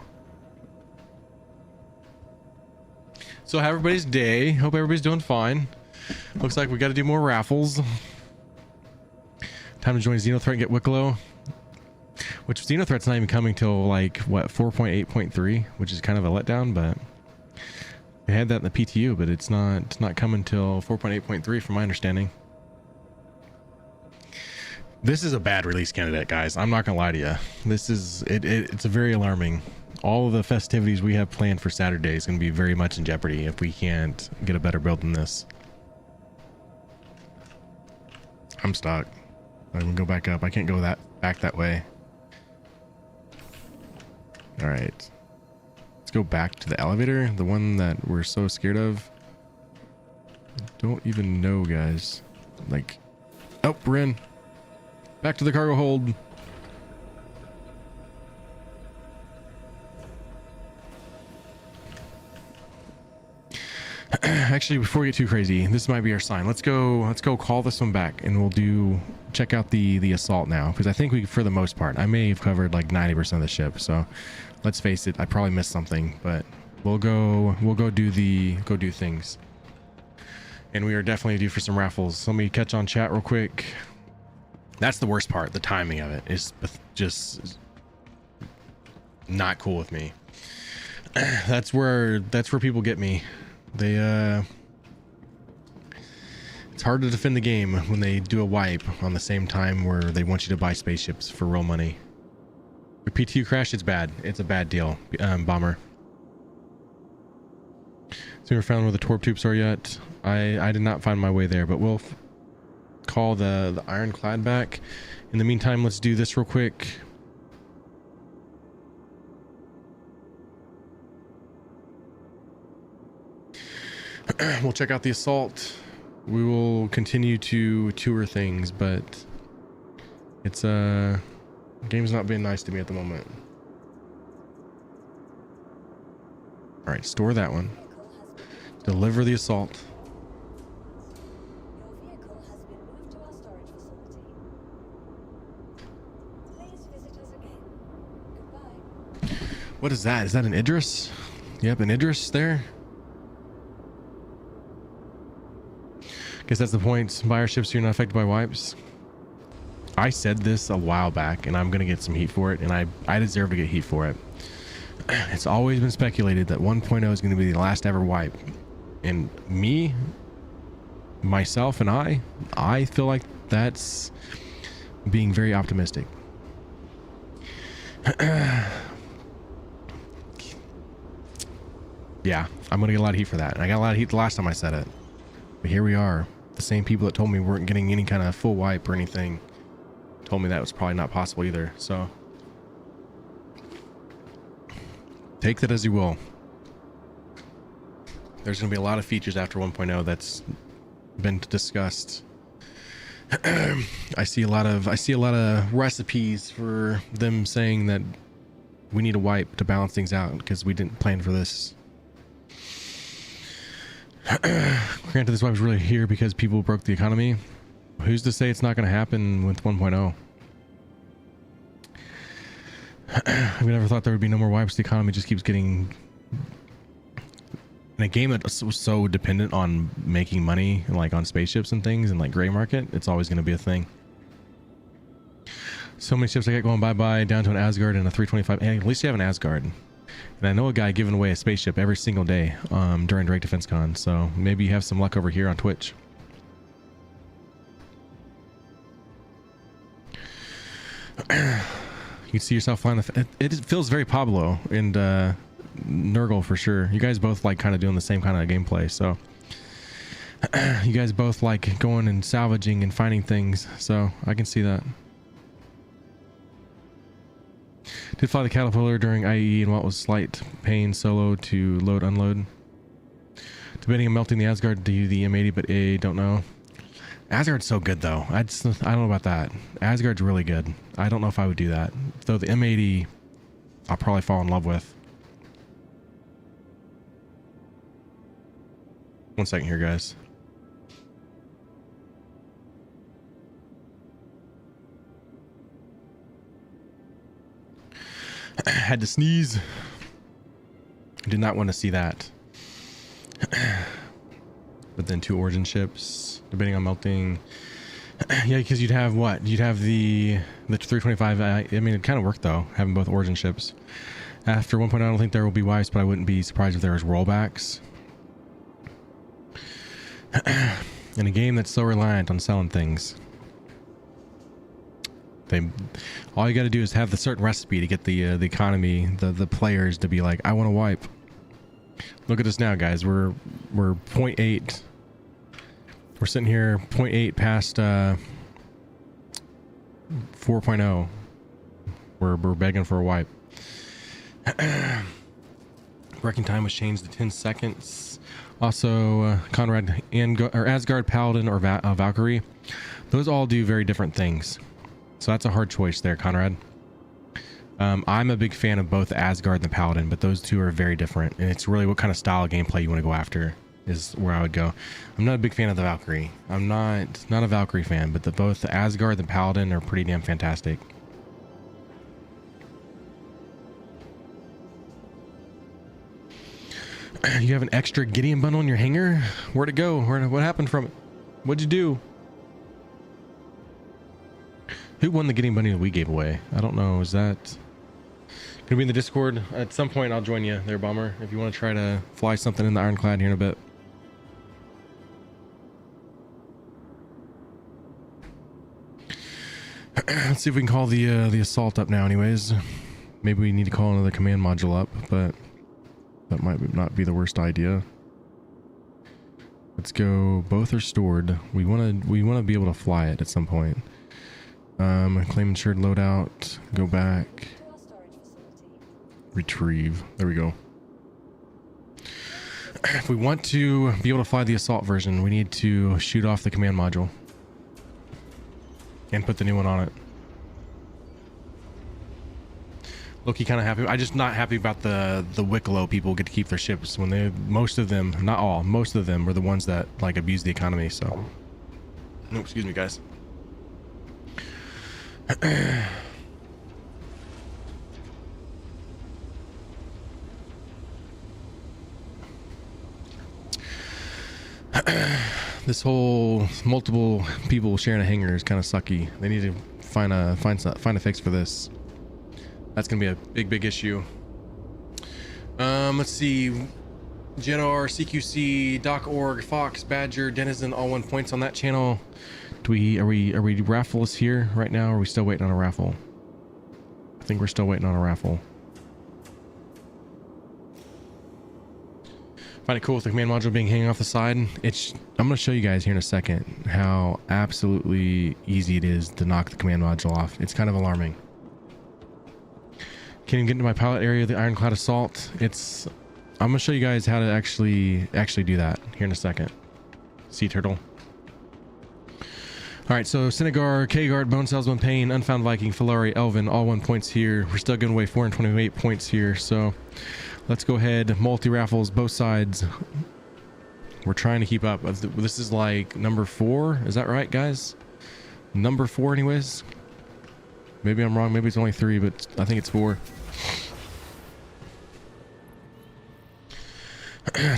So how everybody's day? Hope everybody's doing fine. Looks like we got to do more raffles. Time to join Xenothreat and get Wicklow. Which Xenothreat's not even coming till like what 4.8.3, which is kind of a letdown, but we had that in the PTU, but it's not coming till 4.8.3 from my understanding. This is a bad release candidate, guys. I'm not gonna lie to you. This is it's a very alarming. All of the festivities we have planned for Saturday is going to be very much in jeopardy if we can't get a better build than this. I'm stuck. I'm gonna go back up. I can't go back that way. All right, let's go back to the elevator, the one that we're so scared of. I don't even know, guys. Like, oh, we're in. Back to the cargo hold. Actually, before we get too crazy, this might be our sign. Let's go call this one back, and we'll check out the assault now, because I think we, for the most part, I may have covered like 90% of the ship. So let's face it, I probably missed something, but we'll go do things. And we are definitely due for some raffles. Let me catch on chat real quick. That's the worst part. The timing of it is just not cool with me. That's where people get me. They it's hard to defend the game when they do a wipe on the same time where they want you to buy spaceships for real money. Your PTU crash, it's bad. It's a bad deal. Bomber. So we found where the torp tubes are yet. I did not find my way there, but we'll call the Ironclad back. In the meantime, let's do this real quick. We'll check out the assault. We will continue to tour things, but it's the game's not being nice to me at the moment. All right, store that one. Deliver the assault. Your vehicle has been moved to our storage facility. Please visit us again. Goodbye. What is that? Is that an Idris? Yep, an Idris there. Guess that's the point. Buy our ships so you're not affected by wipes. I said this a while back, and I'm gonna get some heat for it, and I deserve to get heat for it. It's always been speculated that 1.0 is going to be the last ever wipe, and me myself and I feel like that's being very optimistic. Yeah, I'm gonna get a lot of heat for that. And I got a lot of heat the last time I said it. But here we are. The same people that told me we weren't getting any kind of full wipe or anything told me that was probably not possible either. So take that as you will. There's gonna be a lot of features after 1.0 that's been discussed. I see a lot of recipes for them saying that we need a wipe to balance things out because we didn't plan for this. Granted, this wipe is really here because people broke the economy. Who's to say it's not going to happen with 1.0? We never thought there would be no more wipes. The economy just keeps getting... In a game that was so dependent on making money, like on spaceships and things, and like gray market, it's always going to be a thing. So many ships I got going bye-bye down to an Asgard and a 325. Hey, at least you have an Asgard. And I know a guy giving away a spaceship every single day during Direct Defense Con, so maybe you have some luck over here on Twitch. You see yourself flying it feels very Pablo and Nurgle for sure. You guys both like kind of doing the same kind of gameplay, so you guys both like going and salvaging and finding things, so I can see that. Did fly the Caterpillar during IE and what was slight pain solo to load unload. Debating on melting the Asgard to the M80, but don't know. Asgard's so good though. I don't know about that. Asgard's really good. I don't know if I would do that. Though the M80 I'll probably fall in love with. One second here, guys. Had to sneeze. Did not want to see that. But then 2 origin ships, debating on melting. Yeah, because you'd have what? You'd have the 325. I mean, it kind of worked though, having both origin ships. After 1.0, I don't think there will be wipes, but I wouldn't be surprised if there was rollbacks. In a game that's so reliant on selling things. All you got to do is have the certain recipe to get the economy, the players to be like, I want to wipe. Look at us now, guys. We're 0.8. We're sitting here 0.8 past 4.0. We're begging for a wipe. Working time was changed to 10 seconds. Also, Conrad and Asgard, Paladin, or Valkyrie. Those all do very different things. So that's a hard choice there, Conrad. I'm a big fan of both Asgard and the Paladin, but those two are very different. And it's really what kind of style of gameplay you want to go after is where I would go. I'm not a big fan of the Valkyrie. I'm not a Valkyrie fan, but both the Asgard and the Paladin are pretty damn fantastic. You have an extra Gideon bundle in your hangar? Where'd it go? What happened from it? What'd you do? Who won the Gideon bundle that we gave away? I don't know. Is that gonna be in the Discord? At some point I'll join you there, Bomber, if you want to try to fly something in the Ironclad here in a bit. Let's see if we can call the assault up now anyways. Maybe we need to call another command module up, but that might not be the worst idea. Let's go. Both are stored. We want to be able to fly it at some point. Claim insured loadout. Go back. Retrieve. There we go. If we want to be able to fly the assault version, we need to shoot off the command module and put the new one on it. Loki kind of happy. I'm just not happy about the Wicklow people get to keep their ships when most of them, not all, most of them were the ones that like abuse the economy. So, no, excuse me, guys. This whole multiple people sharing a hangar is kind of sucky. They need to find a fix for this. That's gonna be a big issue. Let's see. GNR, CQC, Doc.org, Fox, Badger, Denizen, all 1 points on that channel. Are we raffles here right now, or are we still waiting on a raffle? I think we're still waiting on a raffle. Find it cool with the command module being hanging off the side. I'm going to show you guys here in a second how absolutely easy it is to knock the command module off. It's kind of alarming. Can't even get into my pilot area, the Ironclad Assault. I'm going to show you guys how to actually do that here in a second. Sea Turtle. All right, so Senegar, K-Guard, Bone Salesman, Pain, Unfound Viking, Filari, Elvin, all 1 points here. We're still giving away 428 points here, so let's go ahead. Multi-raffles, both sides. We're trying to keep up. This is like number 4. Is that right, guys? Number 4 anyways. Maybe I'm wrong. Maybe it's only 3, but I think it's 4.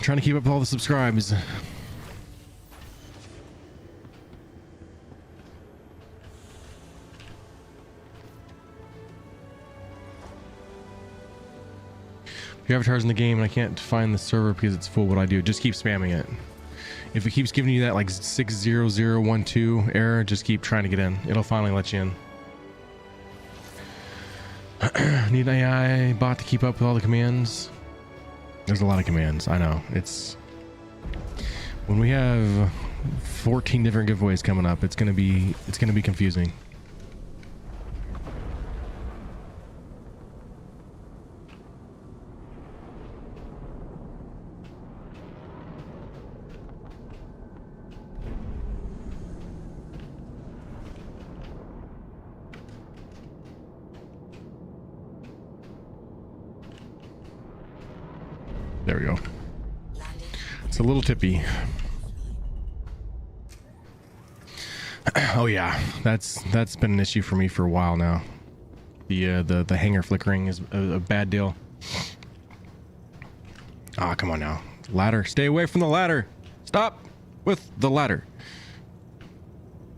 Trying to keep up with all the subscribes. Your avatar's in the game and I can't find the server because it's full. What do I do? Just keep spamming it. If it keeps giving you that like 60012 error, just keep trying to get in. It'll finally let you in. Need an AI bot to keep up with all the commands. There's a lot of commands. I know. It's when we have 14 different giveaways coming up, it's gonna be confusing. There we go. It's a little tippy. Oh yeah, that's been an issue for me for a while now. The hanger flickering is a bad deal. Ah, come on now. Ladder. Stay away from the ladder. Stop with the ladder.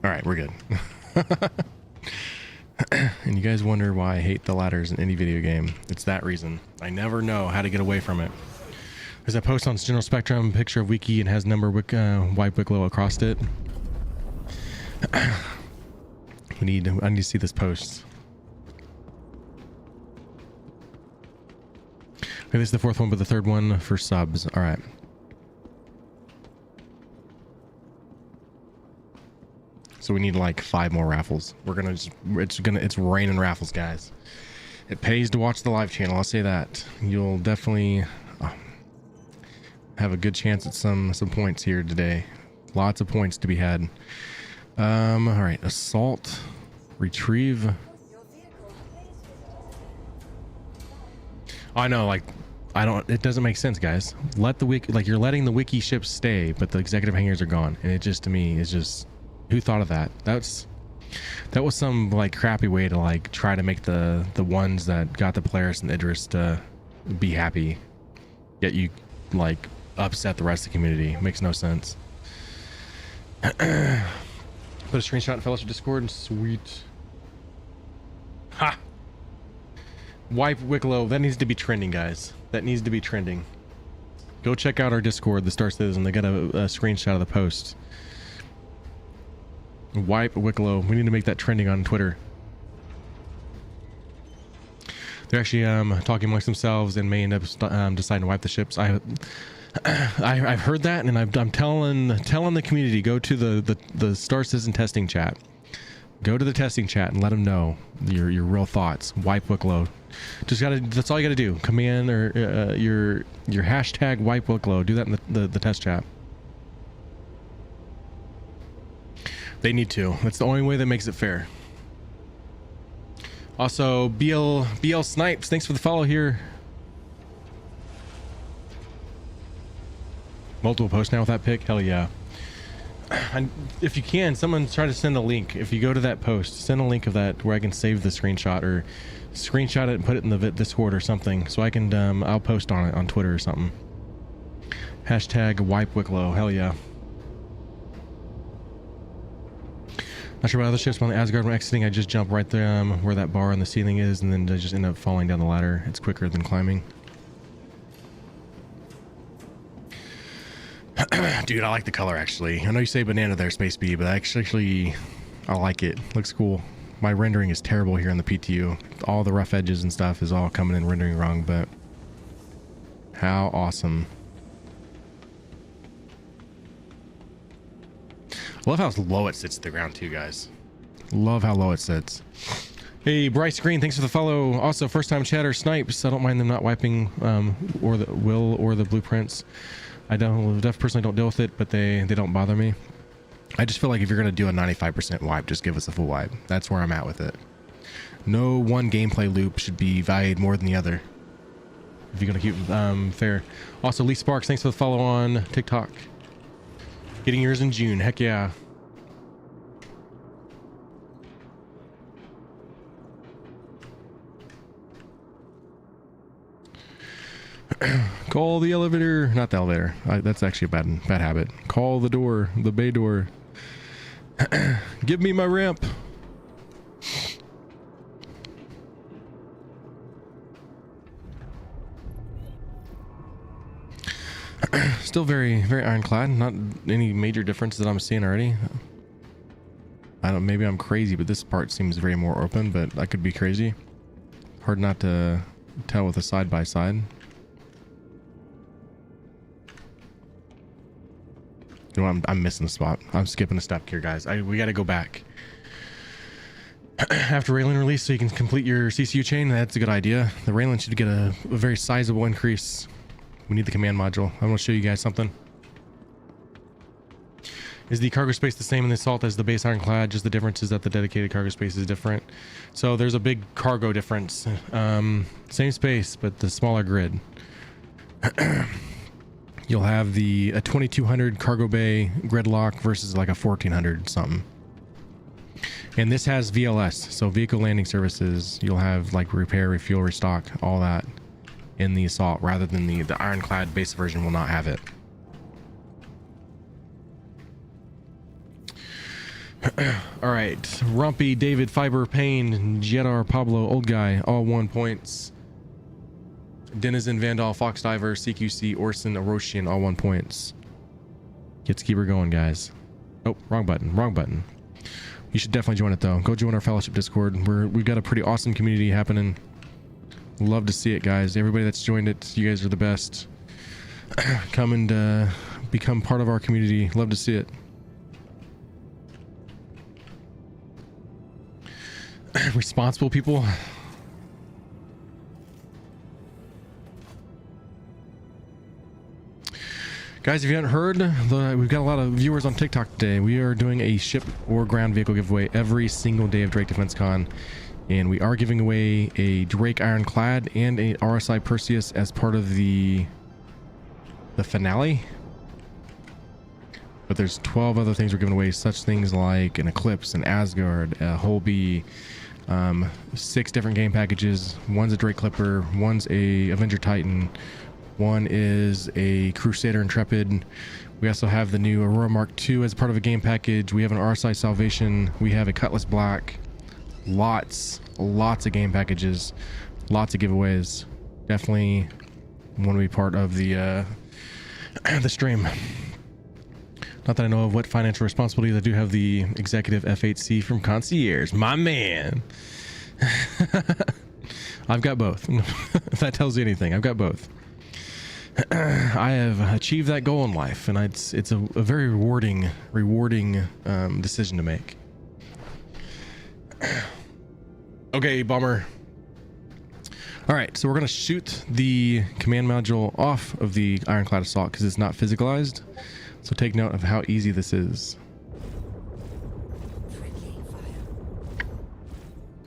All right, we're good. And you guys wonder why I hate the ladders in any video game. It's that reason. I never know how to get away from it. Because I post on General Spectrum picture of wiki and has number wipe Wicklow across it. I need to see this post. Okay, this is the 4th one, but the 3rd one for subs. All right. So we need like 5 more raffles. It's raining raffles, guys. It pays to watch the live channel. I'll say that. You'll definitely have a good chance at some points here today. Lots of points to be had. All right, assault, retrieve. I know, like, it doesn't make sense, guys. Let the wiki, like, you're letting the wiki ships stay, but the executive hangars are gone, and it just, to me, is just, who thought of that? That was some like crappy way to like try to make the ones that got the Polaris and Idris to be happy, yet you like upset the rest of the community. Makes no sense. Put a screenshot in Fellowship Discord. Sweet. Ha! Wipe Wicklow. That needs to be trending, guys. That needs to be trending. Go check out our Discord, the Star Citizen. They got a screenshot of the post. Wipe Wicklow. We need to make that trending on Twitter. They're actually talking amongst themselves and may end up deciding to wipe the ships. I've heard that, and I'm telling the community, go to the Star Citizen testing chat. Go to the testing chat and let them know your real thoughts. Wipe Wicklow. That's all you gotta do. Command or your hashtag wipe Wicklow. Do that in the test chat. They need to. That's the only way that makes it fair. Also, BL Snipes, thanks for the follow here. Multiple posts now with that pic? Hell yeah. And if you can, someone try to send a link. If you go to that post, send a link of that where I can save the screenshot, or screenshot it and put it in the Discord or something, so I can I'll post on it on Twitter or something. Hashtag wipe Wicklow. Hell yeah. Not sure about other ships, but on the Asgard when exiting, I just jump right there where that bar on the ceiling is, and then I just end up falling down the ladder. It's quicker than climbing. Dude, I like the color actually. I know you say banana there, Space B, but actually, I like it. Looks cool. My rendering is terrible here in the PTU. All the rough edges and stuff is all coming in rendering wrong, but how awesome. Love how low it sits to the ground too, guys. Love how low it sits. Hey, Bryce Green, thanks for the follow. Also, first time chatter snipes. I don't mind them not wiping or the will or the blueprints. I personally don't deal with it, but they don't bother me. I just feel like if you're gonna do a 95% wipe, just give us a full wipe. That's where I'm at with it. No one gameplay loop should be valued more than the other, if you're gonna keep fair. Also, Lee Sparks, thanks for the follow on TikTok. Getting yours in June. Heck yeah. Call the elevator. Not the elevator. That's actually a bad habit. Call the door. The bay door. Give me my ramp. Still very ironclad. Not any major difference that I'm seeing already. Maybe I'm crazy, but this part seems very more open, but I could be crazy. Hard not to tell with a side by side. You know, I'm missing the spot. I'm skipping a step here, guys. We got to go back. After Raylan release, so you can complete your CCU chain. That's a good idea. The Raylan should get a very sizable increase. We need the command module. I want to show you guys something. Is the cargo space the same in the Assault as the base Ironclad? Just the difference is that the dedicated cargo space is different. So there's a big cargo difference. Same space, but the smaller grid. You'll have a 2200 cargo bay gridlock versus like a 1400 something. And this has VLS, so vehicle landing services. You'll have like repair, refuel, restock, all that in the Assault, rather than the Ironclad base version will not have it. All right, Rumpy, David, Fiber, Payne, Jedar, Pablo, Old Guy, all 1 points. Denizen, Vandal, Fox Diver, CQC, Orson, Erosian, all 1 points. Let's keep her going, guys. Oh, wrong button. You should definitely join it though. Go join our fellowship Discord. We've got a pretty awesome community happening. Love to see it, guys. Everybody that's joined it, you guys are the best. Come and become part of our community. Love to see it. Responsible people. Guys, if you haven't heard, we've got a lot of viewers on TikTok today. We are doing a ship or ground vehicle giveaway every single day of Drake Defense Con. And we are giving away a Drake Ironclad and a RSI Perseus as part of the finale. But there's 12 other things we're giving away, such things like an Eclipse, an Asgard, a Holby, 6 different game packages. One's a Drake Clipper, one's a Avenger Titan, one is a Crusader Intrepid. We also have the new Aurora Mark II as part of a game package. We have an RSI Salvation. We have a Cutlass Black. Lots of game packages, lots of giveaways. Definitely want to be part of the stream. Not that I know of what financial responsibilities. I do have the executive F8C from Concierge, my man. I've got both. If that tells you anything, I've got both. I have achieved that goal in life, and it's a very rewarding decision to make. Okay, Bomber. All right, so we're gonna shoot the command module off of the Ironclad Assault because it's not physicalized. So take note of how easy this is.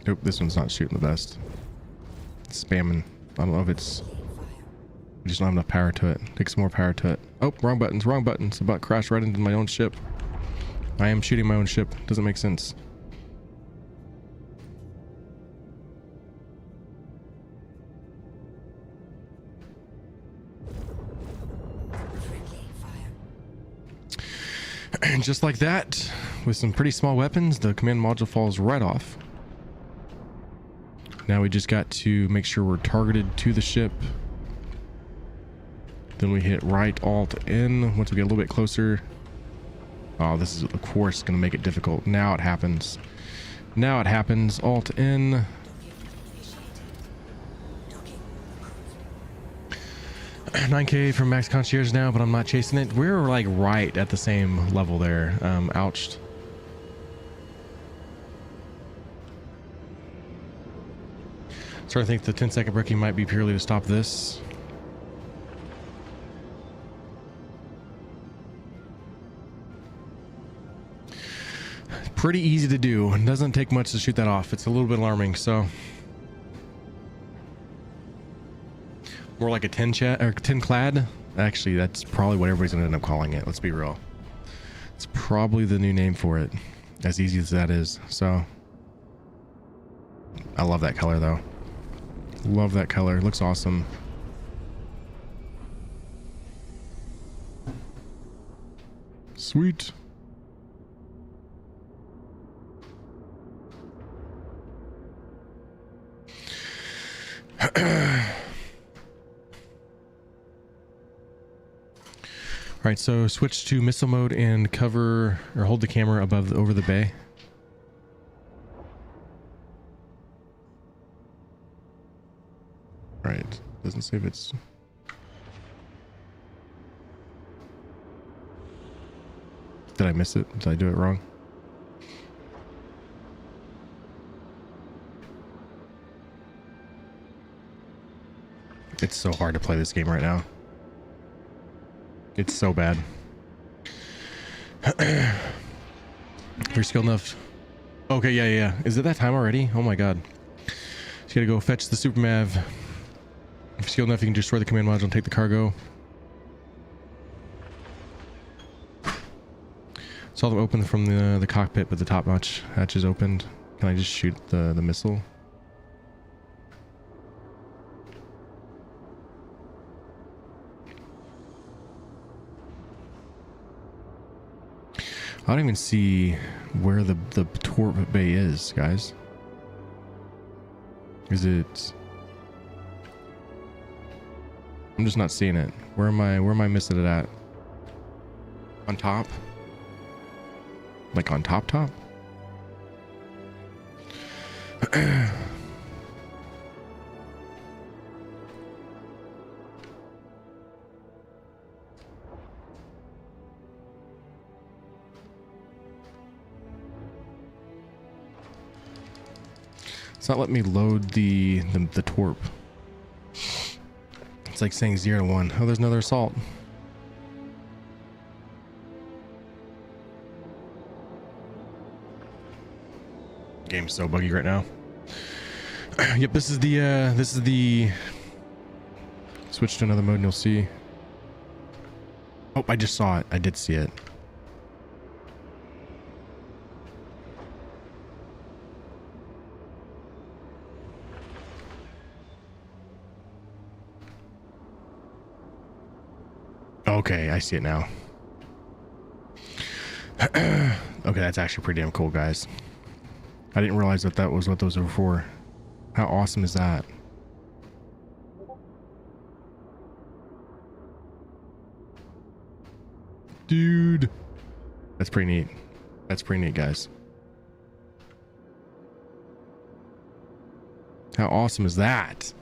Nope, this one's not shooting the best. It's spamming. I don't know if it's... I just don't have enough power to it. Take some more power to it. Oh, wrong buttons. About to crash right into my own ship. I am shooting my own ship. Doesn't make sense. And just like that, with some pretty small weapons, the command module falls right off. Now we just got to make sure we're targeted to the ship. Then we hit right alt N once we get a little bit closer. Oh, this is of course going to make it difficult. Now it happens. Now it happens. Alt N. $9K from max concierge now, but I'm not chasing it. We're like right at the same level there. Ouched. So I think the 10-second braking might be purely to stop this. Pretty easy to do. It doesn't take much to shoot that off. It's a little bit alarming, so more like a 10 clad. Actually, that's probably what everybody's gonna end up calling it. Let's be real. It's probably the new name for it, as easy as that is. So I love that color though. Love that color. It looks awesome. Sweet. All right, so switch to missile mode and cover or hold the camera over the bay. All right, doesn't say if it's. Did I miss it? Did I do it wrong? It's so hard to play this game right now. It's so bad. You're skilled enough. Okay, yeah. Is it that time already? Oh my god. Just gotta go fetch the super mav. If you're skilled enough, you can destroy the command module and take the cargo. Saw them open from the cockpit, but the top notch hatch is opened. Can I just shoot the missile? I don't even see where the torp bay is, guys. Is it? I'm just not seeing it. Where am I missing it at? On top? Like on top? It's not letting me load the torp. It's like saying 0 to 1. Oh, there's another assault. Game's so buggy right now. Yep, this is the switch to another mode and you'll see. Oh, I just saw it. I did see it. Okay, I see it now. Okay, that's actually pretty damn cool, guys. I didn't realize that was what those were for. How awesome is that? Dude. That's pretty neat. That's pretty neat, guys. How awesome is that?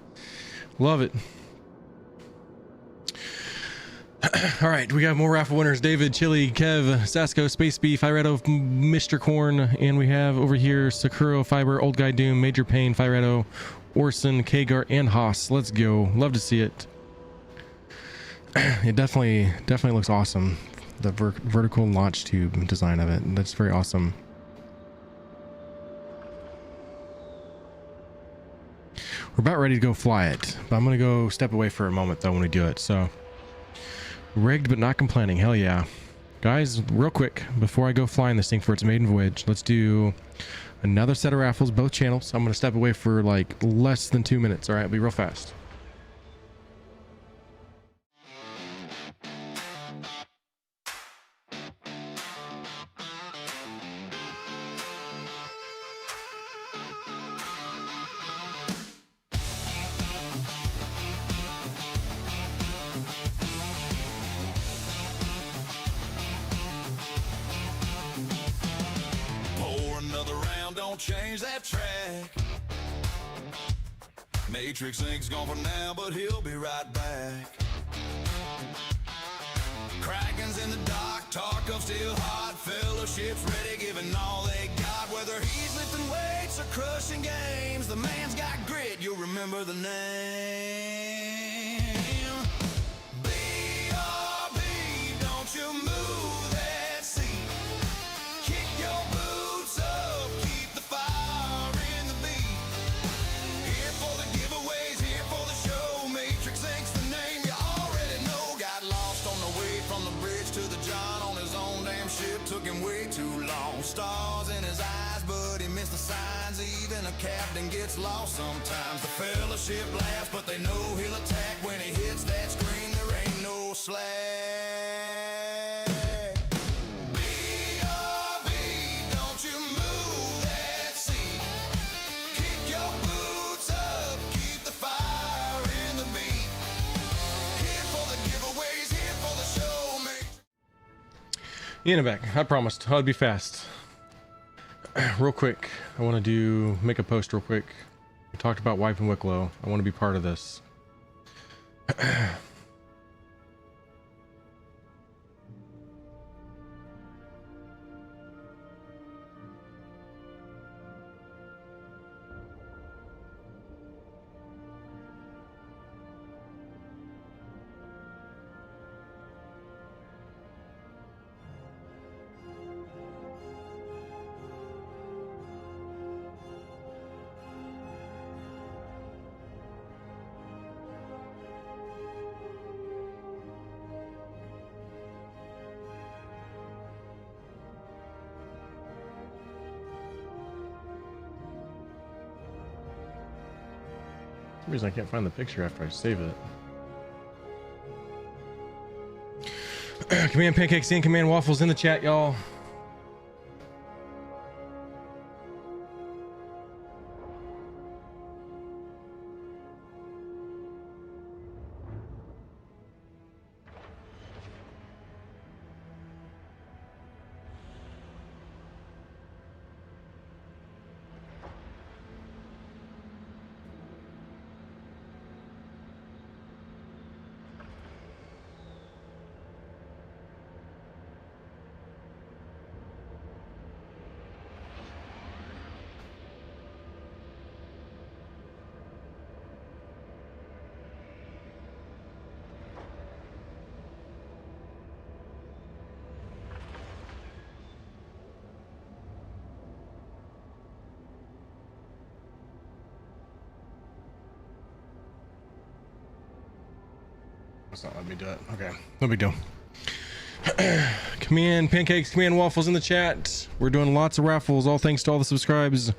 Love it. All right, we got more raffle winners. David, Chili, Kev, Sasko, Space Beef, Ireto, Mr. Corn, and we have over here Sakuro, Fiber, Old Guy Doom, Major Pain, Fireto, Orson, Kagar, and Haas. Let's go. Love to see it. It definitely looks awesome. The vertical launch tube design of it. That's very awesome. We're about ready to go fly it, but I'm going to go step away for a moment though when we do it. So rigged but not complaining. Hell yeah. Guys, real quick before I go flying this thing for its maiden voyage, let's do another set of raffles, both channels. I'm going to step away for like less than 2 minutes. All right, be real fast. change that track. MatrixINK's gone for now, but he'll be right back. Kraken's in the dock, Tarkov's still hot, Fellowship's ready, giving all they got. Whether he's lifting weights or crushing games, the man's got grit, you'll remember the name. BRB, don't you move that seat. Kick your boots up, keep the fire in the beat. Here for the giveaways, here for the show. MatrixINK's the name you already know. Got lost on the way from the bridge to the John on his own damn ship. Took him way too long. Stars in his eyes, but he missed the signs. Even a captain gets lost sometimes. The Fellowship laughs, but they know he'll attack. When he hits that screen, there ain't no slack. BRB, don't you move that seat. Kick your boots up, keep the fire in the beat. Here for the giveaways, here for the show, mate. In and back. I promised I'd be fast. Real quick, I want to make a post real quick. We talked about wiping Wicklow. I want to be part of this. For some reason I can't find the picture after I save it. Command Pancakes and Command Waffles in the chat, y'all. It's not letting me do it. Okay, no big deal. Command Pancakes, Command Waffles in the chat. We're doing lots of raffles, all thanks to all the subscribes.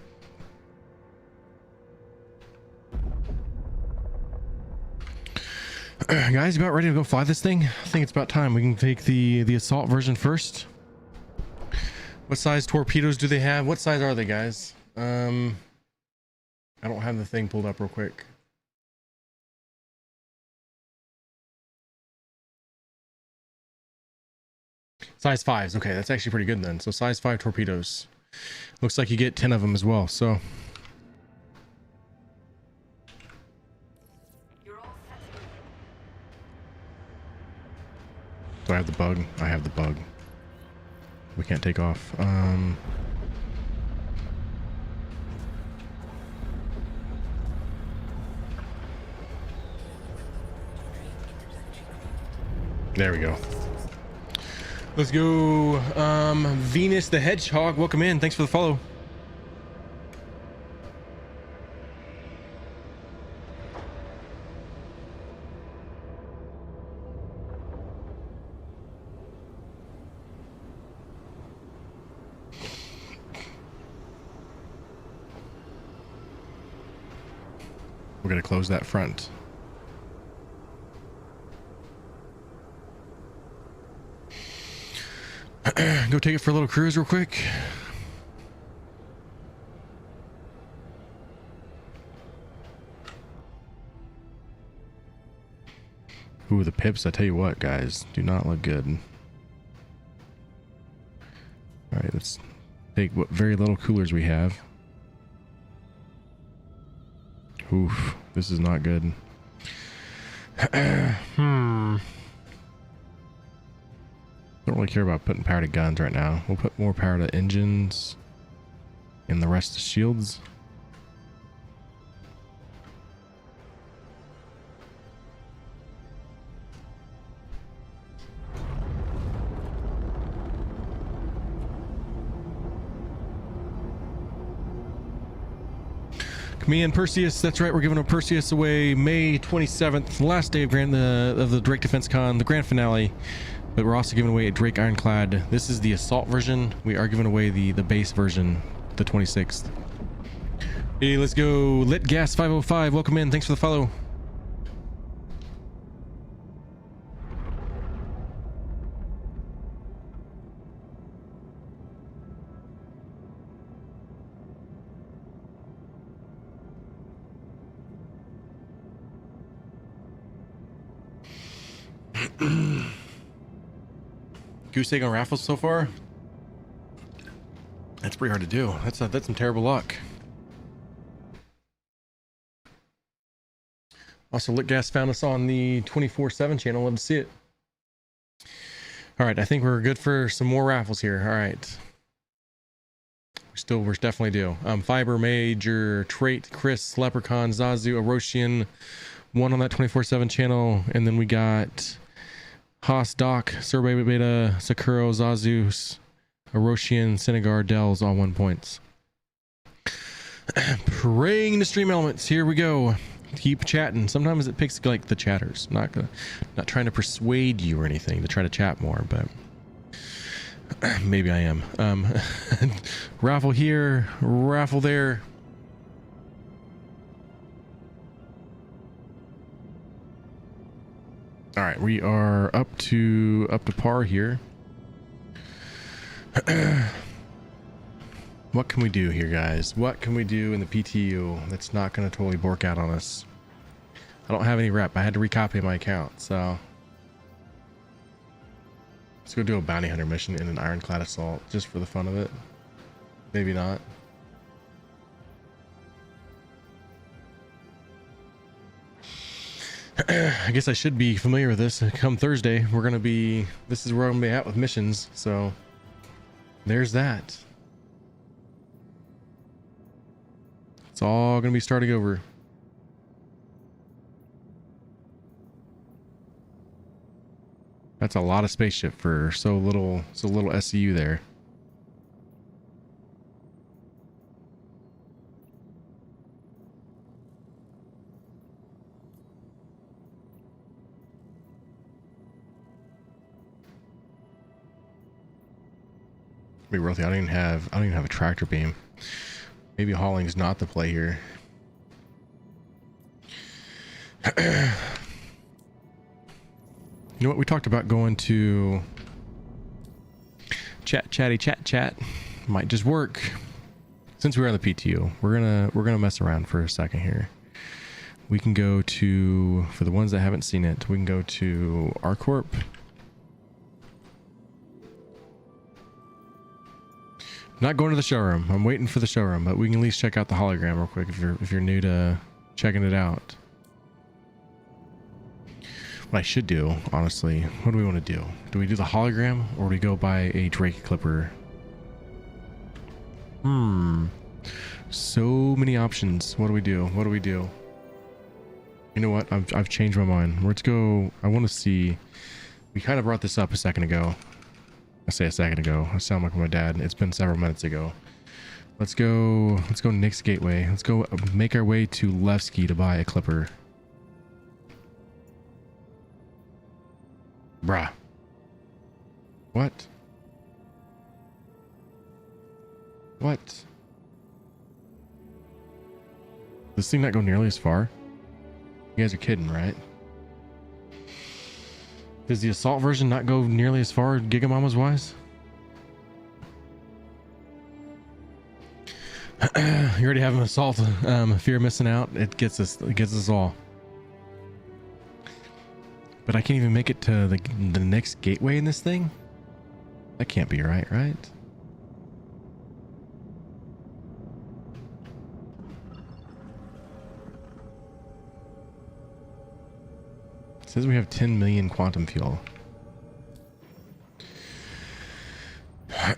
Guys, you about ready to go fly this thing? I think it's about time. We can take the assault version first. What size torpedoes do they have? What size are they, guys? I don't have the thing pulled up real quick. Size 5s. Okay, that's actually pretty good then. So size 5 torpedoes. Looks like you get 10 of them as well. So do I have the bug? I have the bug. We can't take off. There we go. Let's go. Venus the Hedgehog, welcome in. Thanks for the follow. We're gonna close that front. Go take it for a little cruise real quick. Ooh, the pips, I tell you what, guys, do not look good. All right, let's take what very little coolers we have. Oof, this is not good. Don't really care about putting power to guns right now. We'll put more power to engines and the rest of shields. Command Perseus, that's right, we're giving a Perseus away May 27th, last day of the Drake Defense Con, the grand finale. But we're also giving away a Drake Ironclad. This is the assault version. We are giving away the base version, the 26th. Hey, let's go. Lit Gas 505, welcome in. Thanks for the follow. Goose egg on raffles so far? That's pretty hard to do. That's some terrible luck. Also, Lit Gas found us on the 24/7 channel. Love to see it. All right, I think we're good for some more raffles here. All right. We're definitely due. Fiber, Major, Trait, Chris, Leprechaun, Zazu, Erosian, one on that 24/7 channel, and then we got Haas, Doc, Survey Beta, Sakuro, Zazus, Erosian, Senegar, Dells, all 1 points. Praying to stream elements. Here we go. Keep chatting. Sometimes it picks like the chatters. Not trying to persuade you or anything to try to chat more, but maybe I am. Raffle here, raffle there. All right, we are up to par here. What can we do here, guys? What can we do in the PTU that's not going to totally bork out on us? I don't have any rep. I had to recopy my account, so let's go do a bounty hunter mission in an Ironclad Assault just for the fun of it. Maybe not. I guess I should be familiar with this. Come Thursday, this is where I'm gonna be at with missions, so there's that. It's all gonna be starting over. That's a lot of spaceship for so little SCU there. I don't even have a tractor beam. Maybe hauling's not the play here. You know what, we talked about going to chat might just work. Since we're on the PTU, we're gonna mess around for a second here. We can go to, for the ones that haven't seen it, we can go to RCorp. Not going to the showroom. I'm waiting for the showroom, but we can at least check out the hologram real quick if you're new to checking it out. What I should do, honestly, what do we want to do? Do we do the hologram or do we go buy a Drake Clipper? So many options. What do we do? What do we do? You know what? I've changed my mind. Let's go. I want to see. We kind of brought this up a second ago. I say a second ago. I sound like my dad. It's been several minutes ago. Let's go Nick's Gateway. Let's go make our way to Levski to buy a Clipper. Bruh. What? What? This thing not go nearly as far? You guys are kidding, right? Does the assault version not go nearly as far, Gigamamas wise? You already have an assault. Fear of missing out. It gets us all. But I can't even make it to the next gateway in this thing? That can't be right? says we have 10 million quantum fuel. I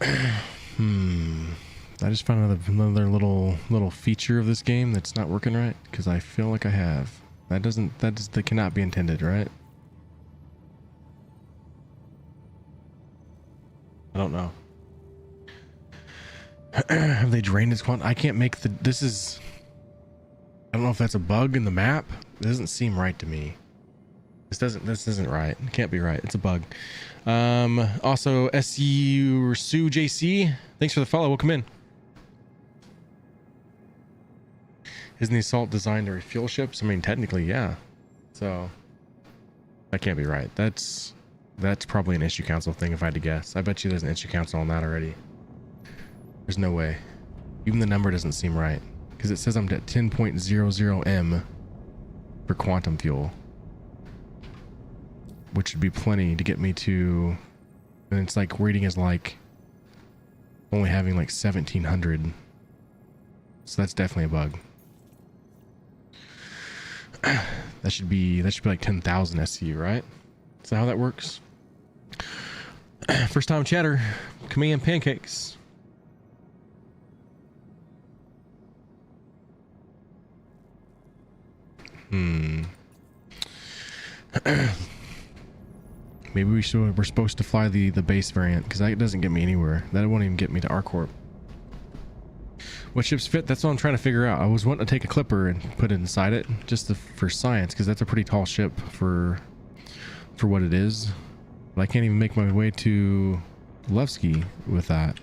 just found another little feature of this game that's not working right, because I feel like I have. That cannot be intended, right? I don't know. Have they drained its quantum? I can't make the, this is, I don't know if that's a bug in the map. It doesn't seem right to me. This isn't right. It can't be right. It's a bug. Also SU Sue JC, thanks for the follow. Welcome in. Isn't the Assault designed to refuel ships? I mean, technically, yeah. So that can't be right. That's probably an issue council thing if I had to guess. I bet you there's an issue council on that already. There's no way. Even the number doesn't seem right, because it says I'm at 10.00 M for quantum fuel, which would be plenty to get me to, and it's like reading as like only having like 1700. So that's definitely a bug. That should be like 10,000 SCU, right? Is that how that works? First time chatter, command pancakes. Maybe we're supposed to fly the base variant, because that doesn't get me anywhere. That won't even get me to R-Corp. What ships fit? That's what I'm trying to figure out. I was wanting to take a clipper and put it inside it just for science, because that's a pretty tall ship for what it is. But I can't even make my way to Levski with that.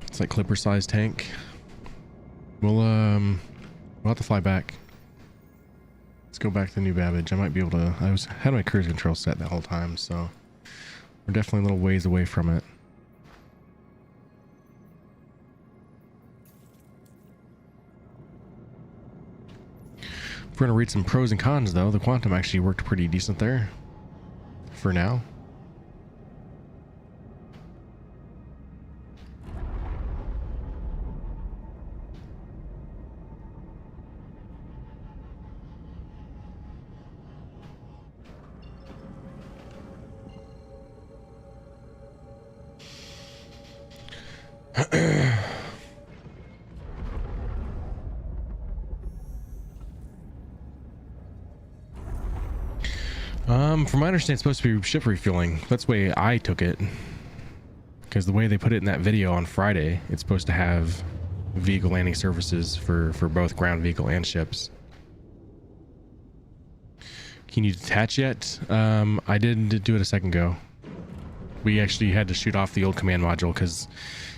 It's like clipper-sized tank. We'll have to fly back. Let's go back to New Babbage. I might be able to. Had my cruise control set that whole time, so we're definitely a little ways away from it. If we're gonna read some pros and cons, though, the quantum actually worked pretty decent there for now. From my understanding, it's supposed to be ship refueling. That's the way I took it, because the way they put it in that video on Friday, it's supposed to have vehicle landing services for both ground vehicle and ships. Can you detach yet? I did do it a second ago. We actually had to shoot off the old command module, because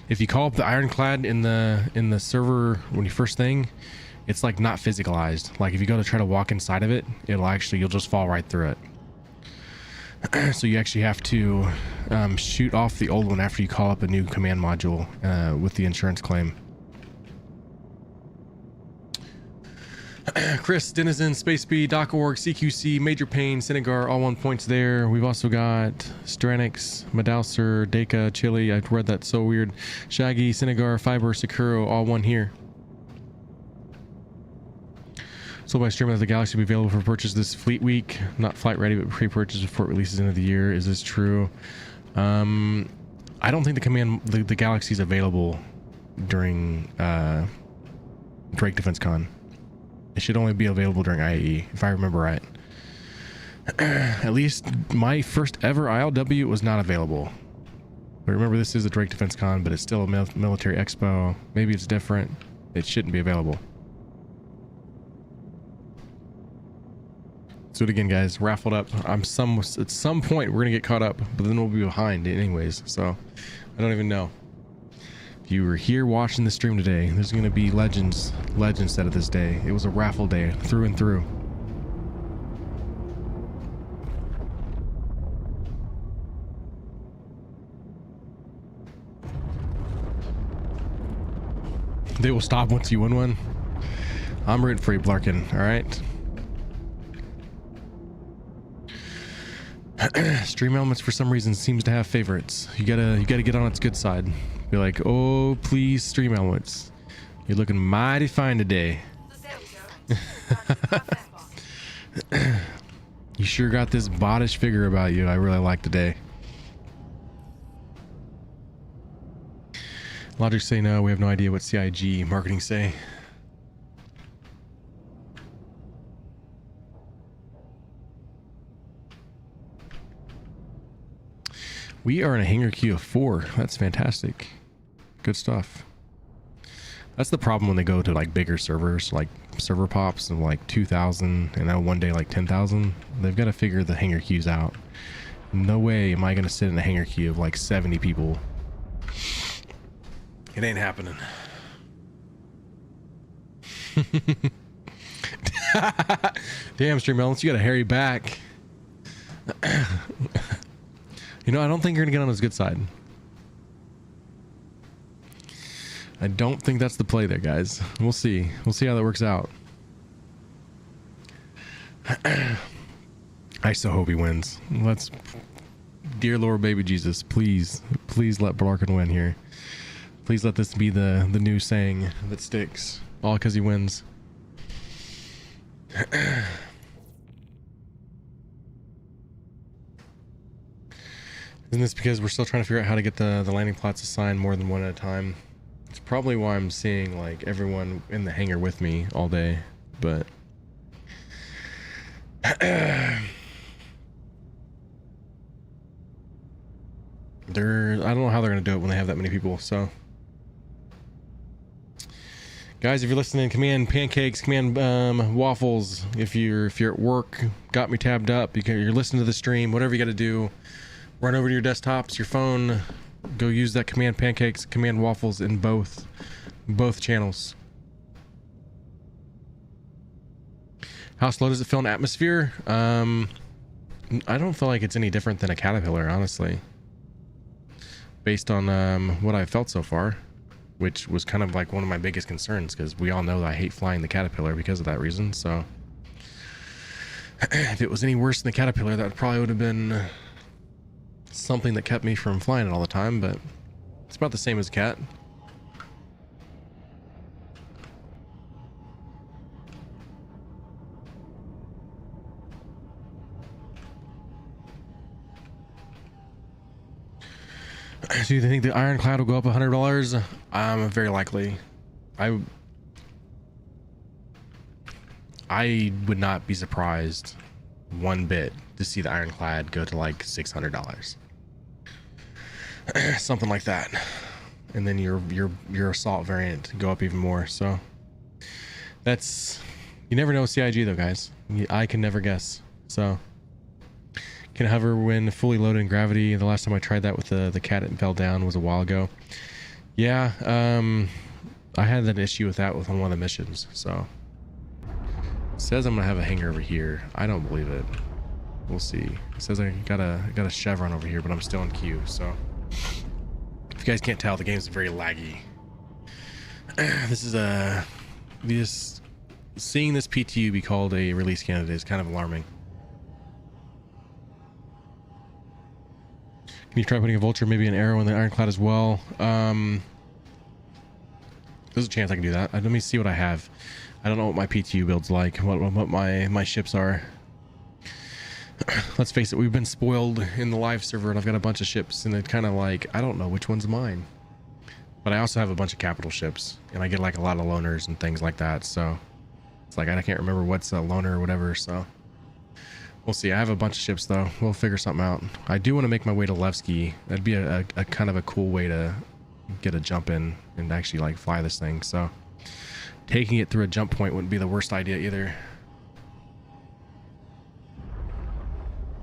if you call up the Ironclad in the server when you first thing, it's like not physicalized. Like if you go to try to walk inside of it, you'll just fall right through it. So you actually have to shoot off the old one after you call up a new command module with the insurance claim. Chris, Denizen, Space B, Doc.org, CQC, Major Pain, Senegar, all 1 points there. We've also got Stranix, Madouser, Deka, Chili. I've read that so weird. Shaggy, Senegar, Fiber, Sakuro, all 1 here. So by streaming that the Galaxy will be available for purchase this fleet week. Not flight ready, but pre-purchase before it releases into the year. Is this true? I don't think the Galaxy is available during Drake Defense Con. It should only be available during IAE, if I remember right. At least my first ever ILW was not available. But remember, this is a Drake Defense Con, but it's still a military expo. Maybe it's different. It shouldn't be available. Let's do it again, guys. Raffled up. At some point, we're going to get caught up, but then we'll be behind anyways. So I don't even know. If you were here watching the stream today, there's going to be legends said of this day. It was a raffle day through and through. They will stop once you win one. I'm rooting for you, Blarkin. All right. Stream Elements for some reason seems to have favorites. You gotta get on its good side. Be like, oh please, Stream Elements, you're looking mighty fine today. You sure got this bodish figure about you. I really like today. Logic say no. We have no idea what CIG marketing say. We are in a hanger queue of 4. That's fantastic. Good stuff. That's the problem when they go to like bigger servers, like server pops of like 2,000 and now one day like 10,000. They've got to figure the hanger queues out. No way am I going to sit in a hanger queue of like 70 people. It ain't happening. Damn, Stream Elements, you got a hairy back. You know, I don't think you're gonna get on his good side. I don't think that's the play there, guys. We'll see. We'll see how that works out. I so hope he wins. Let's, dear Lord, baby Jesus, please, please let Blarkin win here. Please let this be the new saying that sticks. All because he wins. Isn't this because we're still trying to figure out how to get the landing plots assigned more than one at a time? It's probably why I'm seeing like everyone in the hangar with me all day, but I don't know how they're gonna do it when they have that many people. So guys, if you're listening, command pancakes, command waffles. If you're at work, got me tabbed up, you're listening to the stream, whatever you got to do, run over to your desktops, your phone, go use that command pancakes, command waffles in both channels. How slow does it feel in atmosphere? I don't feel like it's any different than a caterpillar, honestly, based on what I've felt so far, which was kind of like one of my biggest concerns, because we all know that I hate flying the caterpillar because of that reason. So if it was any worse than the caterpillar, that probably would have been something that kept me from flying it all the time, but it's about the same as a cat. So you think the Ironclad will go up $100? Very likely. I would not be surprised one bit to see the Ironclad go to like $600. Something like that. And then your assault variant go up even more. So that's, you never know with CIG though, guys. I can never guess. So can hover when fully loaded in gravity. The last time I tried that with the cat, it fell down, was a while ago. Yeah, I had that issue with that with one of the missions. So it says I'm gonna have a hangar over here. I don't believe it. We'll see. It says I got a chevron over here, but I'm still in queue. So if you guys can't tell, the game's very laggy. This is seeing this PTU be called a release candidate is kind of alarming. Can you try putting a vulture, maybe an arrow in the Ironclad as well? There's a chance I can do that. Let me see what I have. I don't know what my PTU build's like, what my ships are. Let's face it, we've been spoiled in the live server, and I've got a bunch of ships, and it's kind of like, I don't know which one's mine. But I also have a bunch of capital ships, and I get like a lot of loaners and things like that, so it's like I can't remember what's a loaner or whatever, so we'll see. I have a bunch of ships though. We'll figure something out. I do want to make my way to Levski. That'd be a kind of a cool way to get a jump in and actually like fly this thing, so taking it through a jump point wouldn't be the worst idea either.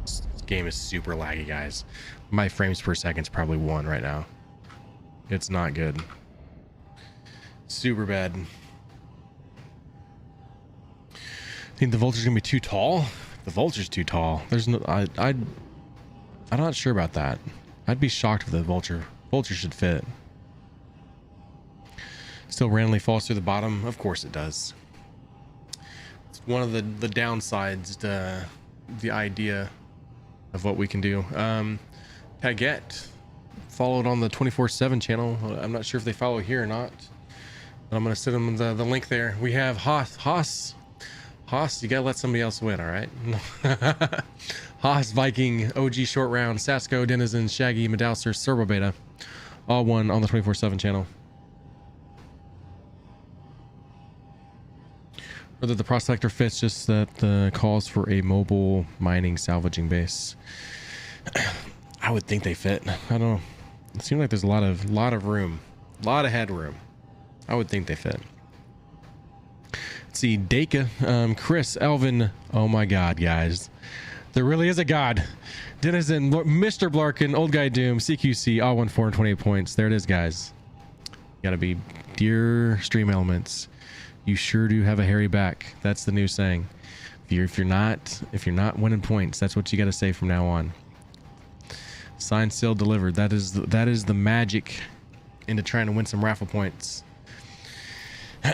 This game is super laggy, guys. My frames per second is probably 1 right now. It's not good. Super bad. Think the vulture's gonna be too tall? The vulture's too tall. There's no, I'm not sure about that. I'd be shocked if the vulture should fit. Still randomly falls through the bottom. Of course it does. It's one of the downsides to the idea of what we can do. Taget followed on the 24/7 channel. I'm not sure if they follow here or not, but I'm gonna send them the link there. We have Haas, you gotta let somebody else win, all right? Haas, Viking, OG Short Round, Sasco, Denizen, Shaggy, Medalser, Serbo Beta, all won on the 24/7 channel. Whether the prospector fits, just that the calls for a mobile mining salvaging base. I would think they fit. I don't know. It seems like there's a lot of room, a lot of headroom. I would think they fit. Let's see, Daka, Chris, Elvin. Oh my God, guys, there really is a God. Denizen, Mr. Blarkin, Old Guy Doom, CQC, all won 428 points. There it is, guys. Gotta be dear stream elements. You sure do have a hairy back. That's the new saying. If you're not winning points, that's what you got to say from now on. Signed, sealed, delivered. That is the magic into trying to win some raffle points. All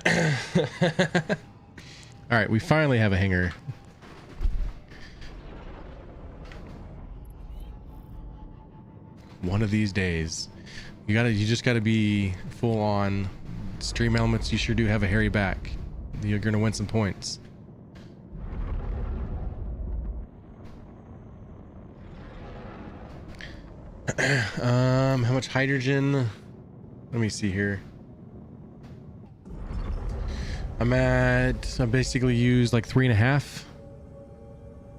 right, we finally have a hanger. One of these days, you just gotta be full on stream elements. You sure do have a hairy back. You're gonna win some points. How much hydrogen? Let me see here. I basically used like 3.5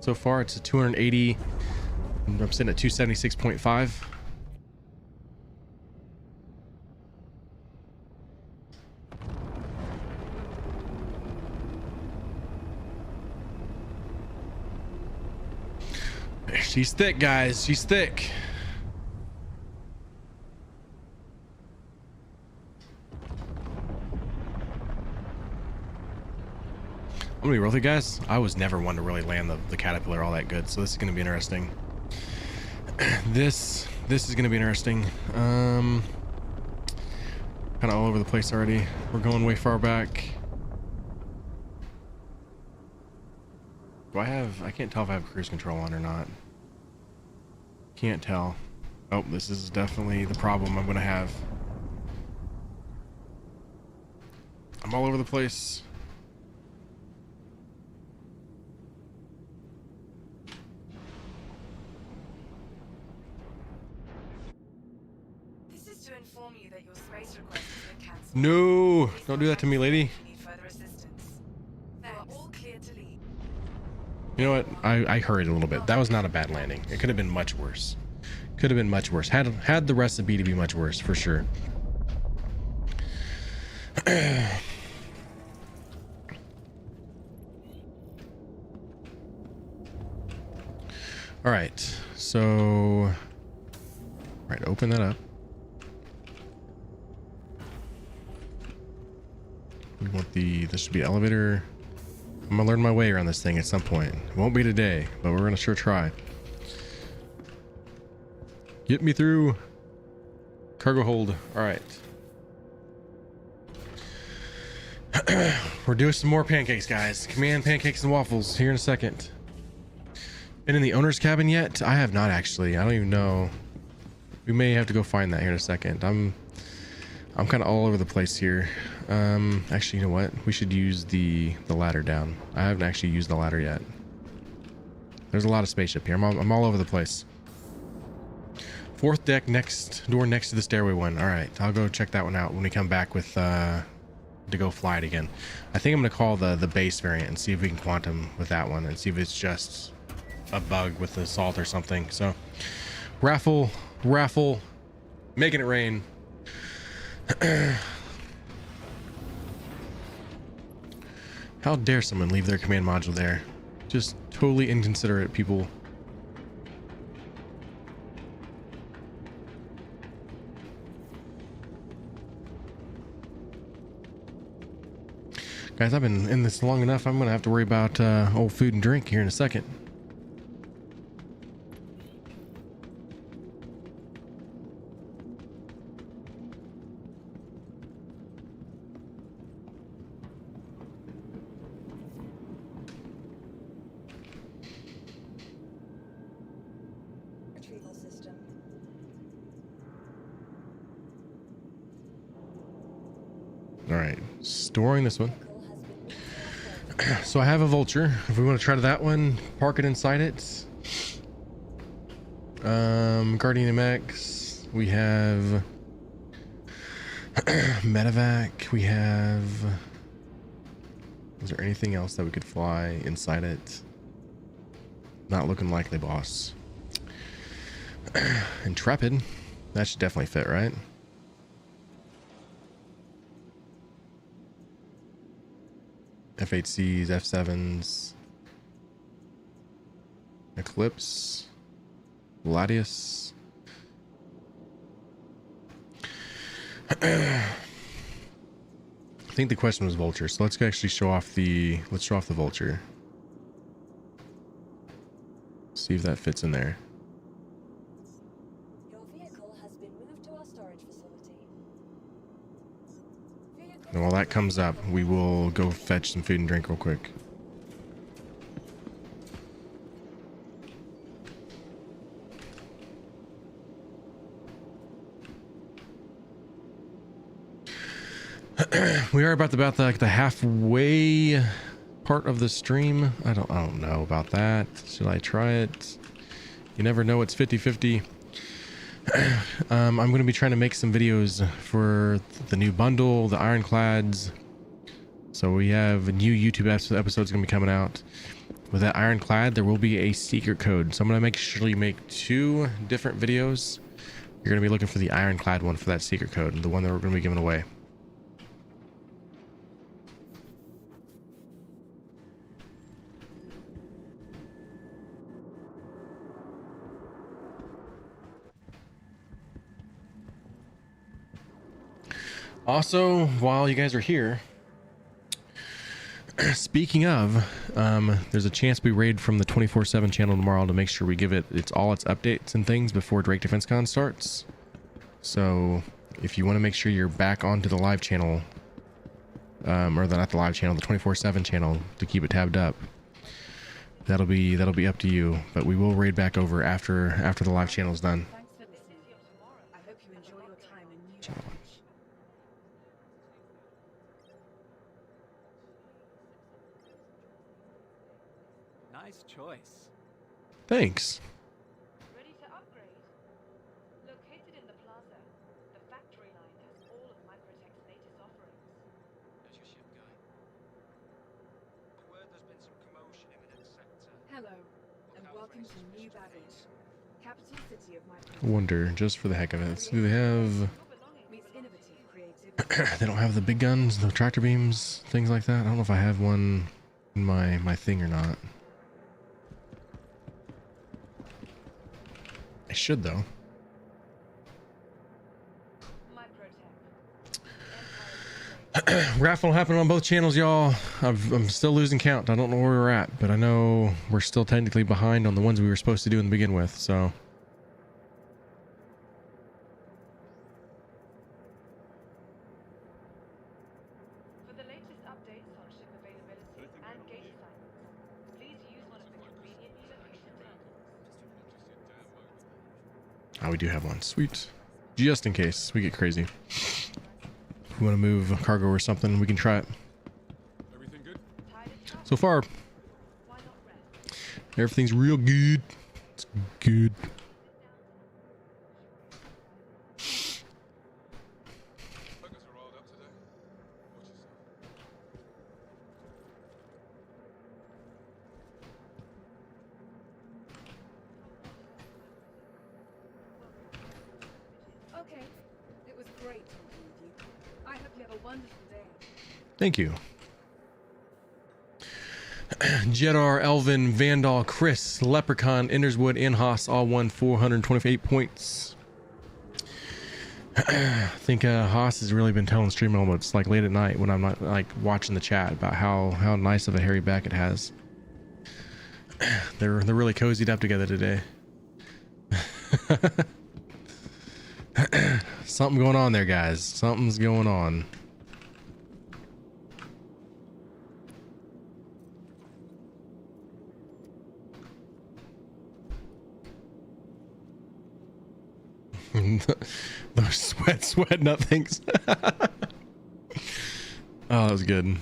so far. It's a 280. I'm sitting at 276.5. She's thick, guys. She's thick. I'm gonna be real with you guys. I was never one to really land the caterpillar all that good, so this is gonna be interesting. This is gonna be interesting. Kind of all over the place already. We're going way far back. I can't tell if I have cruise control on or not. Can't tell. Oh, this is definitely the problem I'm gonna have. I'm all over the place. This is to inform you that your space request has been cancelled. No, don't do that to me, lady. If you need further assistance. You are all clear to leave. You know what? I hurried a little bit. That was not a bad landing. It could have been much worse. Could have been much worse. Had the recipe to be much worse for sure. All right. So, right, open that up. We want this should be elevator. I'm gonna learn my way around this thing at some point. It won't be today, but we're gonna sure try. Get me through. Cargo hold. All right. We're doing some more pancakes, guys. Command pancakes and waffles here in a second. Been in the owner's cabin yet? I have not actually. I don't even know. We may have to go find that here in a second. I'm kind of all over the place here. Actually, you know what? We should use the ladder down. I haven't actually used the ladder yet. There's a lot of spaceship here. I'm all over the place. Fourth deck, next door next to the stairway one. All right, I'll go check that one out when we come back with to go fly it again. I think I'm gonna call the base variant and see if we can quantum with that one and see if it's just a bug with the salt or something. So raffle, making it rain. How dare someone leave their command module there? Just totally inconsiderate people. Guys, I've been in this long enough. I'm gonna have to worry about old food and drink here in a second. All right, storing this one. Vehicle has been moved to our storage. So I have a vulture. If we want to try that one, park it inside it. Guardian MX. We have medevac. We have. Is there anything else that we could fly inside it? Not looking likely, boss. Intrepid. That should definitely fit, right? F8Cs, F7s, Eclipse, Gladius. I think the question was vulture, so let's actually show off the vulture. See if that fits in there. Your vehicle has been moved to our storage facility. And while that comes up, we will go fetch some food and drink real quick. We are about the halfway part of the stream. I don't know about that. Should I try it? You never know. It's 50-50. I'm going to be trying to make some videos for the new bundle, the Ironclads. So we have a new YouTube episodes going to be coming out. With that Ironclad, there will be a secret code. So I'm going to make sure you make 2 different videos. You're going to be looking for the Ironclad one for that secret code, the one that we're going to be giving away. Also, while you guys are here, speaking of, there's a chance we raid from the 24/7 channel tomorrow to make sure we give it its updates and things before Drake Defense Con starts. So if you want to make sure you're back onto the live channel, or not the live channel, the 24/7 channel to keep it tabbed up, that'll be up to you. But we will raid back over after the live channel is done. Thanks for listening. I hope you enjoy your time in New York. Nice choice. Thanks. Ready to upgrade? Located in the plaza, the factory line has all of MatrixINK's latest offerings. There's your ship, guy. Word there's been some commotion in the sector. Hello, and welcome to New Babbage, capital city of my I wonder, just for the heck of it, do they have? meets innovative creativity. They don't have the big guns, the tractor beams, things like that. I don't know if I have one in my thing or not. I should though. MatrixINK. Raffle happened on both channels, y'all. I'm still losing count. I don't know where we're at, but I know we're still technically behind on the ones we were supposed to do in the begin with. So For the latest updates on ship availability and gate assignments, please use one of the conveniently located terminals. oh, we do have one. Sweet. Just in case we get crazy. If we want to move cargo or something, we can try it. Everything good? Tired of travel? So far, Why not rest? everything's real good. It's good. Buggers are rolled up today. Watch yourself. Okay, it was great talking with you. I hope you have a wonderful day. Thank you. Jedar, Elvin, Vandal, Chris, Leprechaun, Enderswood, and Haas all won 428 points. I think Haas has really been telling stream moments like late at night when I'm not like watching the chat about how nice of a hairy back it has. They're really cozied up together today. Something going on there, guys. Something's going on. Those sweat nothings. Oh, that was good.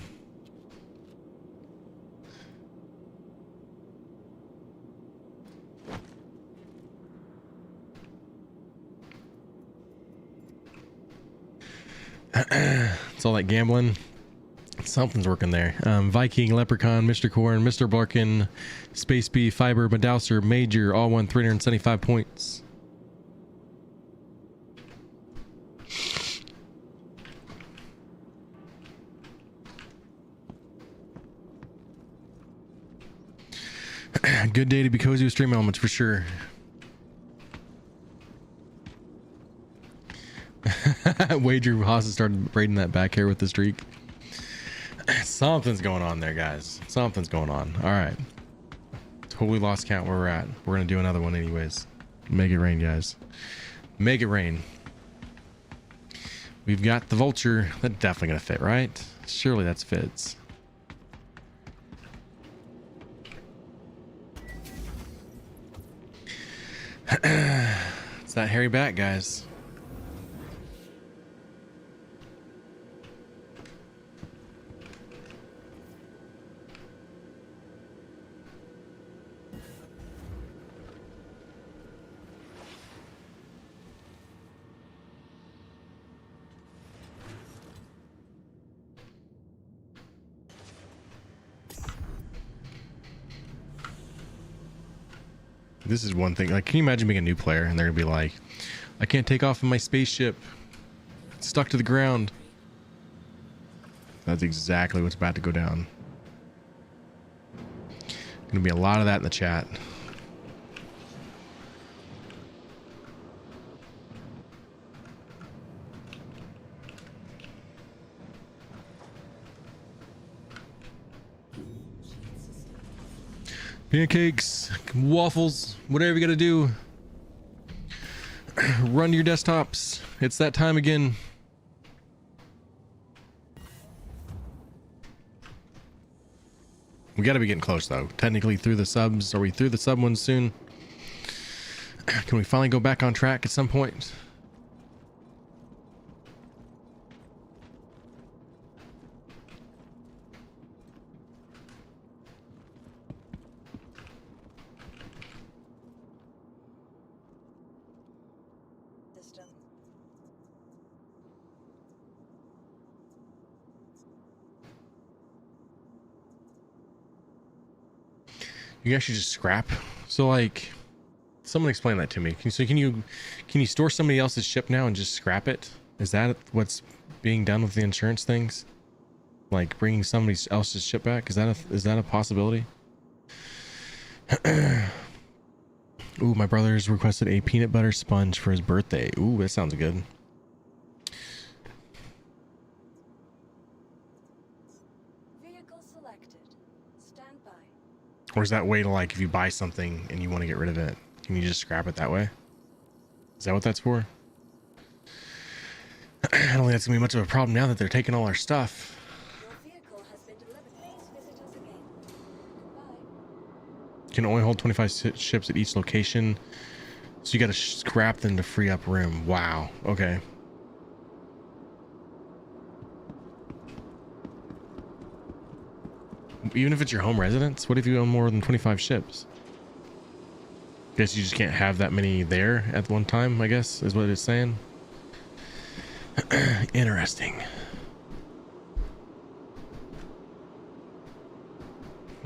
It's all that gambling. Something's working there. Viking, Leprechaun, Mr. Corn, Mr. Blarkin, Space Bee, Fiber, Madouser, Major, all won 375 points. Good day to be cozy with stream elements for sure. Wager Haas has started braiding that back hair with the streak. Something's going on there, guys. Something's going on. All right. Totally lost count where we're at. We're going to do another one anyways. Make it rain, guys. Make it rain. We've got the vulture. That's definitely going to fit, right? Surely that's fits. It's that hairy back, guys. This is one thing. Like, can you imagine being a new player and they're gonna be like, I can't take off in my spaceship. It's stuck to the ground. That's exactly what's about to go down. Gonna be a lot of that in the chat. Pancakes, waffles, whatever you gotta do. Run to your desktops. It's that time again. We gotta be getting close though. Technically through the subs. Are we through the sub ones soon? Can we finally go back on track at some point? You actually just scrap. So like, someone explain that to me. Can you store somebody else's ship now and just scrap it? Is that what's being done with the insurance things? Like bringing somebody else's ship back? Is that a possibility? Ooh, my brother's requested a peanut butter sponge for his birthday. Ooh, that sounds good. Or is that way to, like, if you buy something and you want to get rid of it, can you just scrap it that way? Is that what that's for? I don't think that's gonna be much of a problem now that they're taking all our stuff. Your vehicle has been delivered. Please visit us again. Goodbye. Can only hold 25 ships at each location, so you got to scrap them to free up room. Wow. Okay. Even if it's your home residence, what if you own more than 25 ships? Guess you just can't have that many there at one time, I guess, is what it's saying. Interesting.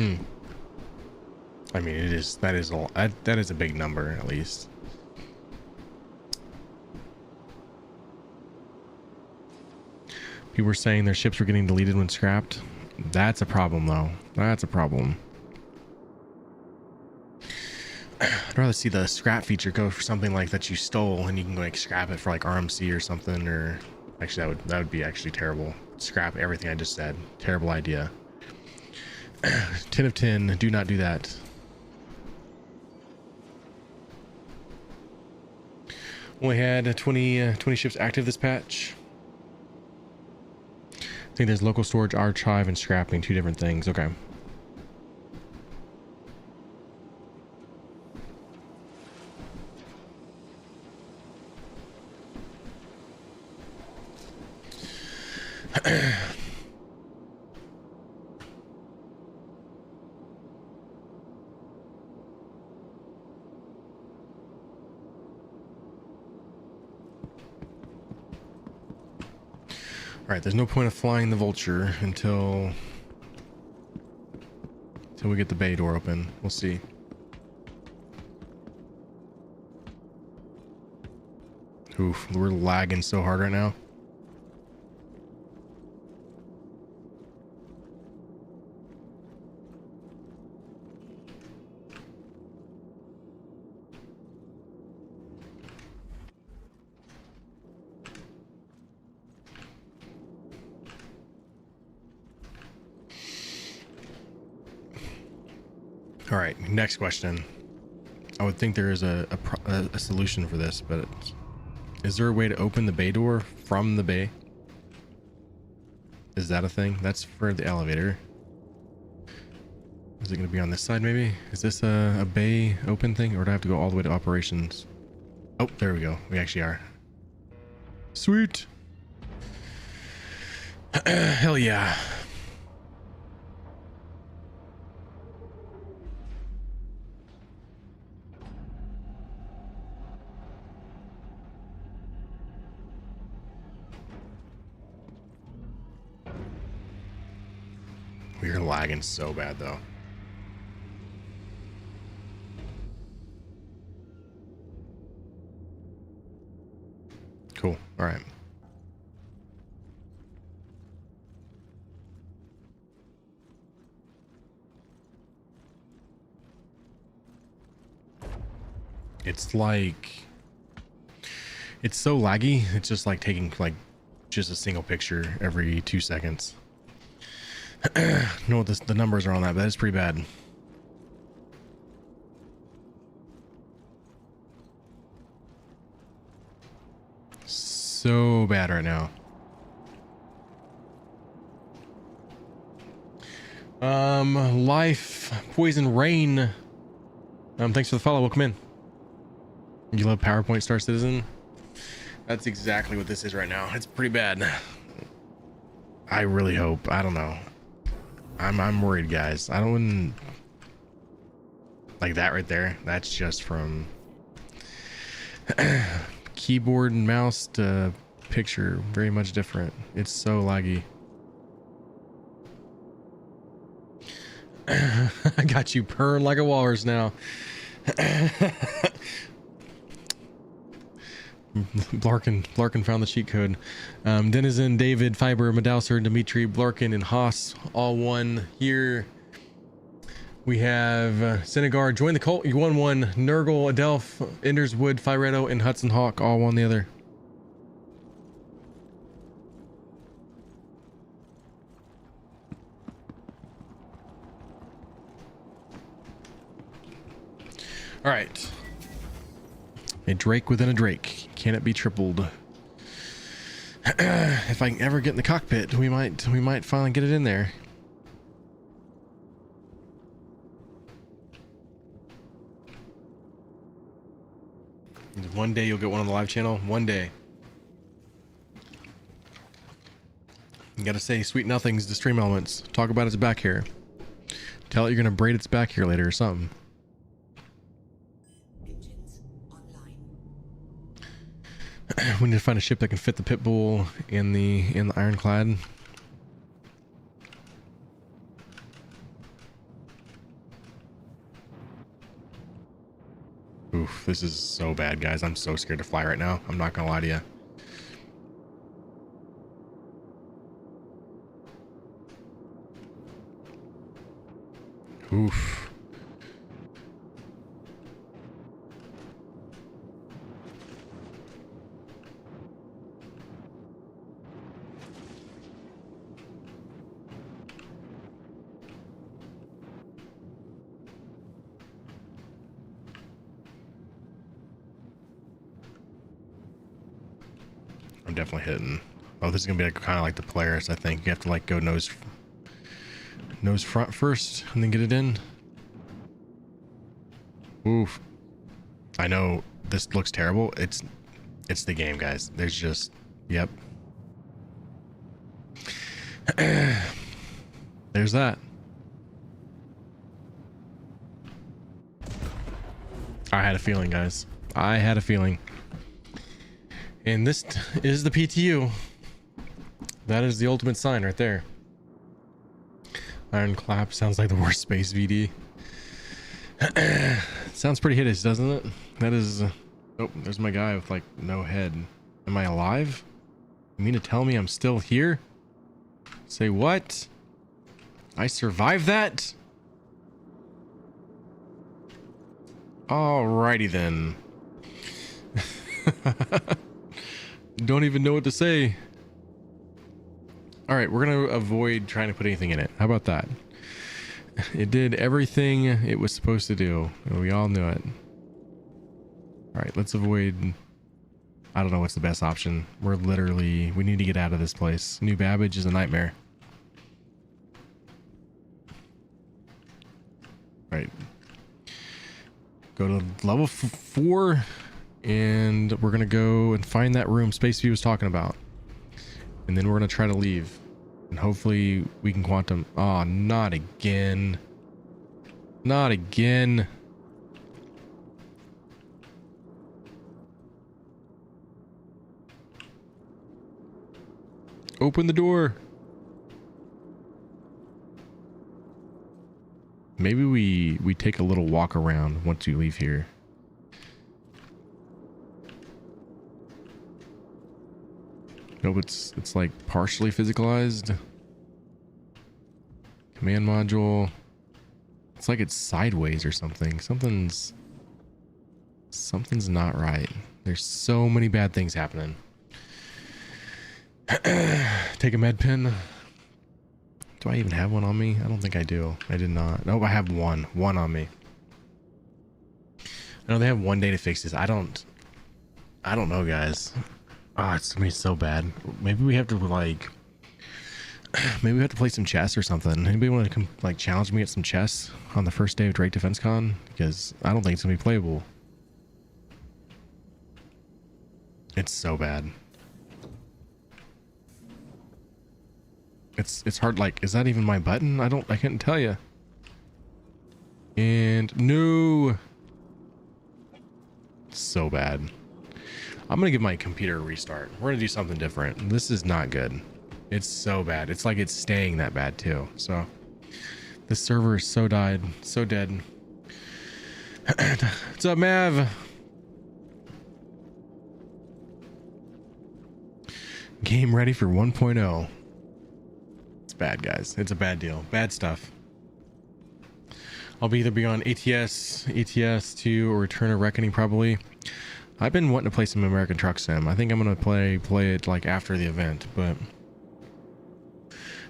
I mean, that is a big number, at least. People were saying their ships were getting deleted when scrapped. That's a problem, though. That's a problem. I'd rather see the scrap feature go for something like that you stole and you can like scrap it for like RMC or something, or actually that would be actually terrible. Scrap everything I just said. Terrible idea. 10 of 10. Do not do that. Only had 20 ships active this patch. I think there's local storage, archive, and scrapping, two different things. Okay. right, there's no point of flying the vulture until we get the bay door open. We'll see. Oof, we're lagging so hard right now. All right, next question. I would think there is a solution for this, but is there a way to open the bay door from the bay? Is that a thing? That's for the elevator. Is it going to be on this side maybe? Is this a bay open thing, or do I have to go all the way to operations? Oh, there we go. We actually are. Sweet. Hell yeah. We're lagging so bad though. Cool. All right. It's like, it's so laggy. It's just like taking like just a single picture every 2 seconds. I know what the numbers are on that, but that's pretty bad. So bad right now. Life, Poison Rain. Thanks for the follow. Welcome in. You love PowerPoint Star Citizen? That's exactly what this is right now. It's pretty bad. I really hope. I don't know. I'm worried, guys. I don't like that right there. That's just from keyboard and mouse to picture. Very much different. It's so laggy. I got you purring like a walrus now. Blarkin found the cheat code. Denizen, David, Fiber, Madouser, Dimitri, Blarkin, and Haas, all one here. We have Senegar, join the cult. You won one. Nurgle, Adelph, Enderswood, Firetto, and Hudson Hawk all won the other. All right. A Drake within a Drake. Can it be tripled? If I can ever get in the cockpit, we might finally get it in there. One day you'll get one on the live channel. One day. You gotta say sweet nothings to Stream Elements. Talk about its back hair. Tell it you're gonna braid its back hair later or something. We need to find a ship that can fit the Pitbull in the Ironclad. Oof, this is so bad, guys. I'm so scared to fly right now. I'm not gonna lie to you. Oof. I'm definitely hitting. Oh, this is gonna be like, kind of like the Polaris. I think you have to like go nose front first and then get it in. Oof. I know this looks terrible. It's the game, guys. There's just, yep. There's that. I had a feeling, guys. I had a feeling. And this is the PTU. That is the ultimate sign right there. Ironclad sounds like the worst space VD. Sounds pretty hideous, doesn't it? That is... oh, there's my guy with like no head. Am I alive? You mean to tell me I'm still here? Say what? I survived that? Alrighty then. Don't even know what to say. Alright, we're gonna avoid trying to put anything in it. How about that? It did everything it was supposed to do. We all knew it. Alright, let's avoid... I don't know what's the best option. We need to get out of this place. New Babbage is a nightmare. Right. Go to level 4 and we're gonna go and find that room Space View was talking about. And then we're gonna try to leave. And hopefully we can quantum... oh, not again. Not again. Open the door. Maybe we take a little walk around once we leave here. Nope, it's like partially physicalized. Command module. It's like it's sideways or something. Something's not right. There's so many bad things happening. Take a med pen. Do I even have one on me? I don't think I do. I did not. Nope, I have one on me. I know they have 1 day to fix this. I don't know, guys. Oh, it's gonna be so bad. Maybe we have to like maybe we have to play some chess or something. Anybody want to come like challenge me at some chess on the first day of Drake Defense Con? Because I don't think it's gonna be playable. It's so bad. It's hard. Like, is that even my button? I couldn't tell you. And no, so bad. I'm gonna give my computer a restart. We're gonna do something different. This is not good. It's so bad. It's like it's staying that bad too. So this server is so dead. What's up, Mav? Game ready for 1.0. It's bad, guys. It's a bad deal. Bad stuff. I'll either be on ATS 2 or Return of Reckoning probably. I've been wanting to play some American Truck Sim. I think I'm gonna play it like after the event, but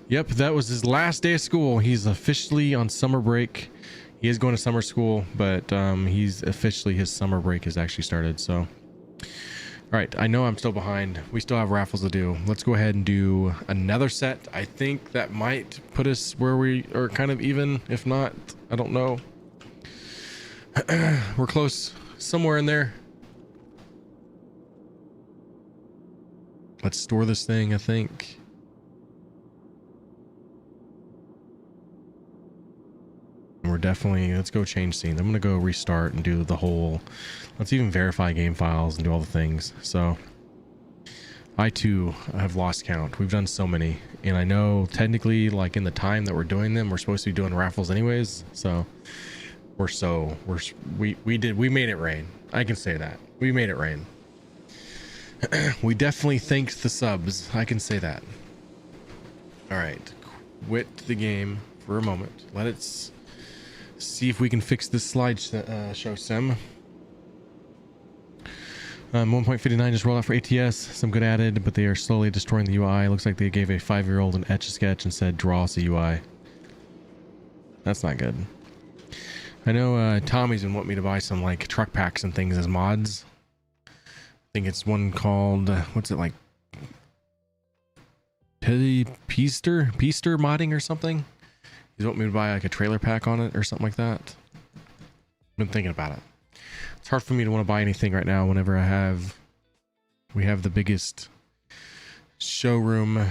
yep, that was his last day of school. He's officially on summer break. He is going to summer school, but he's officially, his summer break has actually started. So all right, I know I'm still behind. We still have raffles to do. Let's go ahead and do another set. I think that might put us where we are kind of even. If not, I don't know. We're close, somewhere in there. Let's store this thing, I think. We're definitely, let's go change scenes. I'm gonna go restart and do the whole, let's even verify game files and do all the things. So I too have lost count. We've done so many, and I know technically like in the time that we're doing them, we're supposed to be doing raffles anyways. So we made it rain. I can say that we made it rain. We definitely thanked the subs. I can say that. All right, quit the game for a moment. Let it see if we can fix this slide show sim. 1.59 just rolled out for ATS. Some good added, but they are slowly destroying the UI. Looks like they gave a 5-year-old an Etch-a-Sketch and said draw us a UI. That's not good. I know Tommy's been wanting me to buy some like truck packs and things as mods. I think it's one called what's it, like Peaster modding or something. He's wanting me to buy like a trailer pack on it or something like that. I've been thinking about it. It's hard for me to want to buy anything right now whenever we have the biggest showroom.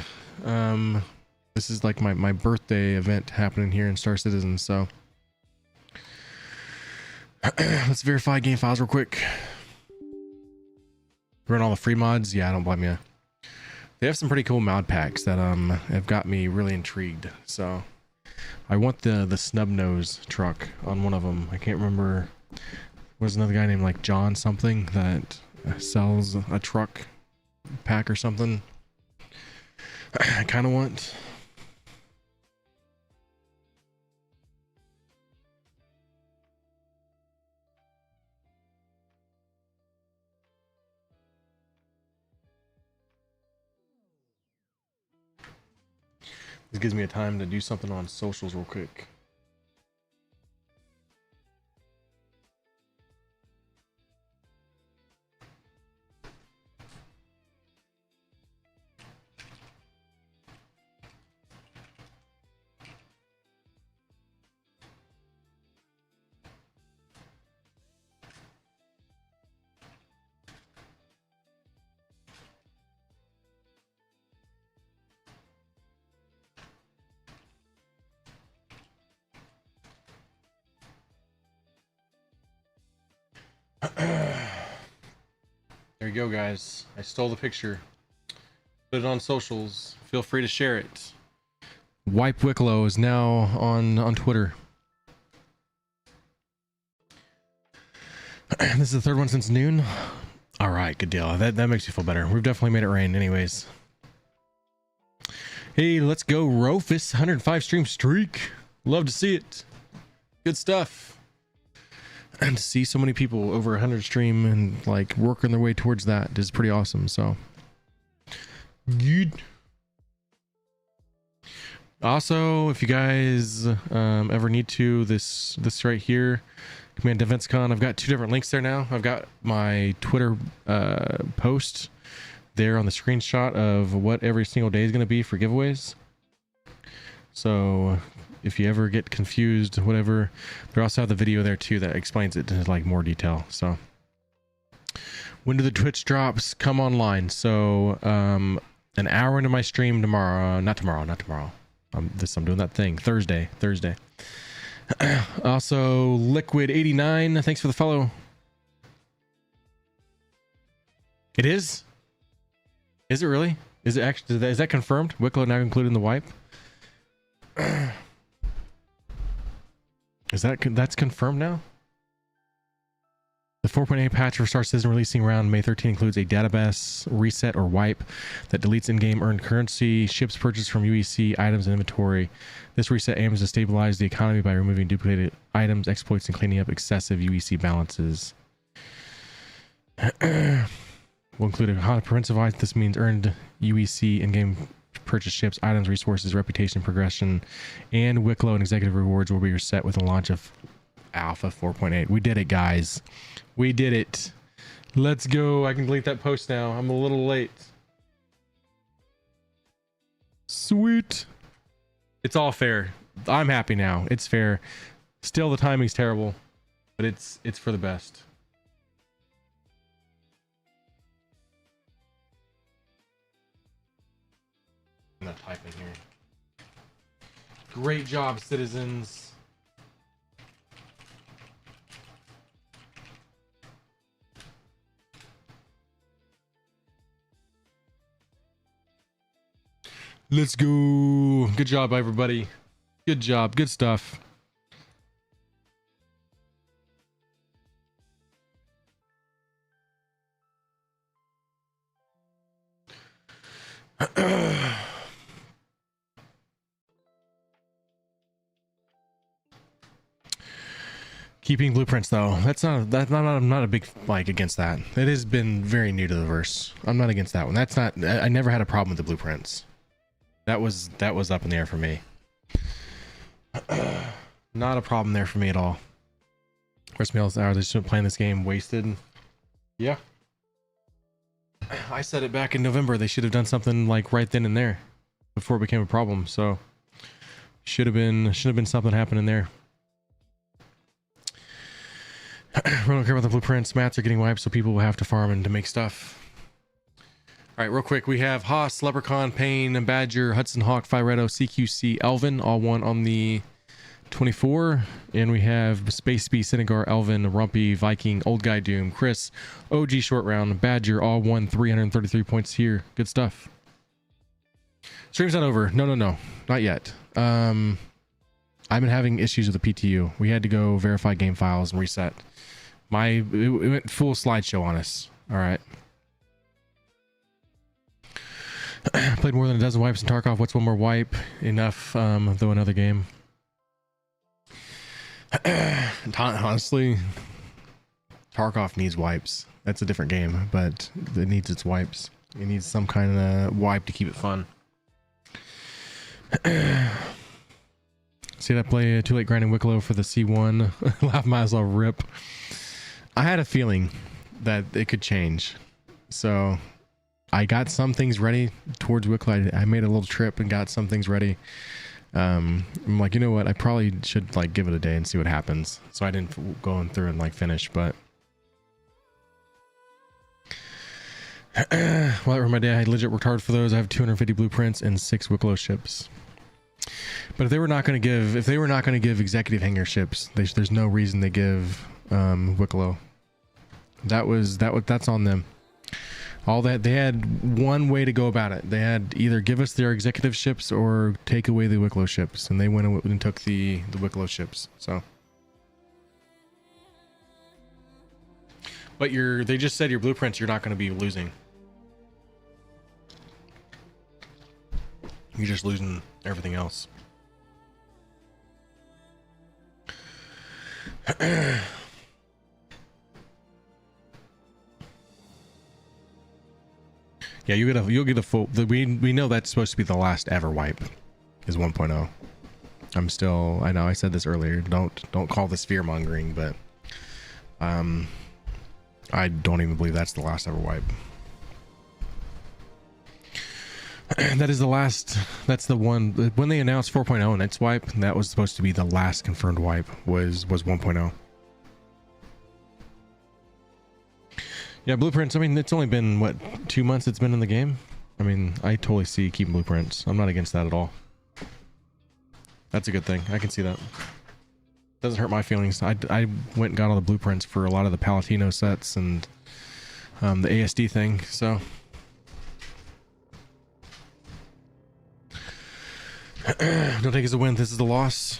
This is like my birthday event happening here in Star Citizen, so let's verify game files real quick. Run all the free mods. Yeah, I don't blame you. They have some pretty cool mod packs that have got me really intrigued. So I want the snub nose truck on one of them. I can't remember. There's another guy named like John something that sells a truck pack or something. I kind of want. This gives me a time to do something on socials real quick. There you go, guys. I stole the picture. Put it on socials. Feel free to share it. Wipe Wicklow is now on Twitter. This is the third one since noon. All right, good deal. That makes you feel better. We've definitely made it rain anyways. Hey, let's go Rofus 105 stream streak. Love to see it. Good stuff. And to see so many people over 100 stream and like working their way towards that is pretty awesome. So good. Also, if you guys ever need to, this right here, Command Defense Con, I've got 2 different links there now. I've got my Twitter post there on the screenshot of what every single day is going to be for giveaways. So if you ever get confused, whatever, they also have the video there too that explains it in like more detail. So when do the Twitch drops come online? So an hour into my stream tomorrow, not tomorrow. I'm doing that thing Thursday. Also Liquid 89, thanks for the follow. It is it really? Is it actually, is that confirmed? Wicklow now included in the wipe? That's confirmed now? The 4.8 patch for Star Citizen releasing around May 13 includes a database reset or wipe that deletes in-game earned currency, ships purchased from UEC items and inventory. This reset aims to stabilize the economy by removing duplicated items, exploits, and cleaning up excessive UEC balances. Will include a comprehensive item. This means earned UEC in-game purchase ships, items, resources, reputation, progression, and Wicklow and executive rewards will be reset with the launch of Alpha 4.8. We did it, guys. We did it. Let's go. I can delete that post now. I'm a little late. Sweet. It's all fair. I'm happy now. It's fair. Still, the timing's terrible, but it's for the best. I'm not typing here. Great job, citizens. Let's go. Good job, everybody. Good job. Good stuff. Keeping blueprints though, I'm not a big like against that. It has been very new to the verse. I'm not against that one. That's not. I never had a problem with the blueprints. That was up in the air for me. Not a problem there for me at all. Where's Meals Hour? They just been playing this game wasted. Yeah. I said it back in November. They should have done something like right then and there before it became a problem. So should have been something happening there. We don't care about the blueprints. Mats are getting wiped, so people will have to farm and to make stuff. All right, real quick, we have Haas, Leprechaun, Payne, Badger, Hudson Hawk, Firetto, CQC, Elvin, all one on the 24. And we have Space Bee, Senegar, Elvin, Rumpy, Viking, Old Guy Doom, Chris, OG Short Round, Badger, all won 333 points here. Good stuff. Stream's not over. No, not yet. I've been having issues with the PTU. We had to go verify game files and reset. It went full slideshow on us. All right. Played more than a dozen wipes in Tarkov. What's one more wipe? Enough, though another game. Honestly, Tarkov needs wipes. That's a different game, but it needs its wipes. It needs some kind of wipe to keep it fun. See that play Too Late Grinding Wicklow for the C1. Laugh might as well rip. I had a feeling that it could change. So I got some things ready towards Wicklow. I made a little trip and got some things ready. I'm like, you know what? I probably should like give it a day and see what happens. So I didn't go in through and like finish, but well, my day, I legit worked hard for those. I have 250 blueprints and 6 Wicklow ships. But if they were not going to give executive hangar ships, there's no reason they give Wicklow. That's on them. All that, they had one way to go about it. They had either give us their executive ships or take away the Wicklow ships, and they went and took the Wicklow ships. So, but they just said your blueprints you're not going to be losing. You're just losing everything else. Yeah, you'll get a full. We know that's supposed to be the last ever wipe, is 1.0. I know I said this earlier. Don't call this fear mongering, but I don't even believe that's the last ever wipe. That is the last. That's the one when they announced 4.0 and its wipe. That was supposed to be the last confirmed wipe. Was 1.0. Yeah, blueprints. I mean, it's only been what 2 months it's been in the game. I mean, I totally see keeping blueprints. I'm not against that at all. That's a good thing. I can see that. Doesn't hurt my feelings. I went and got all the blueprints for a lot of the Palatino sets and the ASD thing. So. Don't take it as a win. This is the loss.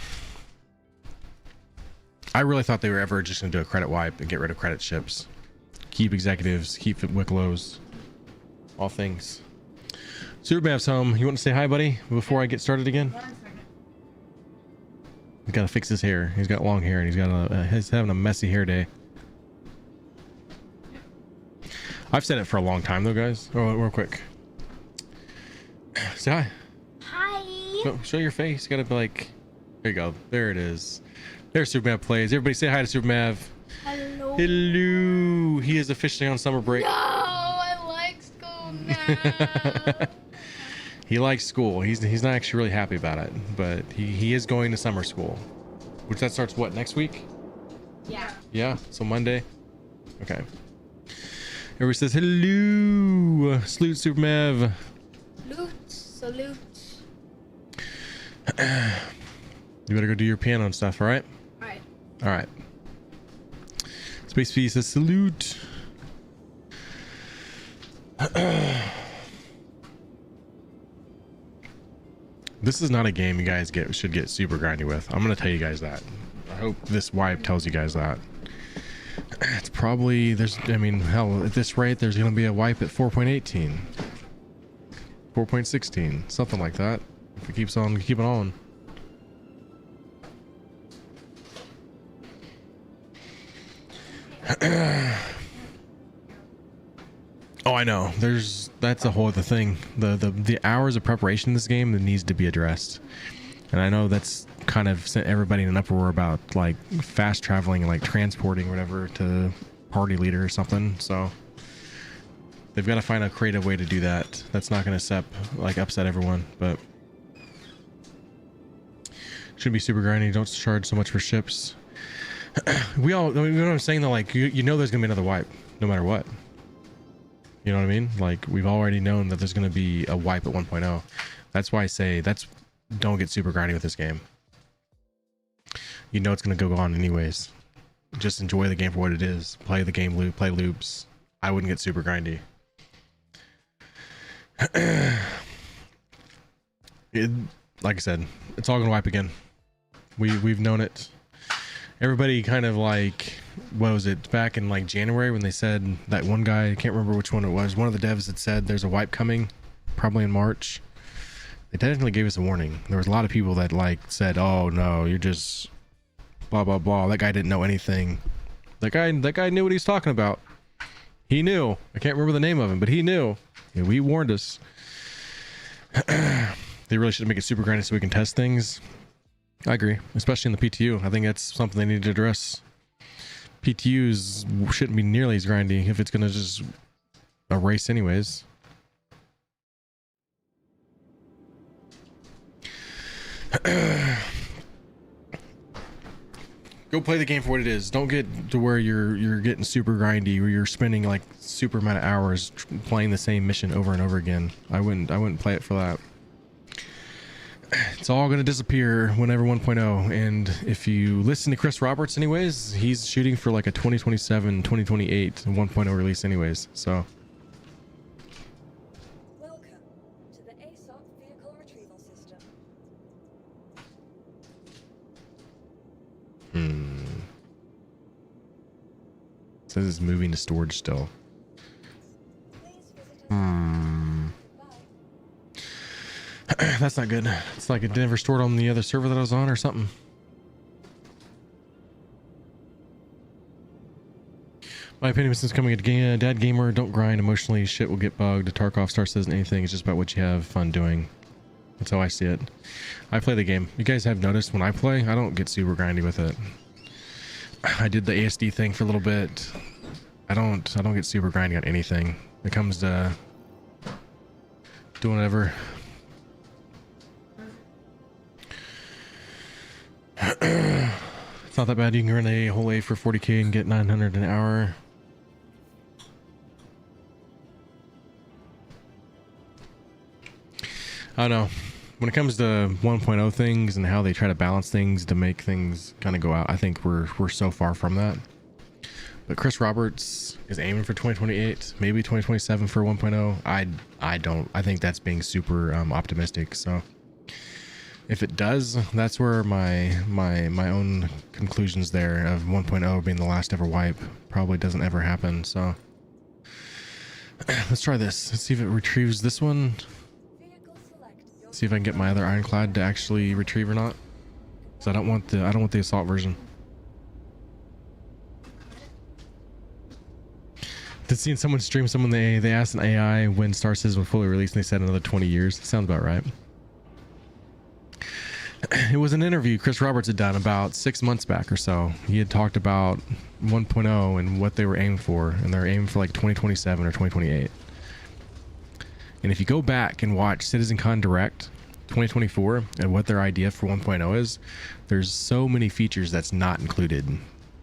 I really thought they were ever just going to do a credit wipe and get rid of credit ships. Keep executives, keep Wicklows, all things. Supermav's home. You want to say hi, buddy, before I get started again? 1 second. He's got to fix his hair. He's got long hair and he's having a messy hair day. I've said it for a long time though, guys. Oh, real quick. Say hi. Hi. Show your face. You gotta be like, there you go. There it is. There's Supermav plays. Everybody say hi to Supermav. Hello. Hello. He is officially on summer break. No, I like school now. He likes school. He's not actually really happy about it, but he is going to summer school, which that starts what, next week? Yeah. Yeah. So Monday. Okay. Everybody says hello. Salute Supermav. Salute. You better go do your piano and stuff, all right? Alright. All right. Space P says salute. This is not a game you guys should get super grindy with. I'm gonna tell you guys that. I hope this wipe tells you guys that. It's probably hell, at this rate there's gonna be a wipe at 4.18, 4.16, something like that. If it keeps on keeping on. Oh, I know. That's a whole other thing. The hours of preparation in this game that needs to be addressed. And I know that's kind of sent everybody in an uproar about like fast traveling and like transporting whatever to party leader or something. So they've got to find a creative way to do that. That's not going to upset everyone, but should be super grindy. Don't charge so much for ships. You know what I'm saying though? Like you know there's gonna be another wipe no matter what. You know what I mean? Like we've already known that there's gonna be a wipe at 1.0. That's why I say don't get super grindy with this game. You know it's gonna go on anyways. Just enjoy the game for what it is. Play the game loop, play loops. I wouldn't get super grindy. Like I said, it's all gonna wipe again. We've known it. Everybody kind of like, what was it, back in like January when they said that one guy, I can't remember which one it was, one of the devs that said there's a wipe coming, probably in March. They technically gave us a warning. There was a lot of people that like said, oh no, you're just blah blah blah. That guy didn't know anything. That guy knew what he's talking about. He knew. I can't remember the name of him, but he knew. Yeah, we warned us. They really should make it super grindy so we can test things. I agree, especially in the PTU. I think that's something they need to address. PTUs shouldn't be nearly as grindy if it's going to just erase anyways. Go play the game for what it is. Don't get to where you're getting super grindy, where you're spending like super amount of hours playing the same mission over and over again. I wouldn't play it for that. It's all going to disappear whenever 1.0, and if you listen to Chris Roberts anyways, he's shooting for like a 2027 2028 1.0 release anyways, so Welcome to the ASOC vehicle retrieval system. says it's moving to storage still. Please visit us. Bye. That's not good. It's like it never stored on the other server that I was on or something. My opinion since coming a dad gamer, don't grind emotionally, shit will get bugged. Tarkov Star says anything, it's just about what you have fun doing. That's how I see it. I play the game. You guys have noticed when I play, I don't get super grindy with it. I did the ASD thing for a little bit. I don't get super grindy on anything. It comes to doing whatever. It's not that bad. You can run a whole A for 40k and get 900 an hour. I don't know. When it comes to 1.0 things and how they try to balance things to make things kind of go out, I think we're so far from that. But Chris Roberts is aiming for 2028, maybe 2027 for 1.0. I think that's being super optimistic. So if it does, that's where my own conclusions there of 1.0 being the last ever wipe probably doesn't ever happen. So let's try this. Let's see if it retrieves this one. Vehicle select. Your See if I can get my other Ironclad to actually retrieve or not. Because I don't want the assault version. Did seeing someone stream someone they asked an AI when Star Citizen was fully released and they said another 20 years. Sounds about right. It was an interview Chris Roberts had done about 6 months back or so. He had talked about 1.0 and what they were aiming for, and they're aiming for like 2027 or 2028. And if you go back and watch CitizenCon Direct 2024 and what their idea for 1.0 is, there's so many features that's not included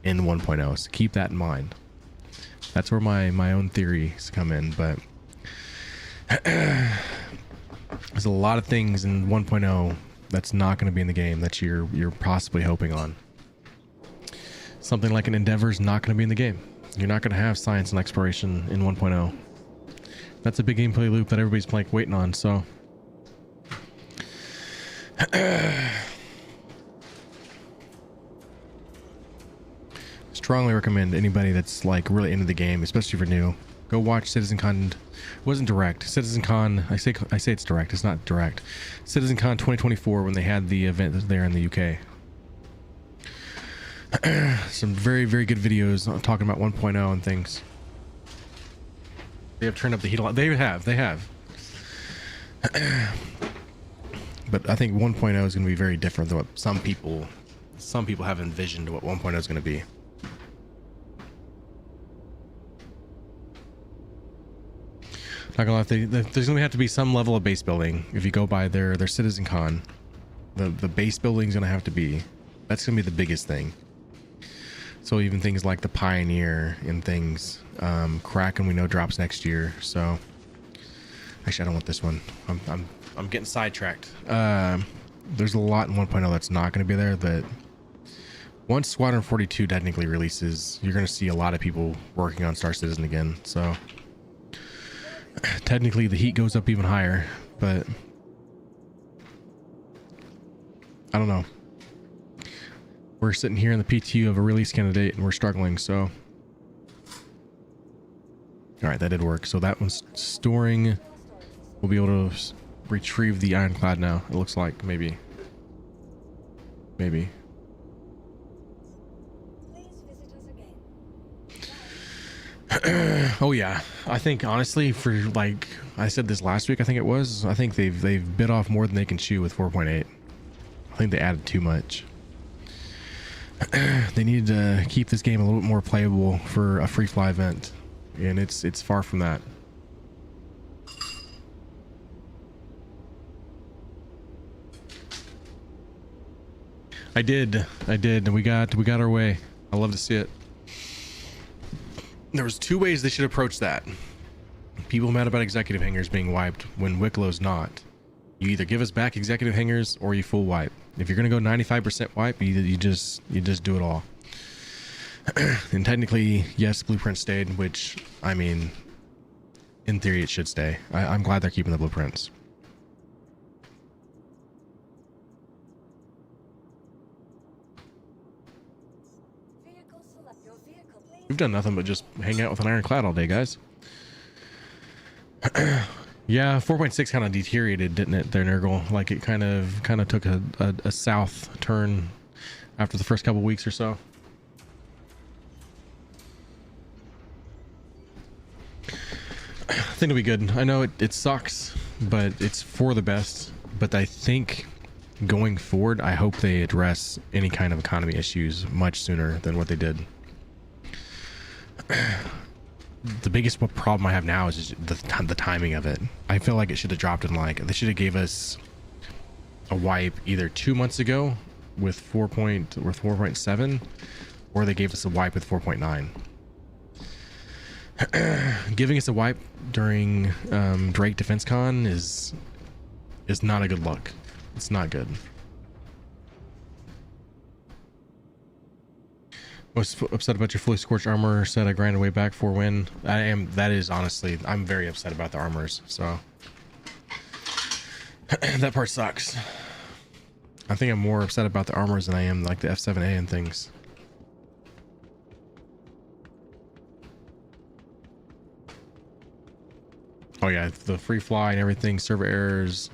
in 1.0, so keep that in mind. That's where my own theories come in, but there's a lot of things in 1.0 that's not going to be in the game that you're possibly hoping on. Something like an Endeavor is not going to be in the game. You're not going to have science and exploration in 1.0. That's a big gameplay loop that everybody's like waiting on. So strongly recommend anybody that's like really into the game, especially if you're new, go watch CitizenCon. It wasn't Direct. CitizenCon, I say it's Direct. It's not Direct. CitizenCon 2024 when they had the event there in the UK. Some very, very good videos talking about 1.0 and things. They have turned up the heat a lot. They have. But I think 1.0 is going to be very different than what some people have envisioned what 1.0 is going to be. Not gonna lie, there's gonna have to be some level of base building. If you go by their CitizenCon, the base building's gonna have to be. That's gonna be the biggest thing. So even things like the Pioneer and things, Kraken we know drops next year. So actually, I don't want this one. I'm getting sidetracked. There's a lot in 1.0 that's not gonna be there. That once Squadron 42 technically releases, you're gonna see a lot of people working on Star Citizen again. So. Technically the heat goes up even higher, but I don't know. We're sitting here in the PTU of a release candidate and we're struggling, so. All right, that did work. So that one's storing. We'll be able to retrieve the Ironclad now. It looks like maybe. Maybe. Please visit us again. Oh yeah, I think honestly, for like I said this last week, I think it was. I think they've bit off more than they can chew with 4.8. I think they added too much. They needed to keep this game a little bit more playable for a free fly event, and it's far from that. I did, and we got our way. I love to see it. There was two ways they should approach that. People mad about executive hangers being wiped when Wicklow's not. You either give us back executive hangers or you full wipe. If you're gonna go 95% wipe, you just do it all. And technically, yes, blueprint stayed, which I mean, in theory, it should stay. I'm glad they're keeping the blueprints. Vehicle select. Your vehicle, please. We've done nothing but just hang out with an Ironclad all day, guys. Yeah, 4.6 kind of deteriorated, didn't it, there, Nurgle? Like it kind of took a south turn after the first couple weeks or so. I think it'll be good. I know it sucks, but it's for the best. But I think going forward, I hope they address any kind of economy issues much sooner than what they did. The biggest problem I have now is just the timing of it. I feel like it should have dropped in like, they should have gave us a wipe either 2 months ago with 4.7, or they gave us a wipe with 4.9. Giving us a wipe during Drake Defense Con is not a good look. It's not good. Most upset about your fully scorched armor. Said I grinded way back for win. I am. That is honestly, I'm very upset about the armors. So that part sucks. I think I'm more upset about the armors than I am like the F7A and things. Oh yeah, the free fly and everything, server errors,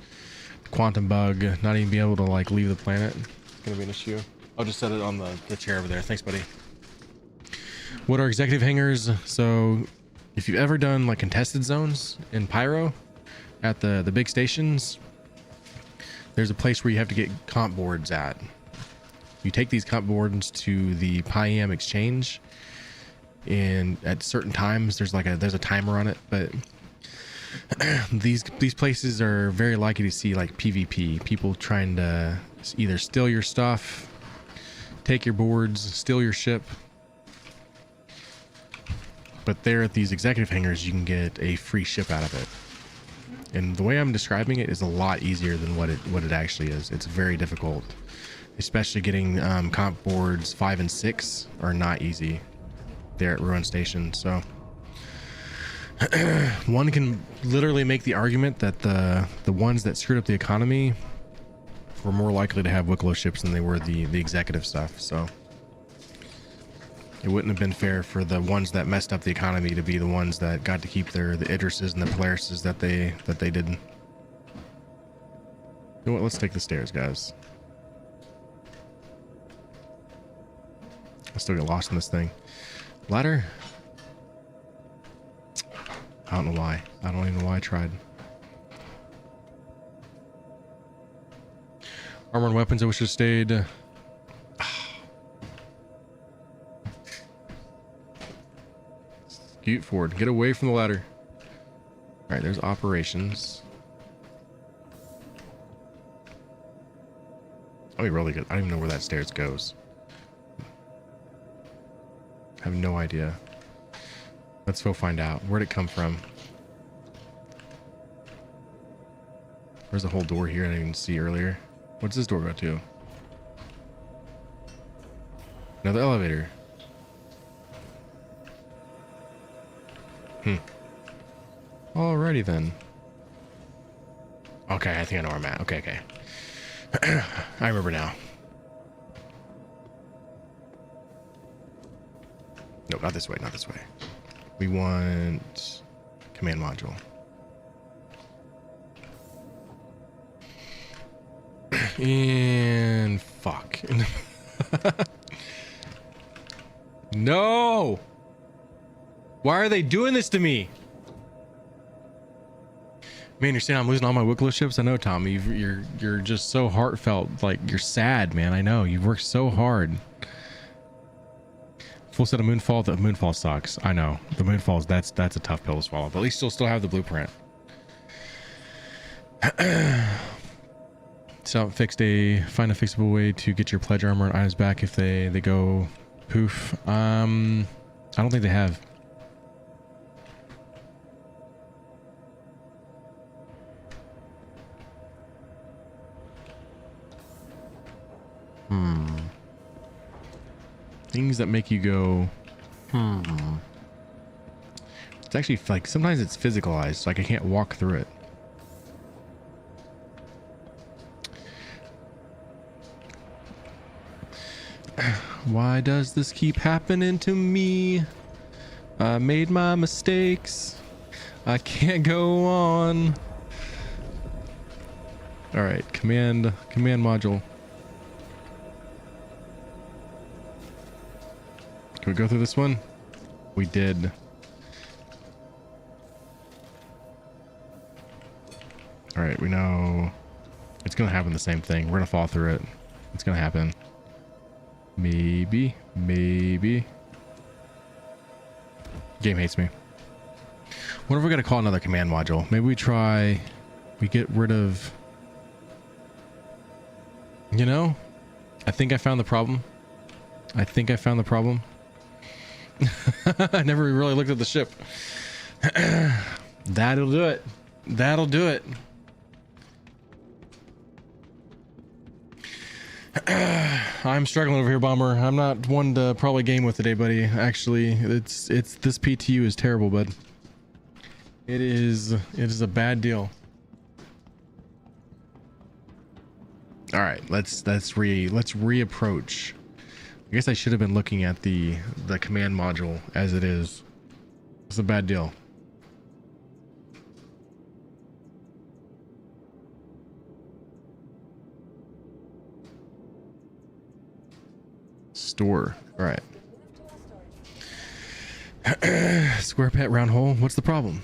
quantum bug, not even be able to like leave the planet. It's gonna be an issue. I'll just set it on the chair over there. Thanks, buddy. What are executive hangers? So if you've ever done like contested zones in Pyro at the big stations, there's a place where you have to get comp boards at. You take these comp boards to the PyEM exchange, and at certain times there's a timer on it, but these places are very likely to see like PvP, people trying to either steal your stuff, take your boards, steal your ship. But there at these executive hangars, you can get a free ship out of it. And the way I'm describing it is a lot easier than what it actually is. It's very difficult, especially getting comp boards 5 and 6 are not easy there at Ruin Station. So one can literally make the argument that the ones that screwed up the economy were more likely to have Wicklow ships than they were the executive stuff. So it wouldn't have been fair for the ones that messed up the economy to be the ones that got to keep the Idrises and the Polarises that they didn't. You know what? Let's take the stairs, guys. I still get lost in this thing. Ladder? I don't know why. I don't even know why I tried. Armor and weapons, I wish it stayed. Scoot forward. Get away from the ladder. Alright, there's operations. I'll be really good. I don't even know where that stairs goes. I have no idea. Let's go find out. Where'd it come from? There's a whole door here I didn't even see earlier. What's this door go to? Another elevator. Alrighty then. Okay, I think I know where I'm at. Okay. I remember now. No, not this way, not this way. We want command module. And fuck. No! Why are they doing this to me? Man, you're saying I'm losing all my Wicklow ships? I know, Tommy. You're just so heartfelt. Like, you're sad, man. I know. You've worked so hard. Full set of Moonfall. The Moonfall sucks. I know. The Moonfalls, that's a tough pill to swallow. But at least you'll still have the blueprint. So find a fixable way to get your pledge armor and items back if they go poof. I don't think they have. Things that make you go, It's actually like sometimes it's physicalized, like I can't walk through it. Why does this keep happening to me? I made my mistakes. I can't go on. All right, command module. Can we go through this one? We did. All right, we know it's gonna happen the same thing. We're gonna fall through it. It's gonna happen. Maybe. Game hates me. What if we gotta call another command module? Maybe we get rid of, you know, I think I found the problem. I never really looked at the ship. That'll do it. I'm struggling over here, Bomber. I'm not one to probably game with today, buddy. Actually, it's this PTU is terrible, bud. It is a bad deal. All right, let's reapproach. I guess I should have been looking at the command module as it is. It's a bad deal. Store. All right. Square pet round hole. What's the problem?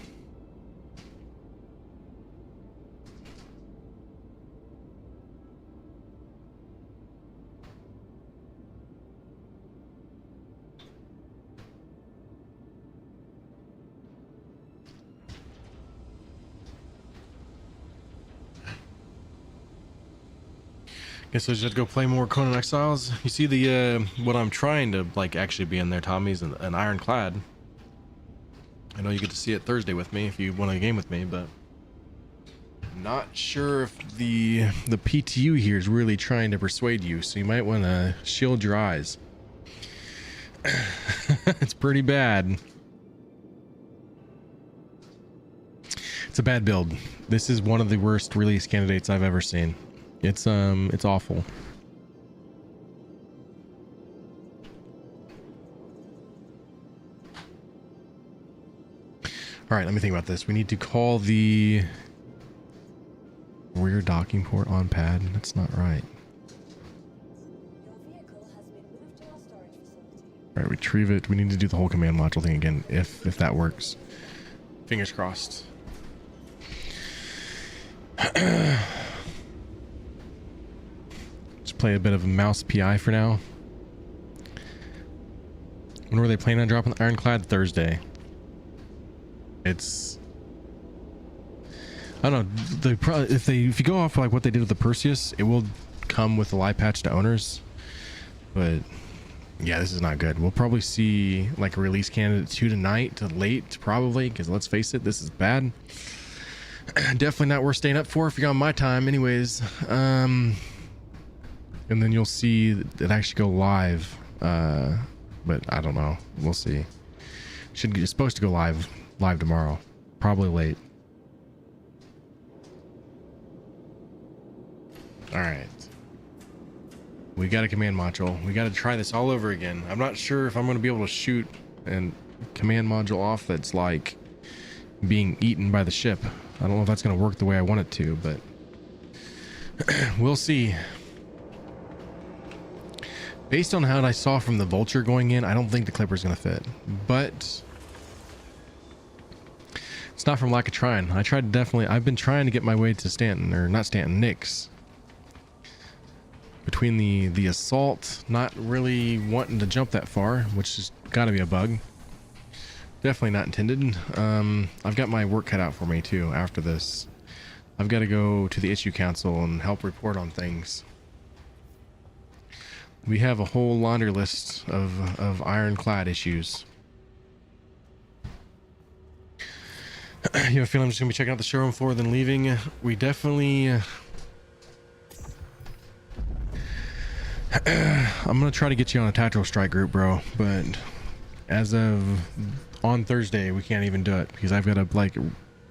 Guess I should go play more Conan Exiles. You see the what I'm trying to like actually be in there, Tommy's an Ironclad. I know you get to see it Thursday with me if you want a game with me, but I'm not sure if the PTU here is really trying to persuade you, so you might want to shield your eyes. It's pretty bad. It's a bad build. This is one of the worst release candidates I've ever seen. It's awful. All right, let me think about this. We need to call the rear docking port on pad. That's not right. Your vehicle has been moved to our storage facility. All right, retrieve it. We need to do the whole command module thing again, if that works. Fingers crossed. Just play a bit of a mouse PI for now. When were they planning on dropping the Ironclad? Thursday. It's, I don't know. If you go off like what they did with the Perseus, it will come with the live patch to owners. But yeah, this is not good. We'll probably see like a release candidate 2 tonight to late, probably, because let's face it, this is bad. Definitely not worth staying up for if you're on my time, anyways. And then you'll see it actually go live. But I don't know. We'll see. It's supposed to go live tomorrow, probably late. All right. We got a command module. We got to try this all over again. I'm not sure if I'm going to be able to shoot a command module off that's like being eaten by the ship. I don't know if that's going to work the way I want it to, but we'll see. Based on how I saw from the Vulture going in, I don't think the Clipper's going to fit, but it's not from lack of trying. I've been trying to get my way to Stanton, or not Stanton, Nix. Between the assault, not really wanting to jump that far, which has got to be a bug. Definitely not intended. I've got my work cut out for me too after this. I've got to go to the issue council and help report on things. We have a whole laundry list of ironclad issues. You have a feeling I'm just gonna be checking out the showroom floor then leaving? We definitely I'm gonna try to get you on a tactical strike group, bro, but as of on Thursday we can't even do it because I've got to like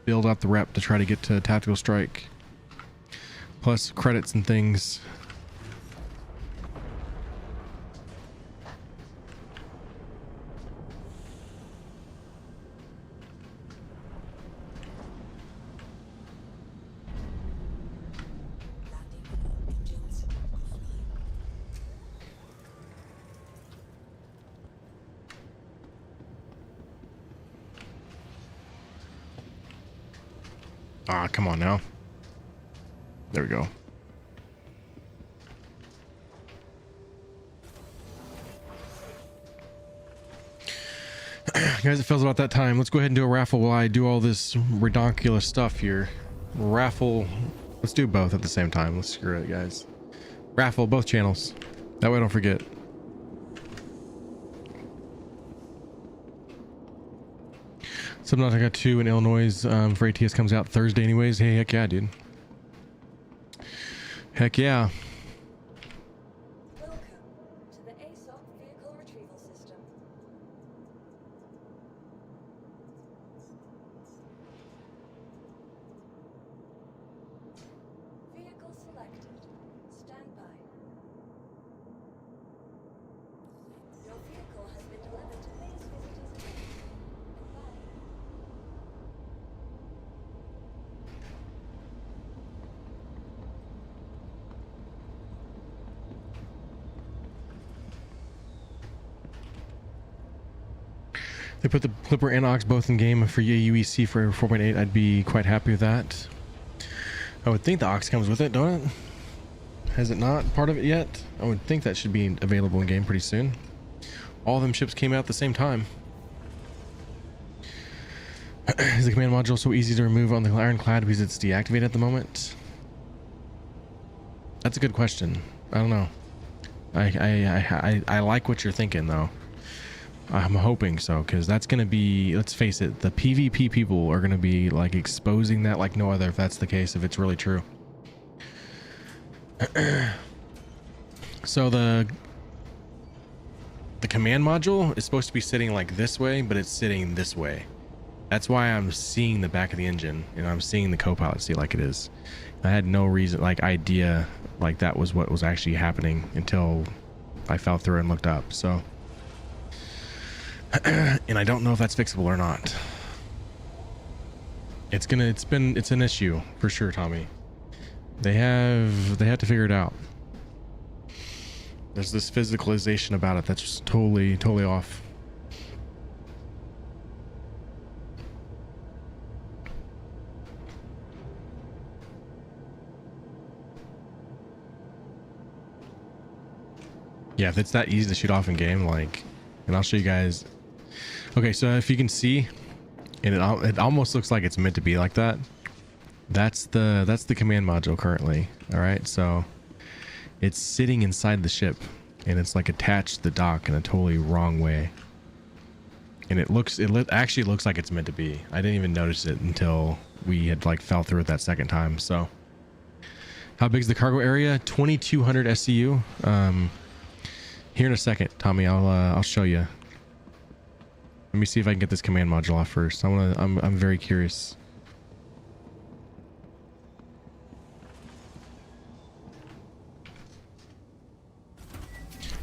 build up the rep to try to get to tactical strike, plus credits and things. Ah, come on now. There we go. Guys, it feels about that time. Let's go ahead and do a raffle while I do all this redonkulous stuff here. Raffle. Let's do both at the same time. Let's screw it, guys. Raffle both channels. That way I don't forget. Subnautica 2 in Illinois for ATS comes out Thursday anyways. Hey, heck yeah, dude. Heck yeah. Welcome to the ASOC vehicle retrieval system. Vehicle selected. Stand by. Your vehicle has been delivered to base visitors again. Goodbye. They put the Clipper and Ox both in game for UEC for 4.8. I'd be quite happy with that. I would think the Ox comes with it, don't it? Has it not part of it yet? I would think that should be available in game pretty soon. All of them ships came out at the same time. Is the command module so easy to remove on the Ironclad because it's deactivated at the moment? That's a good question. I don't know. I like what you're thinking though. I'm hoping so, because that's going to be, let's face it, the PvP people are going to be like exposing that like no other if that's the case, if it's really true. So the command module is supposed to be sitting like this way, but it's sitting this way. That's why I'm seeing the back of the engine and I'm seeing the co-pilot seat like it is. I had no reason, like idea, like that was what was actually happening until I fell through and looked up. So and I don't know if that's fixable or not. It's an issue for sure, Tommy. They have to figure it out. There's this physicalization about it that's just totally off. Yeah, if it's that easy to shoot off in game, like, and I'll show you guys. Okay, so if you can see, and it almost looks like it's meant to be like that. That's the command module currently. All right, so it's sitting inside the ship, and it's like attached to the dock in a totally wrong way. And it actually looks like it's meant to be. I didn't even notice it until we had like fell through it that second time. So, how big is the cargo area? 2,200 SCU. Here in a second, Tommy. I'll show you. Let me see if I can get this command module off first. I'm very curious.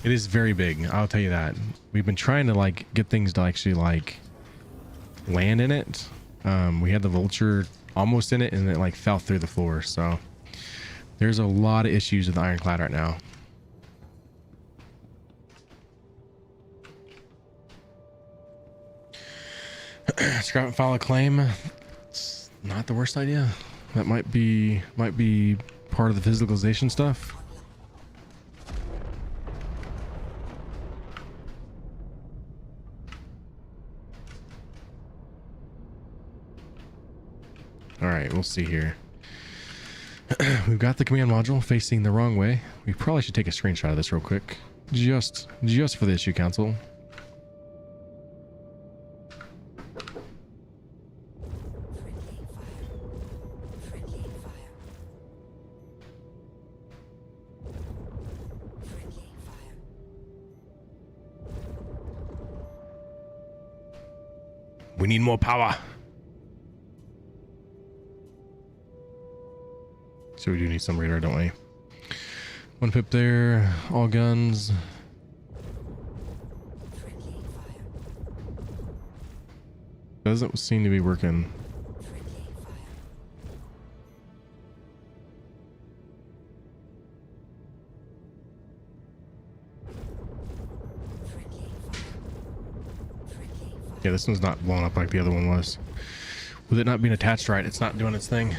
It is very big. I'll tell you that. We've been trying to like get things to actually like land in it. We had the vulture almost in it and it like fell through the floor. So there's a lot of issues with the Ironclad right now. Scrap and file a claim. It's not the worst idea. That might be part of the physicalization stuff. All right, we'll see here. We've got the command module facing the wrong way. We probably should take a screenshot of this real quick. Just for the issue council. We need more power. So we do need some radar, don't we? One pip there, all guns. Doesn't seem to be working. Yeah, this one's not blown up like the other one was. With it not being attached right, it's not doing its thing.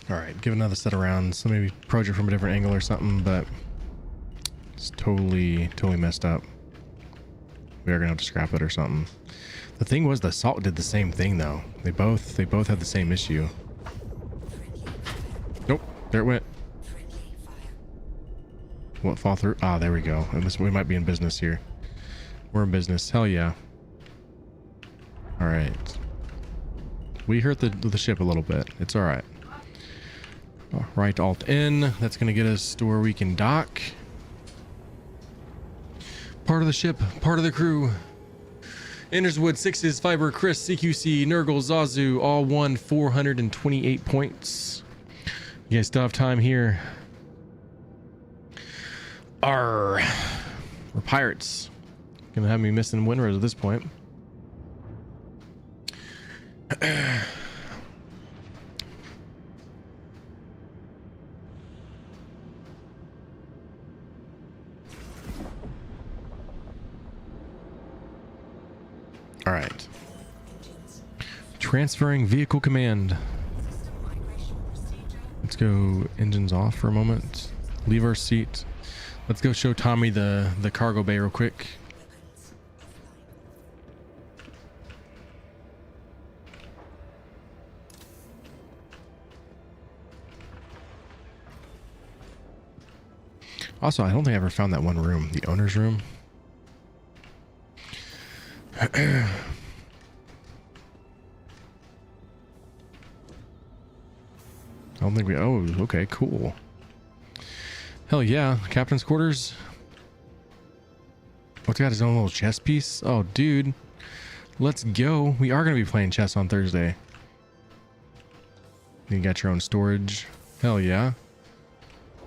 Alright, give another set of rounds. So maybe approach it from a different angle or something, but it's totally messed up. We are gonna have to scrap it or something. The thing was the Assault did the same thing though. They both had the same issue. Nope, there it went. What, fall through? Ah, there we go. And this, we might be in business here. We're in business. Hell yeah. All right. We hurt the ship a little bit. It's all right. All right, Alt N. That's going to get us to where we can dock. Part of the ship, part of the crew. Enderswood, Sixes, Fiber, Chris, CQC, Nurgle, Zazu, all won 428 points. You guys still have time here. Arr. We're pirates. Gonna have me missing windrows at this point. All right. Transferring vehicle command. Let's go engines off for a moment. Leave our seat. Let's go show Tommy the cargo bay real quick. Also, I don't think I ever found that one room, the owner's room. I don't think we... Oh, okay, cool. Hell yeah, captain's quarters. Oh, it's got his own little chess piece. Oh, dude. Let's go. We are going to be playing chess on Thursday. You got your own storage. Hell yeah.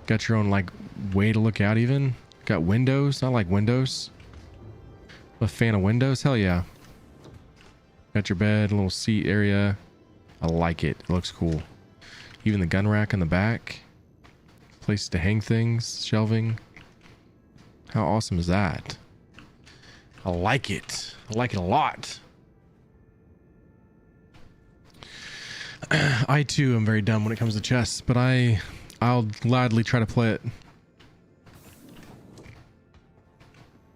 Got your own, like, way to look out even. Got windows. I like windows. I'm a fan of windows. Hell yeah. Got your bed, a little seat area. I like it. It looks cool. Even the gun rack in the back. Place to hang things, shelving. How awesome is that? I like it. I like it a lot. I too am very dumb when it comes to chess, but I'll gladly try to play it.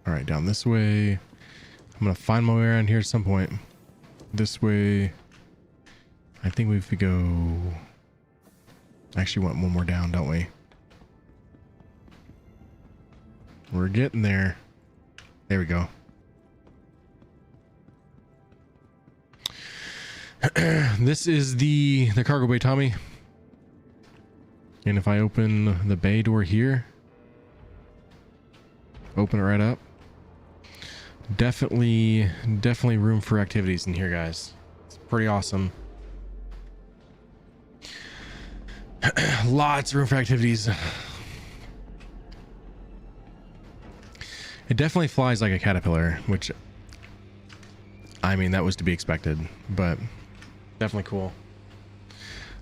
All right, down this way. I'm gonna find my way around here at some point. This way. I think we could go. Actually, want one more down, don't we? We're getting there. There we go. This is the cargo bay, Tommy. And if I open the bay door here, open it right up. Definitely room for activities in here, guys. It's pretty awesome. Lots of room for activities. It definitely flies like a caterpillar, which, I mean, that was to be expected, but definitely cool.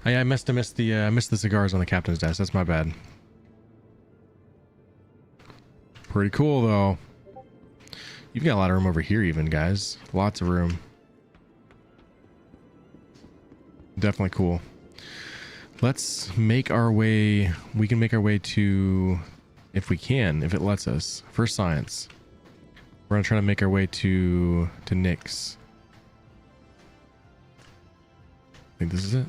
I missed the cigars on the captain's desk. That's my bad. Pretty cool though. You've got a lot of room over here even, guys. Lots of room. Definitely cool. Let's make our way. We can make our way to, if we can, if it lets us. For science. We're gonna try to make our way to Nyx. I think this is it.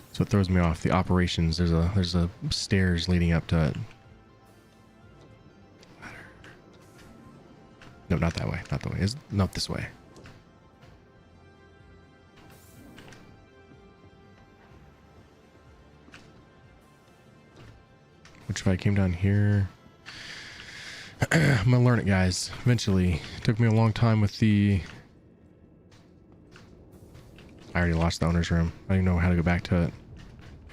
That's what throws me off. The operations. There's a stairs leading up to it. No, not that way. Not the way. It's not this way. Which if I came down here, I'm gonna learn it, guys. Eventually. It took me a long time with the. I already lost the owner's room. I don't even know how to go back to it.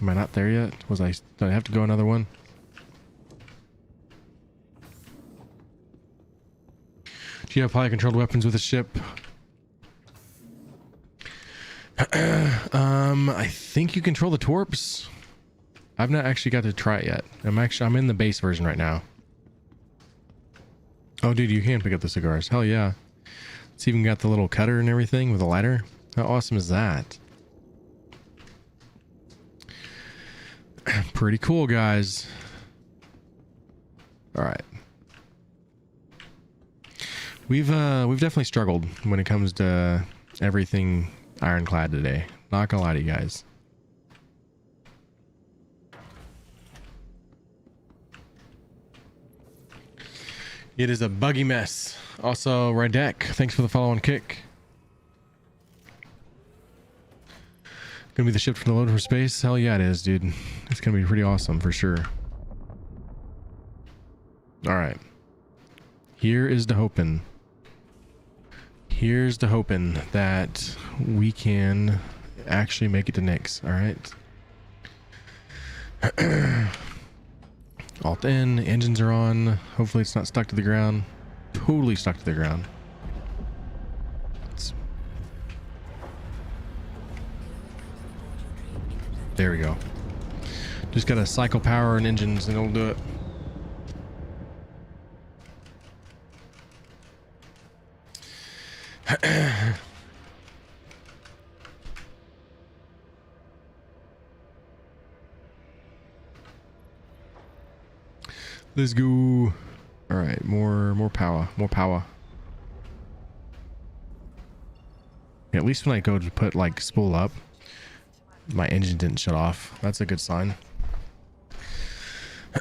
Am I not there yet? Did I have to go another one? Do you have pilot-controlled weapons with a ship? I think you control the torps. I've not actually got to try it yet. I'm in the base version right now. Oh, dude, you can pick up the cigars. Hell yeah. It's even got the little cutter and everything with a lighter. How awesome is that? Pretty cool, guys. All right. We've definitely struggled when it comes to everything Ironclad today. Not gonna lie to you guys. It is a buggy mess. Also, Rydek, thanks for the follow on kick. Gonna be the ship from the load for space? Hell yeah, it is, dude. It's gonna be pretty awesome for sure. All right. Here is the hoping. Here's the hoping that we can actually make it to Nyx. All right. Alt N, engines are on. Hopefully it's not stuck to the ground. Totally stuck to the ground. There we go. Just gotta cycle power and engines and it'll do it. Let's go. All right, more power, more power. Yeah, at least when I go to put like spool up, my engine didn't shut off. That's a good sign.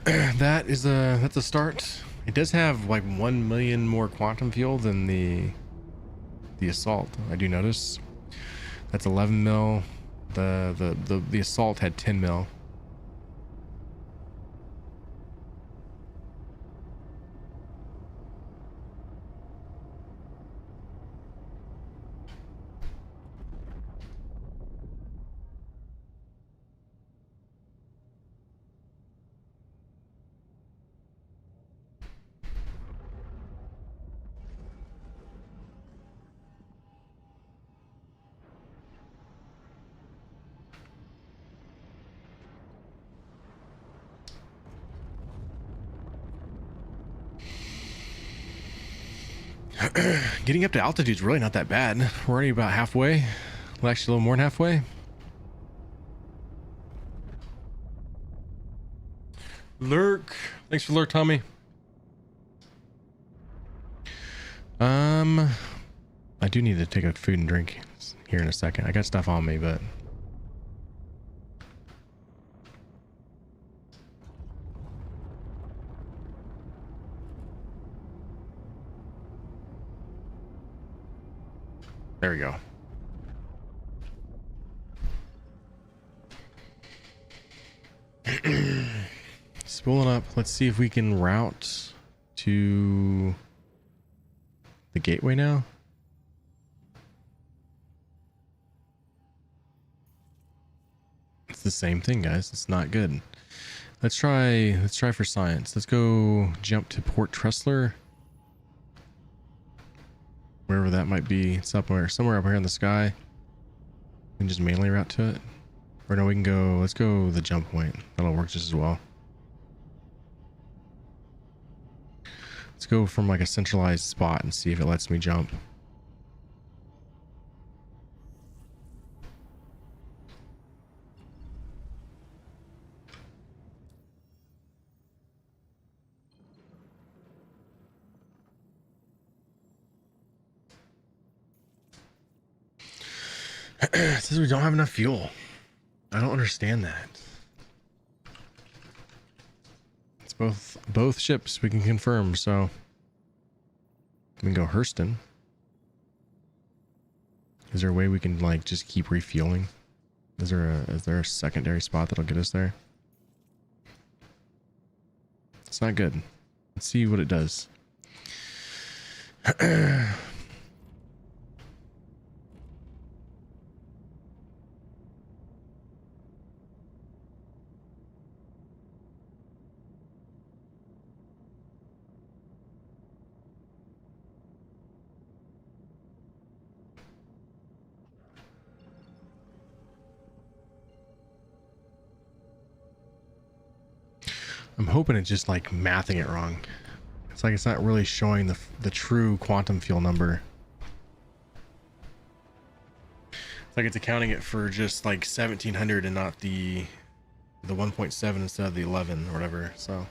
That's a start. It does have like 1 million more quantum fuel than the Assault. I do notice. That's 11 mil. The Assault had 10 mil. Getting up to altitude is really not that bad. We're already about halfway. Well, actually, a little more than halfway. Lurk. Thanks for lurk, Tommy. I do need to take a food and drink here in a second. I got stuff on me, but there we go. Spooling up. Let's see if we can route to the gateway now. It's the same thing, guys. It's not good. Let's try for science. Let's go jump to Port Tressler. Wherever that might be. It's somewhere up here in the sky. We can just manually route to it. Or no, we can go, let's go the jump point. That'll work just as well. Let's go from like a centralized spot and see if it lets me jump. It says we don't have enough fuel. I don't understand that. It's both ships we can confirm, so we can go Hurston. Is there a way we can like just keep refueling? Is there a secondary spot that'll get us there? It's not good. Let's see what it does. I'm hoping it's just like mathing it wrong. It's like it's not really showing the true quantum fuel number. It's like it's accounting it for just like 1700 and not the 1.7 instead of the 11 or whatever. So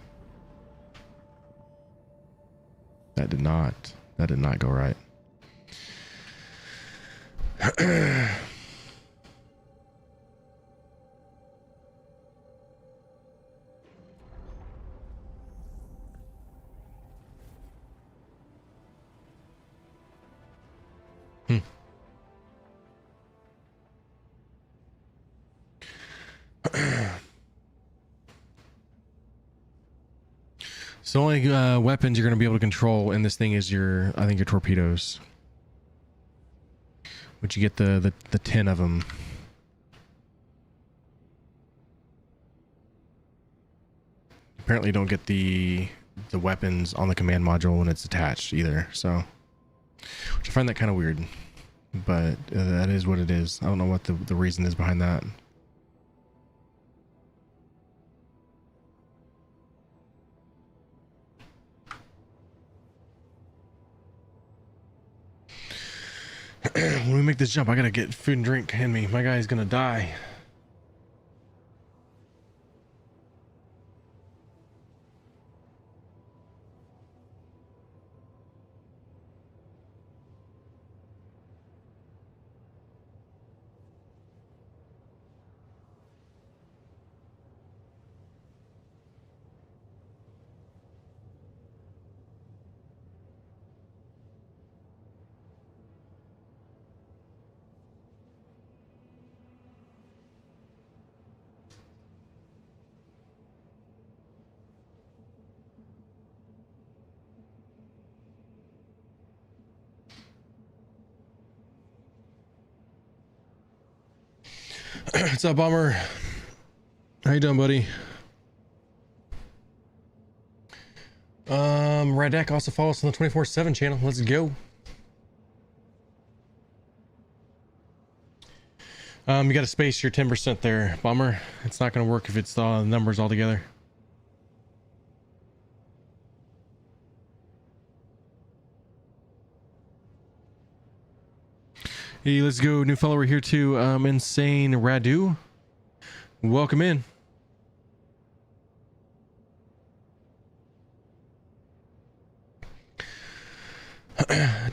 that did not go right. So only weapons you're going to be able to control in this thing is I think your torpedoes. Which you get the 10 of them. Apparently you don't get the weapons on the command module when it's attached either, so. Which I find that kind of weird. But that is what it is. I don't know what the reason is behind that. When we make this jump, I gotta get food and drink in me. My guy's gonna die. What's up, Bomber? How you doing, buddy? Radek also follows on the 24/7 channel. Let's go. You got to space your 10% there, Bomber. It's not going to work if it's the numbers all together. Hey, let's go. New follower here too. Insane Radu. Welcome in.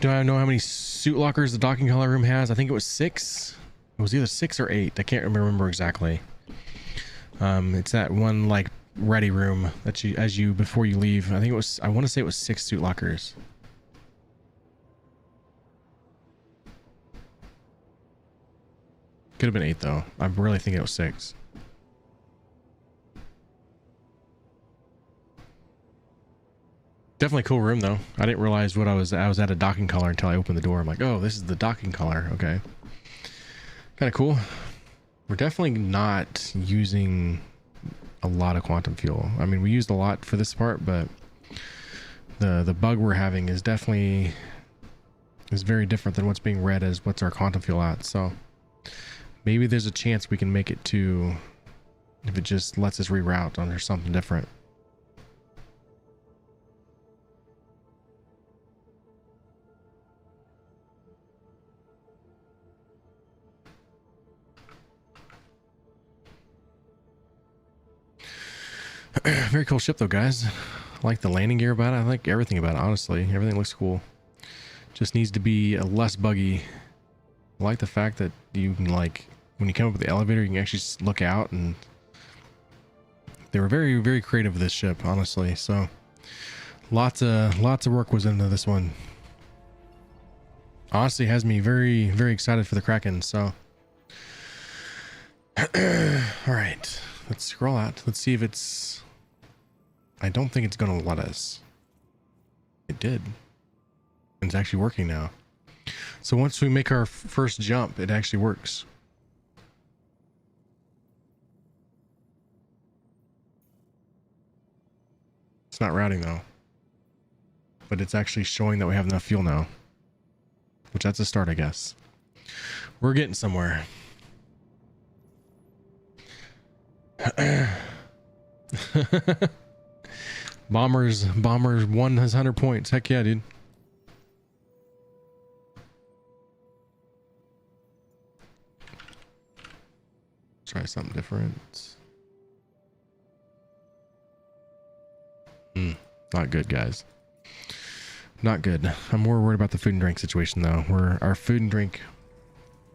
Do I know how many suit lockers the docking collar room has? I think it was 6. It was either 6 or 8. I can't remember exactly. It's that one like ready room that you before you leave. I think it was. I want to say it was 6 suit lockers. Could have been 8 though. I'm really thinking it was 6. Definitely cool room though. I didn't realize what I was at a docking collar until I opened the door. I'm like, oh, this is the docking collar. Okay. Kind of cool. We're definitely not using a lot of quantum fuel. I mean, we used a lot for this part, but the bug we're having is definitely very different than what's being read as what's our quantum fuel at. So maybe there's a chance we can make it to, if it just lets us reroute under something different. Very cool ship though, guys. I like the landing gear about it. I like everything about it, honestly. Everything looks cool. Just needs to be less buggy. I like the fact that you can, like, when you come up with the elevator, you can actually just look out, and they were very, very creative with this ship, honestly. So lots of work was into this one. Honestly, has me very, very excited for the Kraken. So all right, let's scroll out. Let's see if it's, I don't think it's gonna let us. It did. It's actually working now. So once we make our first jump, it actually works. It's not routing though, but it's actually showing that we have enough fuel now, which that's a start, I guess. We're getting somewhere. Bombers 1 has 100 points. Heck yeah, dude. Try something different. Not good, guys. Not good. I'm more worried about the food and drink situation though, where our food and drink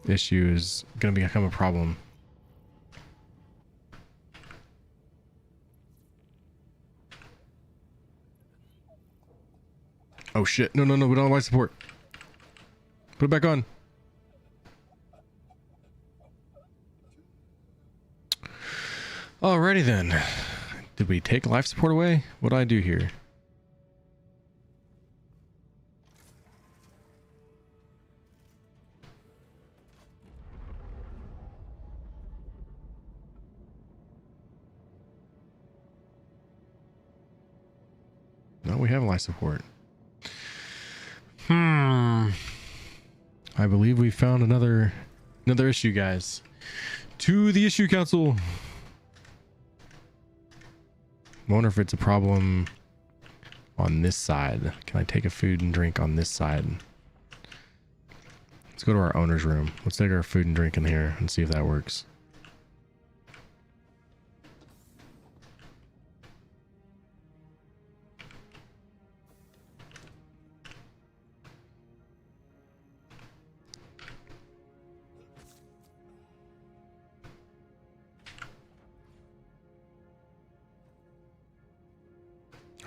issue is going to become a problem. Oh shit. No, we don't have life support. Put it back on. Alrighty then. Did we take life support away? What do I do here? No, we have life support. I believe we found another issue, guys. To the issue council. I wonder if it's a problem on this side. Can I take a food and drink on this side? Let's go to our owner's room. Let's take our food and drink in here and see if that works.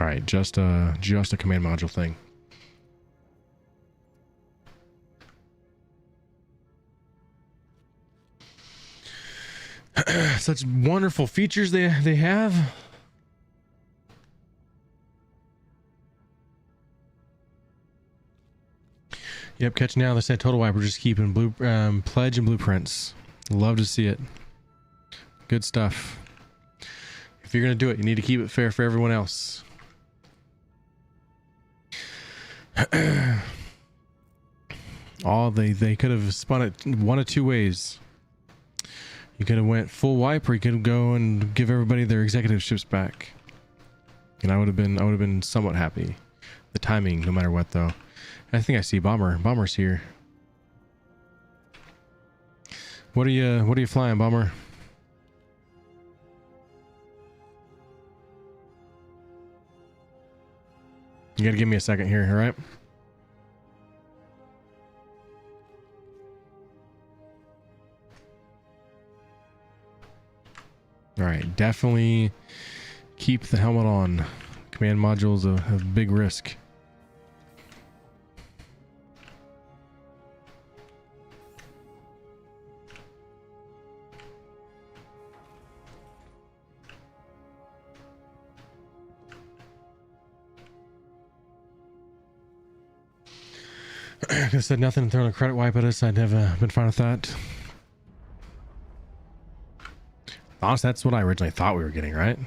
All right, just a command module thing. Such wonderful features they have. Yep, catch now. They said total wipe. We're just keeping pledge and blueprints. Love to see it. Good stuff. If you're gonna do it, you need to keep it fair for everyone else. They could have spun it one of two ways. You could have went full wipe, or you could go and give everybody their executive ships back. And I would have been somewhat happy. The timing, no matter what, though. I think I see Bomber. Bomber's here. What are you flying, Bomber? You gotta give me a second here, all right? All right, definitely keep the helmet on. Command module's a big risk. I said nothing, throwing a credit wipe at us. I'd have been fine with that. Honestly, that's what I originally thought we were getting, right?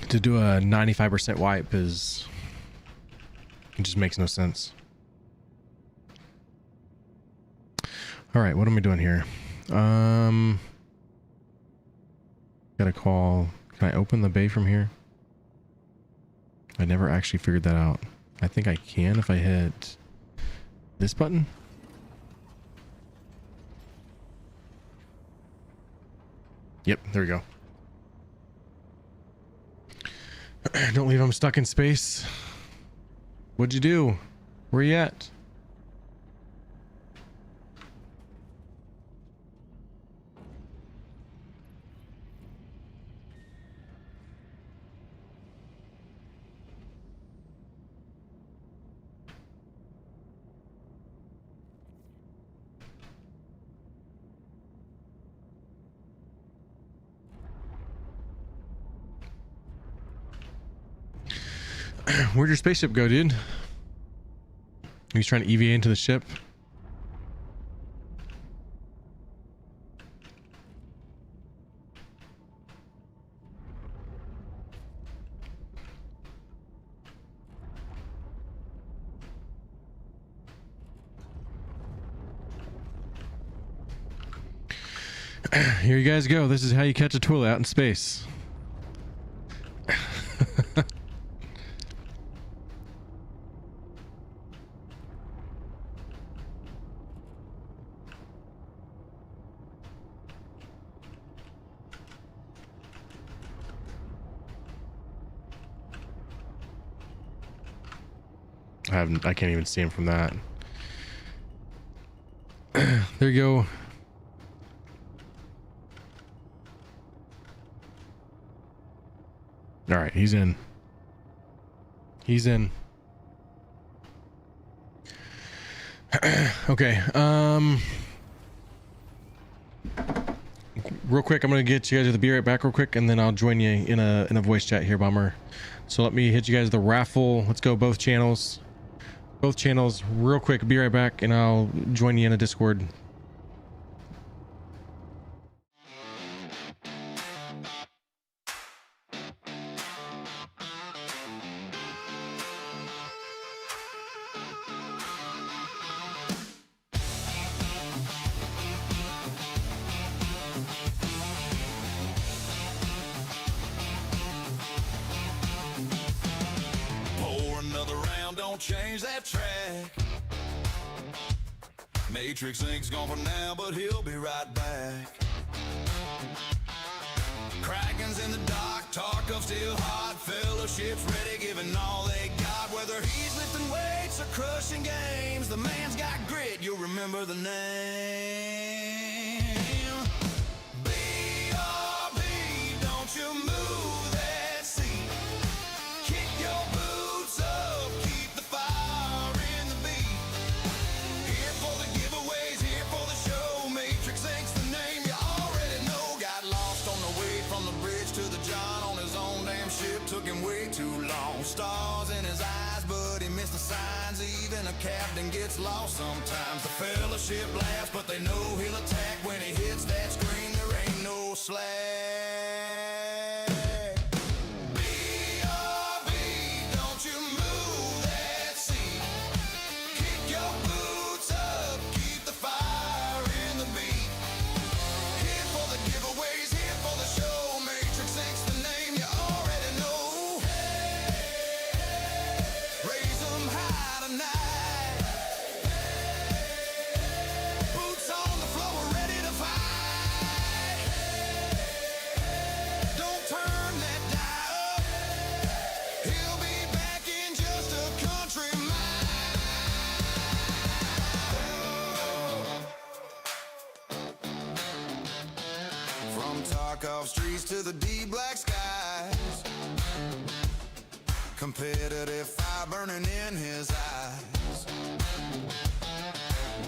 To do a 95% wipe is... it just makes no sense. All right, what am I doing here? Gotta call... can I open the bay from here? I never actually figured that out. I think I can if I hit this button. Yep, there we go. Don't leave him stuck in space. What'd you do? Where you at? Where'd your spaceship go, dude? He's trying to EVA into the ship. Here you guys go. This is how you catch a toilet out in space. I can't even see him from that. There you go. All right, he's in. He's in. Okay. Real quick, I'm gonna get you guys to the be right back real quick, and then I'll join you in a voice chat here, Bomber. So let me hit you guys the raffle. Let's go both channels. Both channels real quick. Be right back, and I'll join you in a Discord. Pour another round, don't change that track. MatrixINK's gone for now, but he'll be right back. Kraken's in the dock, Tarkov's still hot, Fellowship's ready, giving all they got. Whether he's lifting weights or crushing games, the man's got grit, you'll remember the name. BRB, don't you move that seat. Kick your boots up, keep the fire in the beat. Here for the giveaways, here for the show. MatrixINK's the name you already know. Got lost on the way from the bridge to the John on his own damn ship. Took him way too long. Stars in his eyes, but he missed the signs. Even a captain gets lost sometimes. The Fellowship laughs, but they know he'll attack. When he hits that screen, there ain't no slack. BRB, don't you move that seat. Kick your boots up, keep the fire in the beat. Here for the giveaways, here for the show. MatrixINK's the name you already know. Raise 'em high tonight. Boots on the floor, ready to fight. Don't turn that dial up. He'll be back in just a country mile. From Tarkov streets to the deep black skies, competitive fire burning in his eyes.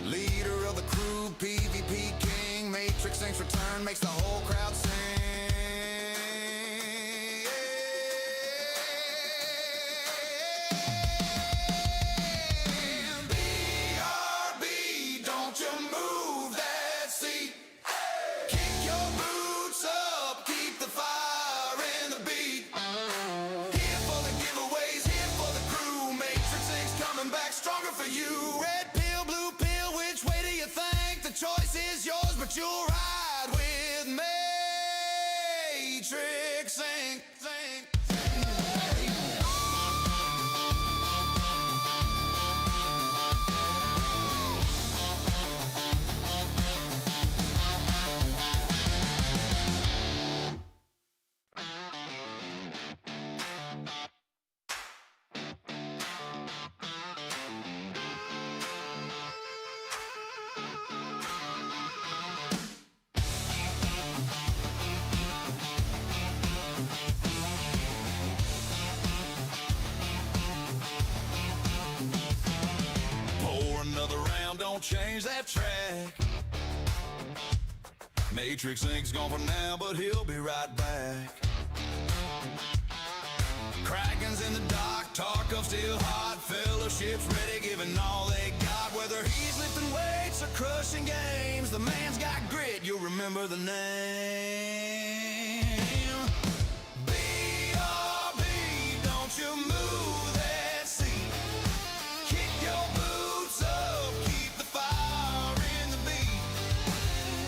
Leader of the crew, PvP king. MatrixINK's return makes the whole crowd sing. BRB, don't you move longer for you. Red pill, blue pill, which way do you think? The choice is yours, but you'll ride with MatrixINK. Pour another round, don't change that track. MatrixINK's gone for now, but he'll be right back. Kraken's in the dock, Tarkov's still hot, Fellowship's ready, giving all they got. Whether he's lifting weights or crushing games, the man's got grit, you'll remember the name. BRB, don't you move that seat. Kick your boots up, keep the fire in the beat.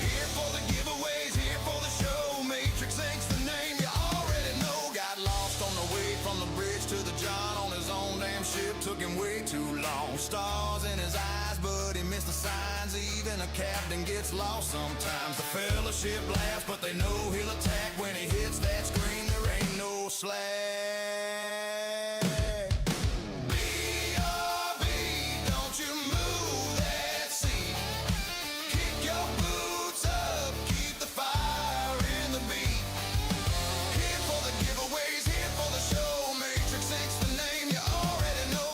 Here for the giveaways, here for the show. MatrixINK's the name you already know. Got lost on the way from the bridge to the John on his own damn ship. Took him way too long. Stars in his eyes, but he missed the signs. Even a captain gets lost sometimes. The Fellowship laughs, but they know he'll attack. When he hits that screen, there ain't no slack. BRB, don't you move that seat. Kick your boots up, keep the fire in the beat. Here for the giveaways, here for the show. MatrixINK's the name you already know.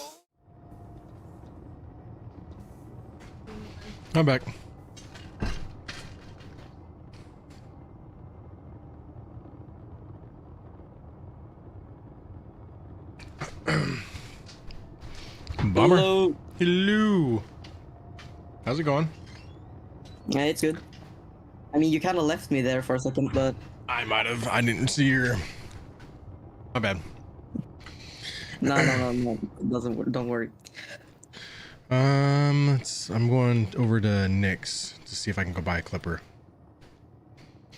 I'm back. Bummer. Hello. Hello. How's it going? Yeah, it's good. I mean, you kind of left me there for a second, but I might have. I didn't see your. My bad. no. It doesn't work. Don't worry. I'm going over to Nick's to see if I can go buy a clipper.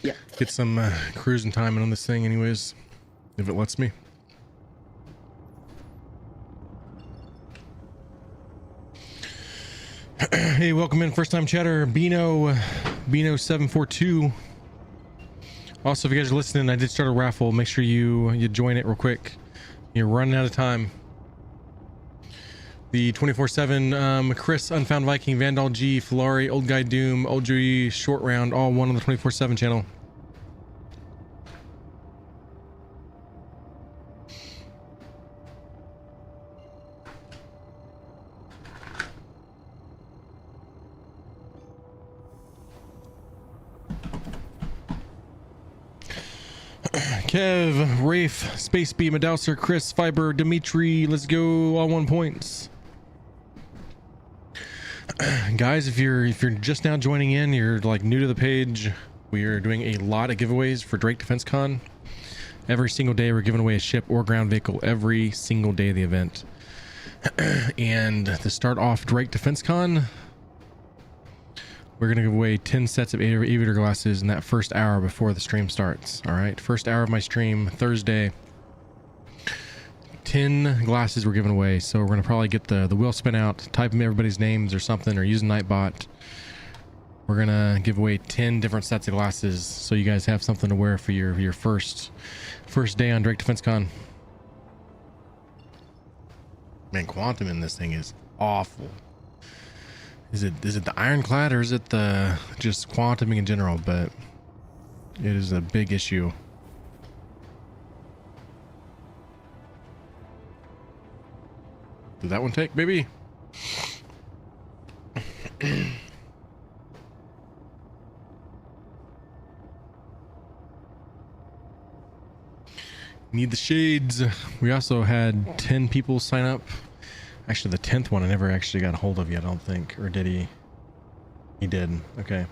Yeah. Get some cruising time on this thing, anyways, if it lets me. Hey, welcome in, first time chatter, Bino742. Also, if you guys are listening, I did start a raffle. Make sure you join it real quick. You're running out of time. The 24/7 Chris, Unfound Viking, Vandal G, Filari, Old Guy Doom, Old G, Short Round, all one on the 24/7 channel. Kev, Rafe, Space B, Madouser, Chris, Fiber, Dimitri, let's go, all 1 points. Guys, if you're just now joining in, you're like new to the page, we are doing a lot of giveaways for Drake Defense Con. Every single day we're giving away a ship or ground vehicle every single day of the event. And to start off Drake Defense Con, we're going to give away 10 sets of aviator glasses in that first hour before the stream starts. All right, first hour of my stream, Thursday. 10 glasses we're giving away. So we're going to probably get the wheel spin out, type in everybody's names or something, or use Nightbot. We're going to give away 10 different sets of glasses so you guys have something to wear for your first day on Drake Defense Con. Man, quantum in this thing is awful. Is it the Ironclad or is it the just quantuming in general? But it is a big issue. Did that one take, baby? Need the shades. We also had 10 people sign up. Actually, the 10th one I never actually got a hold of yet, I don't think. Or did he? He did. Okay.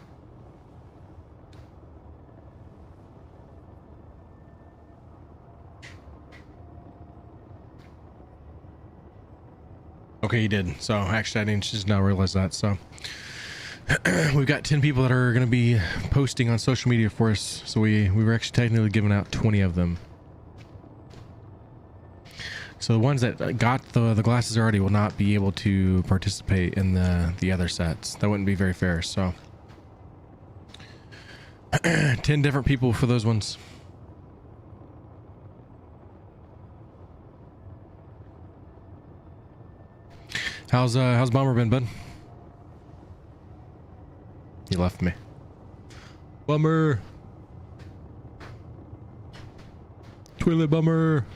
Okay, he did. So actually, I didn't just now realize that. So we've got 10 people that are going to be posting on social media for us. So we were actually technically giving out 20 of them. So the ones that got the glasses already will not be able to participate in the other sets. That wouldn't be very fair. So 10 different people for those ones. How's Bomber been, bud? He left me. Bummer. Toilet bummer.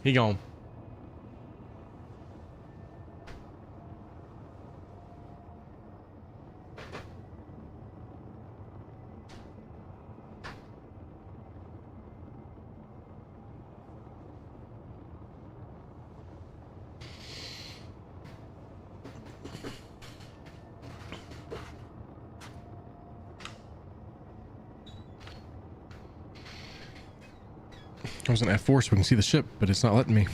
He gone. I was in F4 so we can see the ship, but it's not letting me.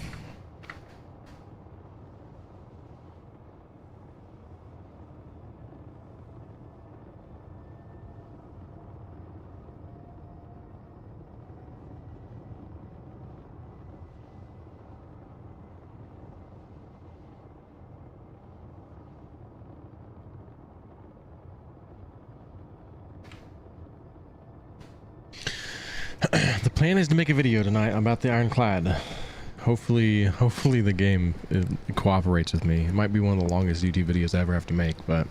The plan is to make a video tonight about the Ironclad. Hopefully the game cooperates with me. It might be one of the longest YouTube videos I ever have to make, but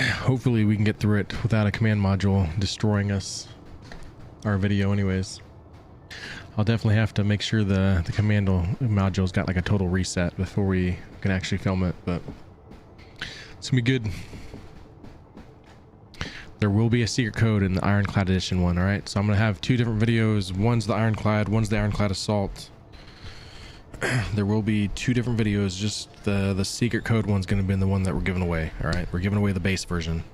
hopefully we can get through it without a command module destroying our video anyways. I'll definitely have to make sure the command module's got like a total reset before we can actually film it, but it's gonna be good. There will be a secret code in the Ironclad Edition one, alright? So I'm going to have two different videos. One's the Ironclad, one's the Ironclad Assault. There will be two different videos. Just the secret code one's going to be the one that we're giving away, alright? We're giving away the base version.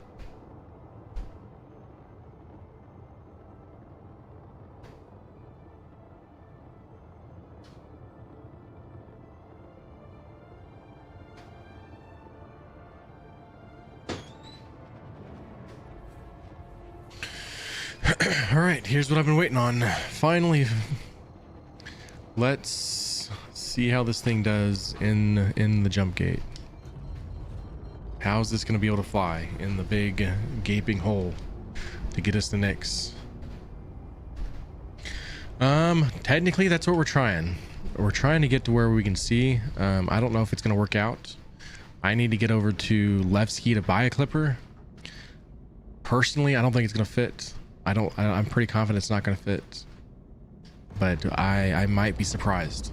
All right, here's what I've been waiting on. Finally, let's see how this thing does in the jump gate. How's this going to be able to fly in the big gaping hole to get us the Nyx? Technically, that's what we're trying. We're trying to get to where we can see. I don't know if it's going to work out. I need to get over to left ski to buy a clipper. Personally, I don't think it's going to fit. I'm pretty confident it's not going to fit, but I might be surprised.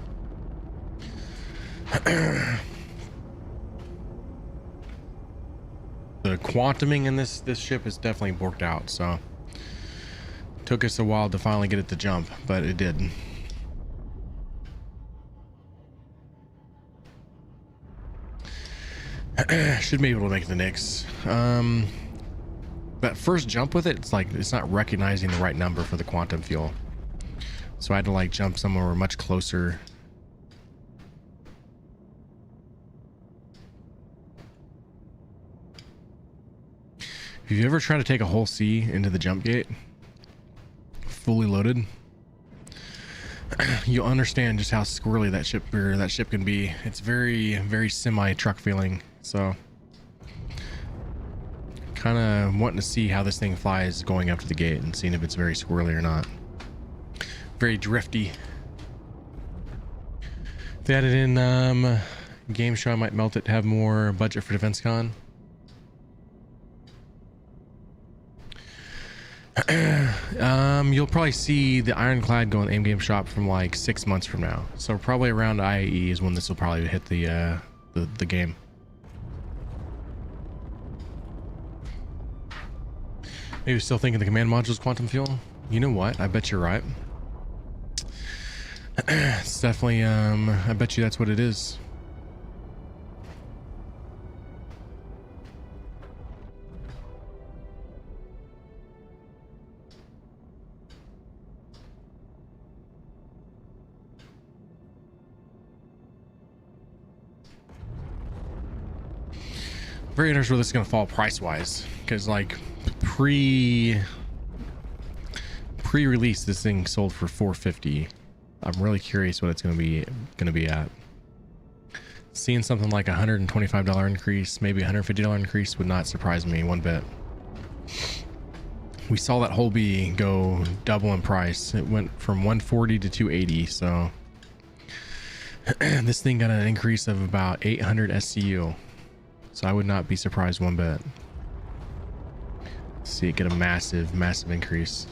The quantuming in this ship is definitely worked out, so took us a while to finally get it to jump, but it did. Should be able to make the Nyx. That first jump with it, it's not recognizing the right number for the quantum fuel. So I had to like jump somewhere much closer. If you've ever tried to take a whole C into the jump gate, fully loaded, you'll understand just how squirrely that ship can be. It's very, very semi-truck feeling. So kind of wanting to see how this thing flies going up to the gate and seeing if it's very squirrely or not. Very drifty. If they added in game show, I might melt it to have more budget for Defense Con. You'll probably see the Ironclad go in the aim game shop from like 6 months from now. So probably around IAE is when this will probably hit the game. Maybe still thinking the command module is quantum fuel. You know what? I bet you're right. It's definitely, I bet you that's what it is. Very interested where this is going to fall price-wise, because like pre-release, this thing sold for $450. I'm really curious what it's going to be at. Seeing something like a $125 increase, maybe a $150 increase would not surprise me one bit. We saw that whole B go double in price. It went from 140 to 280, so this thing got an increase of about 800 SCU. So I would not be surprised one bit. See it get a massive increase.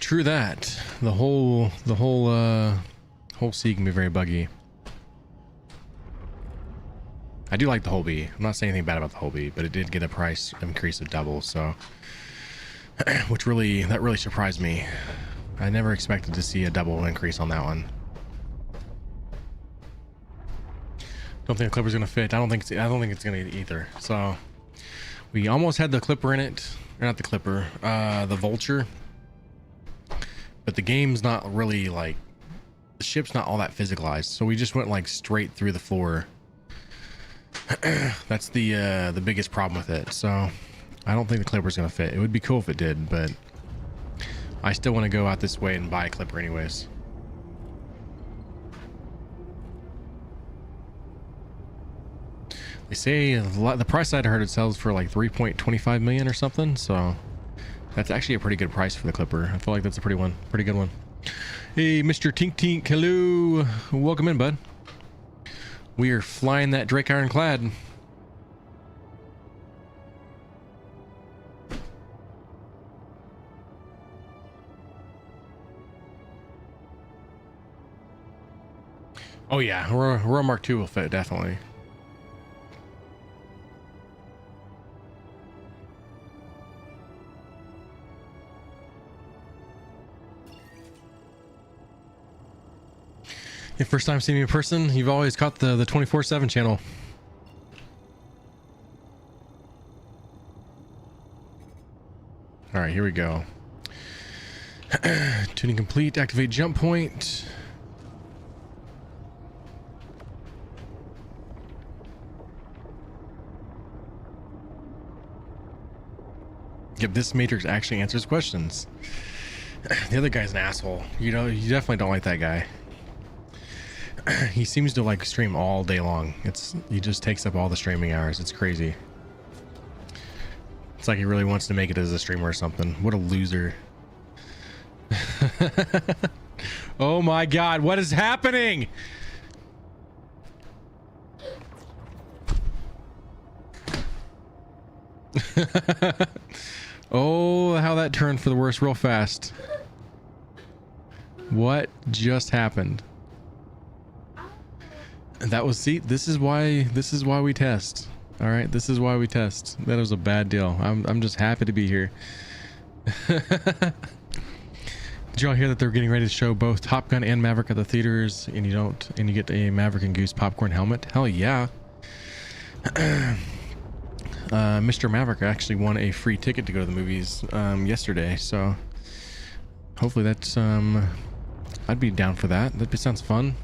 True that. The whole C can be very buggy. I do like the whole B. I'm not saying anything bad about the whole B, but it did get a price increase of double, so that really surprised me. I never expected to see a double increase on that one. Don't think the clipper's gonna fit. I don't think it's gonna either. So we almost had the clipper in it, or not the clipper, the vulture. But the game's not really like, the ship's not all that physicalized, so we just went like straight through the floor. That's the biggest problem with it. So I don't think the clipper's gonna fit. It would be cool if it did, but I still want to go out this way and buy a clipper anyways. They say the price I'd heard it sells for like 3.25 million or something, so that's actually a pretty good price for the clipper. I feel like that's a pretty good one. Hey, Mr. Tink Tink, hello. Welcome in, bud. We are flying that Drake Ironclad. Oh yeah, Aurora Mark II will fit, definitely. If first time seeing me in person, you've always caught the 24/7 channel. All right, here we go. Tuning complete. Activate jump point. Yep, this Matrix actually answers questions. The other guy's an asshole. You know, you definitely don't like that guy. He seems to like stream all day long. He just takes up all the streaming hours. It's crazy. It's like he really wants to make it as a streamer or something. What a loser. Oh my god, what is happening? Oh, how that turned for the worse real fast. What just happened? That was, see, this is why we test. All right, this is why we test. That was a bad deal. I'm just happy to be here. Did y'all hear that they're getting ready to show both Top Gun and Maverick at the theaters, and you get a Maverick and Goose popcorn helmet? Hell yeah. Mr. Maverick actually won a free ticket to go to the movies yesterday, so hopefully that's I'd be down for that. That sounds fun.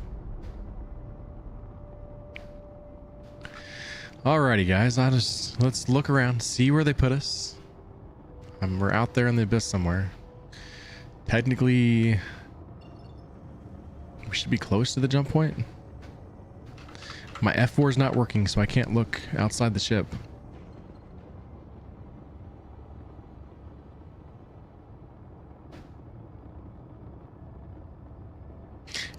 Alrighty guys, let's look around, see where they put us. We're out there in the abyss somewhere. Technically we should be close to the jump point. My F4 is not working, so I can't look outside the ship.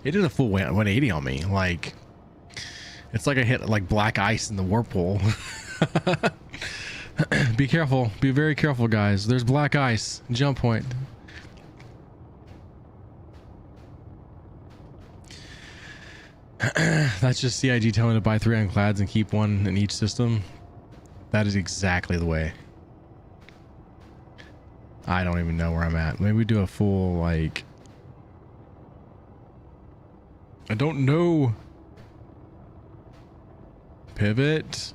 It did a full 180 on me. Like, it's like I hit like black ice in the warp hole. Be careful. Be very careful, guys. There's black ice. Jump point. That's just CIG telling to buy 3 Ironclads and keep one in each system. That is exactly the way. I don't even know where I'm at. Maybe we do a full, like, I don't know. Pivot.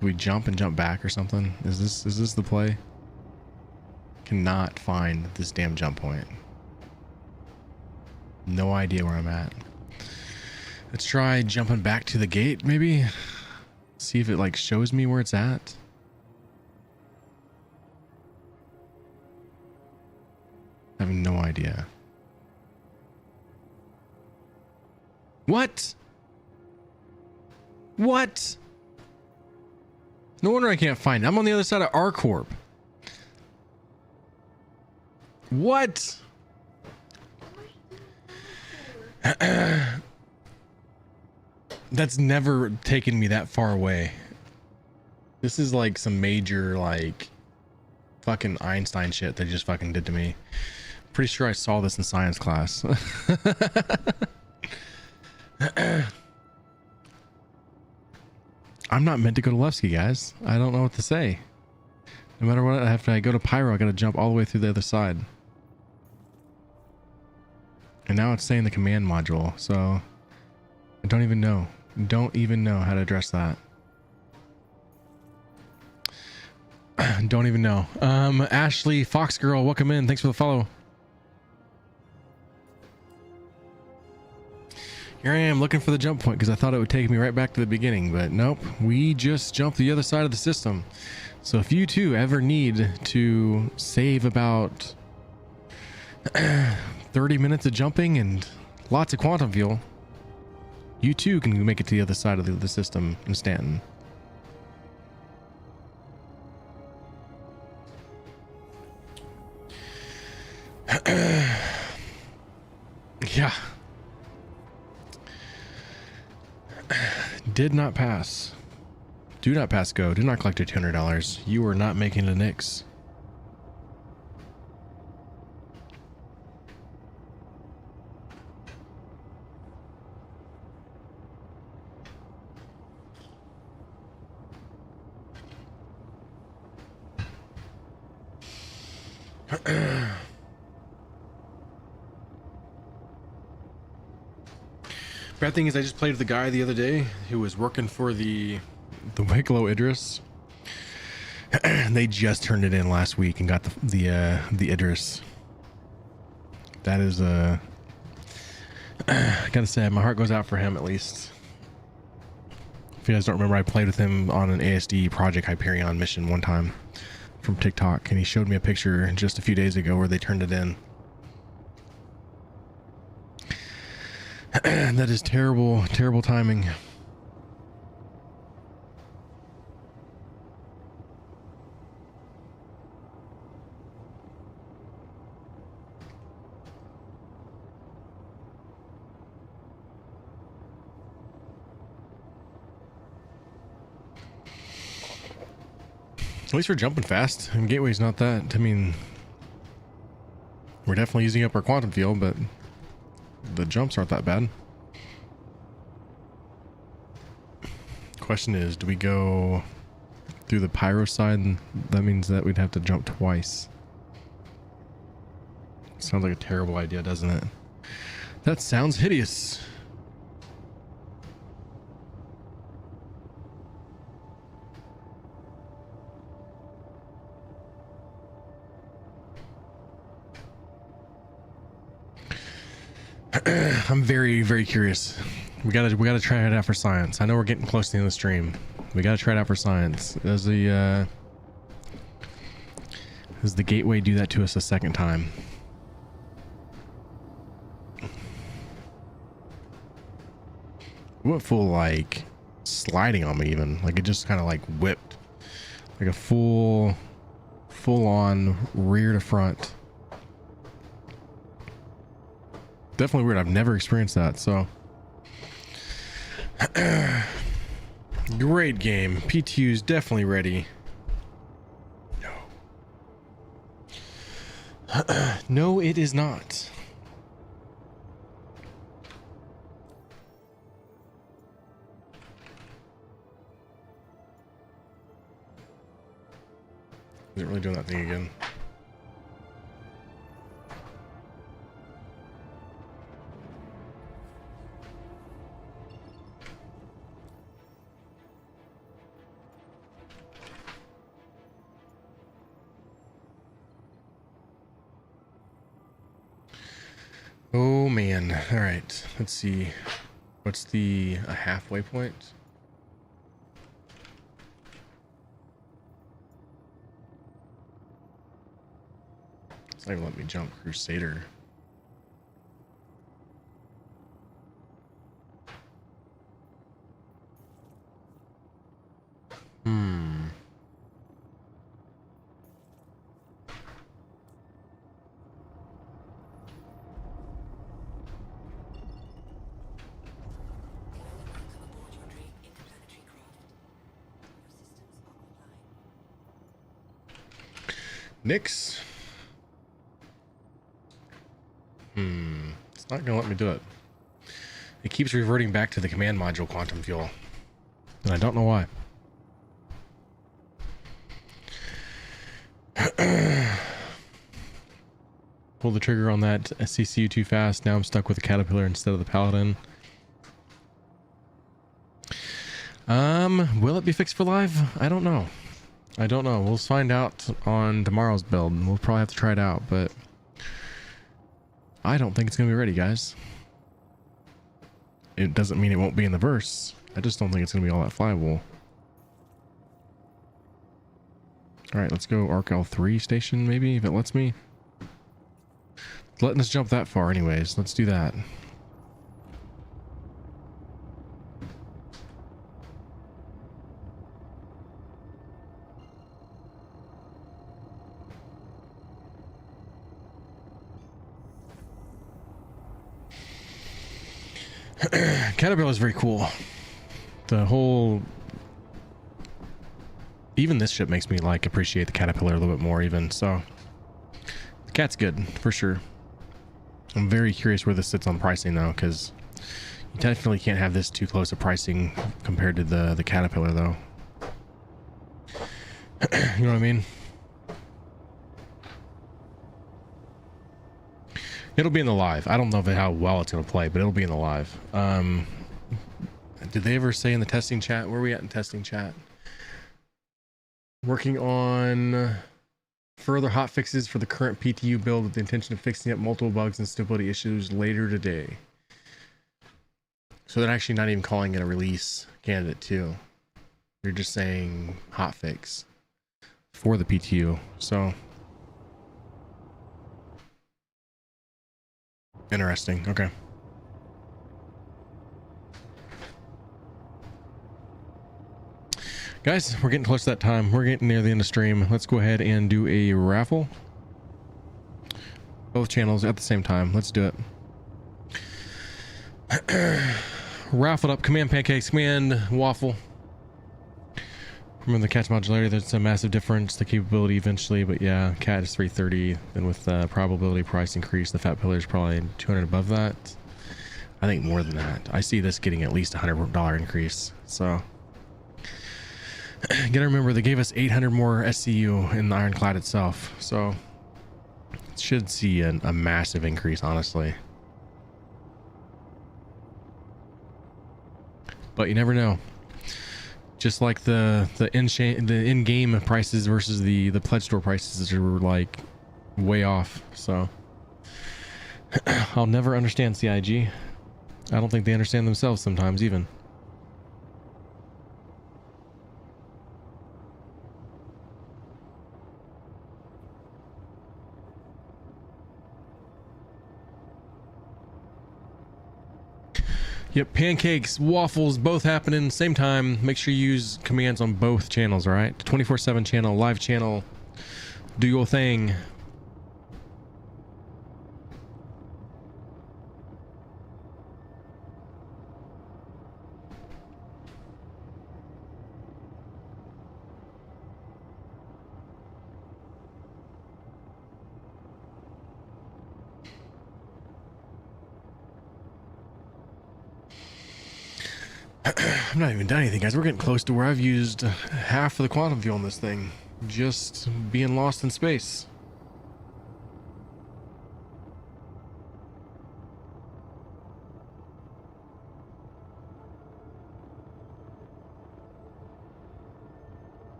Do we jump and jump back or something? Is this the play? Cannot find this damn jump point. No idea where I'm at. Let's try jumping back to the gate, maybe. See if it like shows me where it's at. I have no idea. What? What? No wonder I can't find it. I'm on the other side of R-Corp. What? That's never taken me that far away. This is like some major, like, fucking Einstein shit they just fucking did to me. Pretty sure I saw this in science class. I'm not meant to go to Levski, guys. I don't know what to say. No matter what, after I go to Pyro, I gotta jump all the way through the other side. And now it's saying the command module, so I don't even know. Don't even know how to address that. Don't even know. Ashley Fox Girl, welcome in. Thanks for the follow. Here I am looking for the jump point because I thought it would take me right back to the beginning, but nope. We just jumped the other side of the system. So if you too ever need to save about 30 minutes of jumping and lots of quantum fuel, you too can make it to the other side of the system in Stanton. Yeah. Did not pass. Do not pass go. Do not collect your $200. You are not making the Nix. Bad thing is I just played with the guy the other day who was working for the Wicklow Idris. They just turned it in last week and got the Idris. That is I gotta say my heart goes out for him at least. If you guys don't remember, I played with him on an ASD Project Hyperion mission one time from TikTok, and he showed me a picture just a few days ago where they turned it in. That is terrible, terrible timing. At least we're jumping fast, and Gateway's not that. I mean, we're definitely using up our quantum field, but the jumps aren't that bad. Question is, do we go through the Pyro side? That means that we'd have to jump twice. Sounds like a terrible idea, doesn't it? That sounds hideous. I'm very, very curious. We gotta try it out for science. I know we're getting close to the end of the stream. We gotta try it out for science. Does the Gateway do that to us a second time? It went full like sliding on me even. Like it just kind of like whipped. Like a full on rear to front. Definitely weird. I've never experienced that, so great game. PTU's definitely ready. No. No, it is not. Isn't really doing that thing again. Oh man. All right. Let's see. What's a halfway point? It's not even letting me jump Crusader. Nix. It's not gonna let me do it. It keeps reverting back to the command module quantum fuel, and I don't know why. Pull the trigger on that SCCU too fast. Now I'm stuck with the caterpillar instead of the paladin. Will it be fixed for live? I don't know. I don't know. We'll find out on tomorrow's build. We'll probably have to try it out, but I don't think it's gonna be ready, guys. It doesn't mean it won't be in the verse. I just don't think it's gonna be all that flyable. All right, let's go Arc L3 station, maybe, if it lets me. It's letting us jump that far anyways. Let's do that. Caterpillar is very cool. The whole, even this ship makes me like appreciate the caterpillar a little bit more even. So the cat's good for sure. I'm very curious where this sits on pricing though, because you definitely can't have this too close to pricing compared to the caterpillar though. You know what I mean? It'll be in the live. I don't know how well it's going to play, but it'll be in the live. Did they ever say in the testing chat? Where are we at in testing chat? Working on further hot fixes for the current PTU build with the intention of fixing up multiple bugs and stability issues later today. So they're actually not even calling it a release candidate too. You're just saying hot fix for the PTU. So interesting. Okay. Guys, we're getting close to that time. We're getting near the end of stream. Let's go ahead and do a raffle. Both channels at the same time. Let's do it. Raffle up command pancakes, command waffle. Remember the cat's modularity, there's a massive difference, the capability eventually, but yeah, cat is 330, and with the probability price increase, the fat pillar is probably 200 above that. I think more than that. I see this getting at least $100 increase, so. You gotta remember, they gave us 800 more SCU in the Ironclad itself, so it should see a massive increase, honestly. But you never know. Just like the in-game prices versus the pledge store prices are like way off. So I'll never understand CIG. I don't think they understand themselves sometimes even. Yep, pancakes, waffles, both happening same time. Make sure you use commands on both channels, all right? 24/7 channel, live channel. Do your thing. I'm not even done anything, guys. We're getting close to where I've used half of the quantum fuel in this thing. just being lost in space.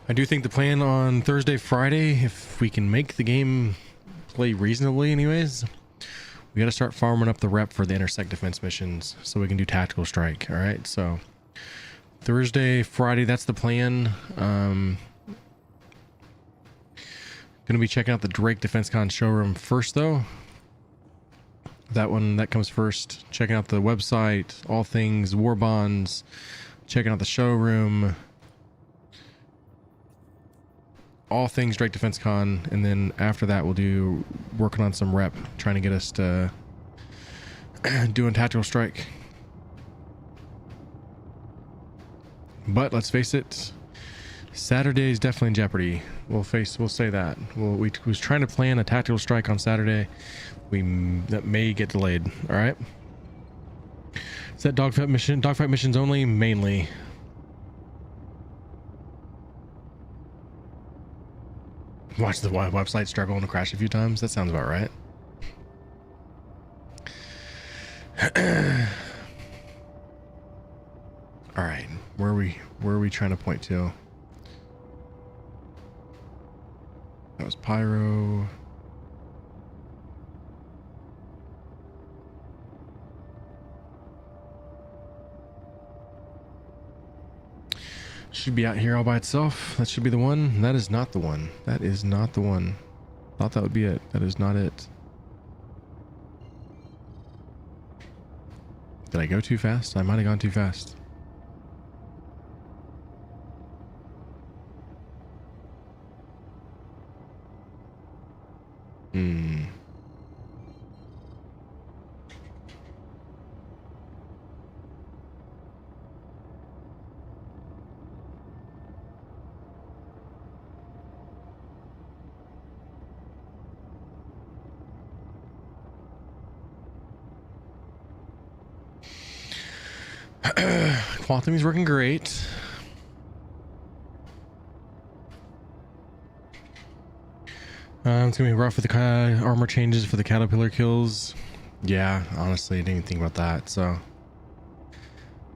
I do think the plan on Thursday, Friday, if we can make the game play reasonably anyways, we got to start farming up the rep for the intersect defense missions so we can do tactical strike. All right, so Thursday, Friday, that's the plan. Gonna be checking out the Drake Defense Con showroom first though. That comes first. Checking out the website, all things war bonds, checking out the showroom, all things Drake Defense Con, and then after that we'll do working on some rep, trying to get us to doing tactical strike. But let's face it, Saturday is definitely in jeopardy. We'll say that. We was trying to plan a tactical strike on Saturday. That may get delayed. All right. Is that dogfight missions only? Mainly. Watch the website struggle and crash a few times. That sounds about right. All right, where are we trying to point to? That was Pyro. Should be out here all by itself. That should be the one. That is not the one. That is not the one. Thought that would be it. That is not it. Did I go too fast? I might have gone too fast. Quantum is working great. It's gonna be rough with the armor changes for the caterpillar kills. Yeah, honestly, I didn't even think about that. So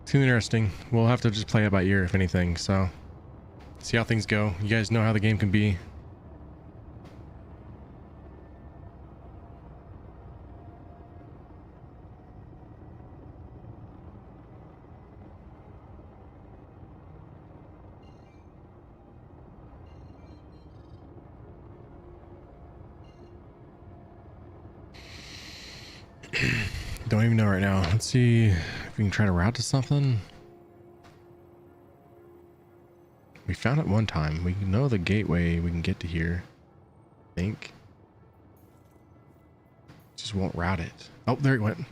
it's gonna be interesting. We'll have to just play it by ear, if anything. So see how things go. You guys know how the game can be. Don't even know right now. Let's see if we can try to route to something. We found it one time. We know the gateway we can get to here. I think. Just won't route it. Oh, there it went.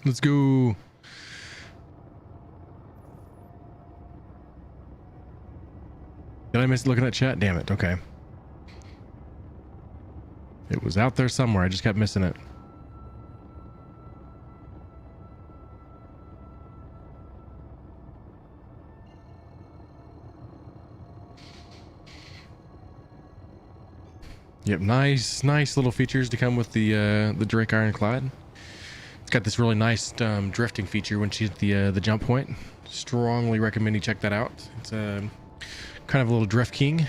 Let's go. Did I miss looking at chat? Damn it. Okay. It was out there somewhere. I just kept missing it. Yep, nice little features to come with the Drake Ironclad. It's got this really nice drifting feature when she's at the jump point. Strongly recommend you check that out. It's kind of a little drift king.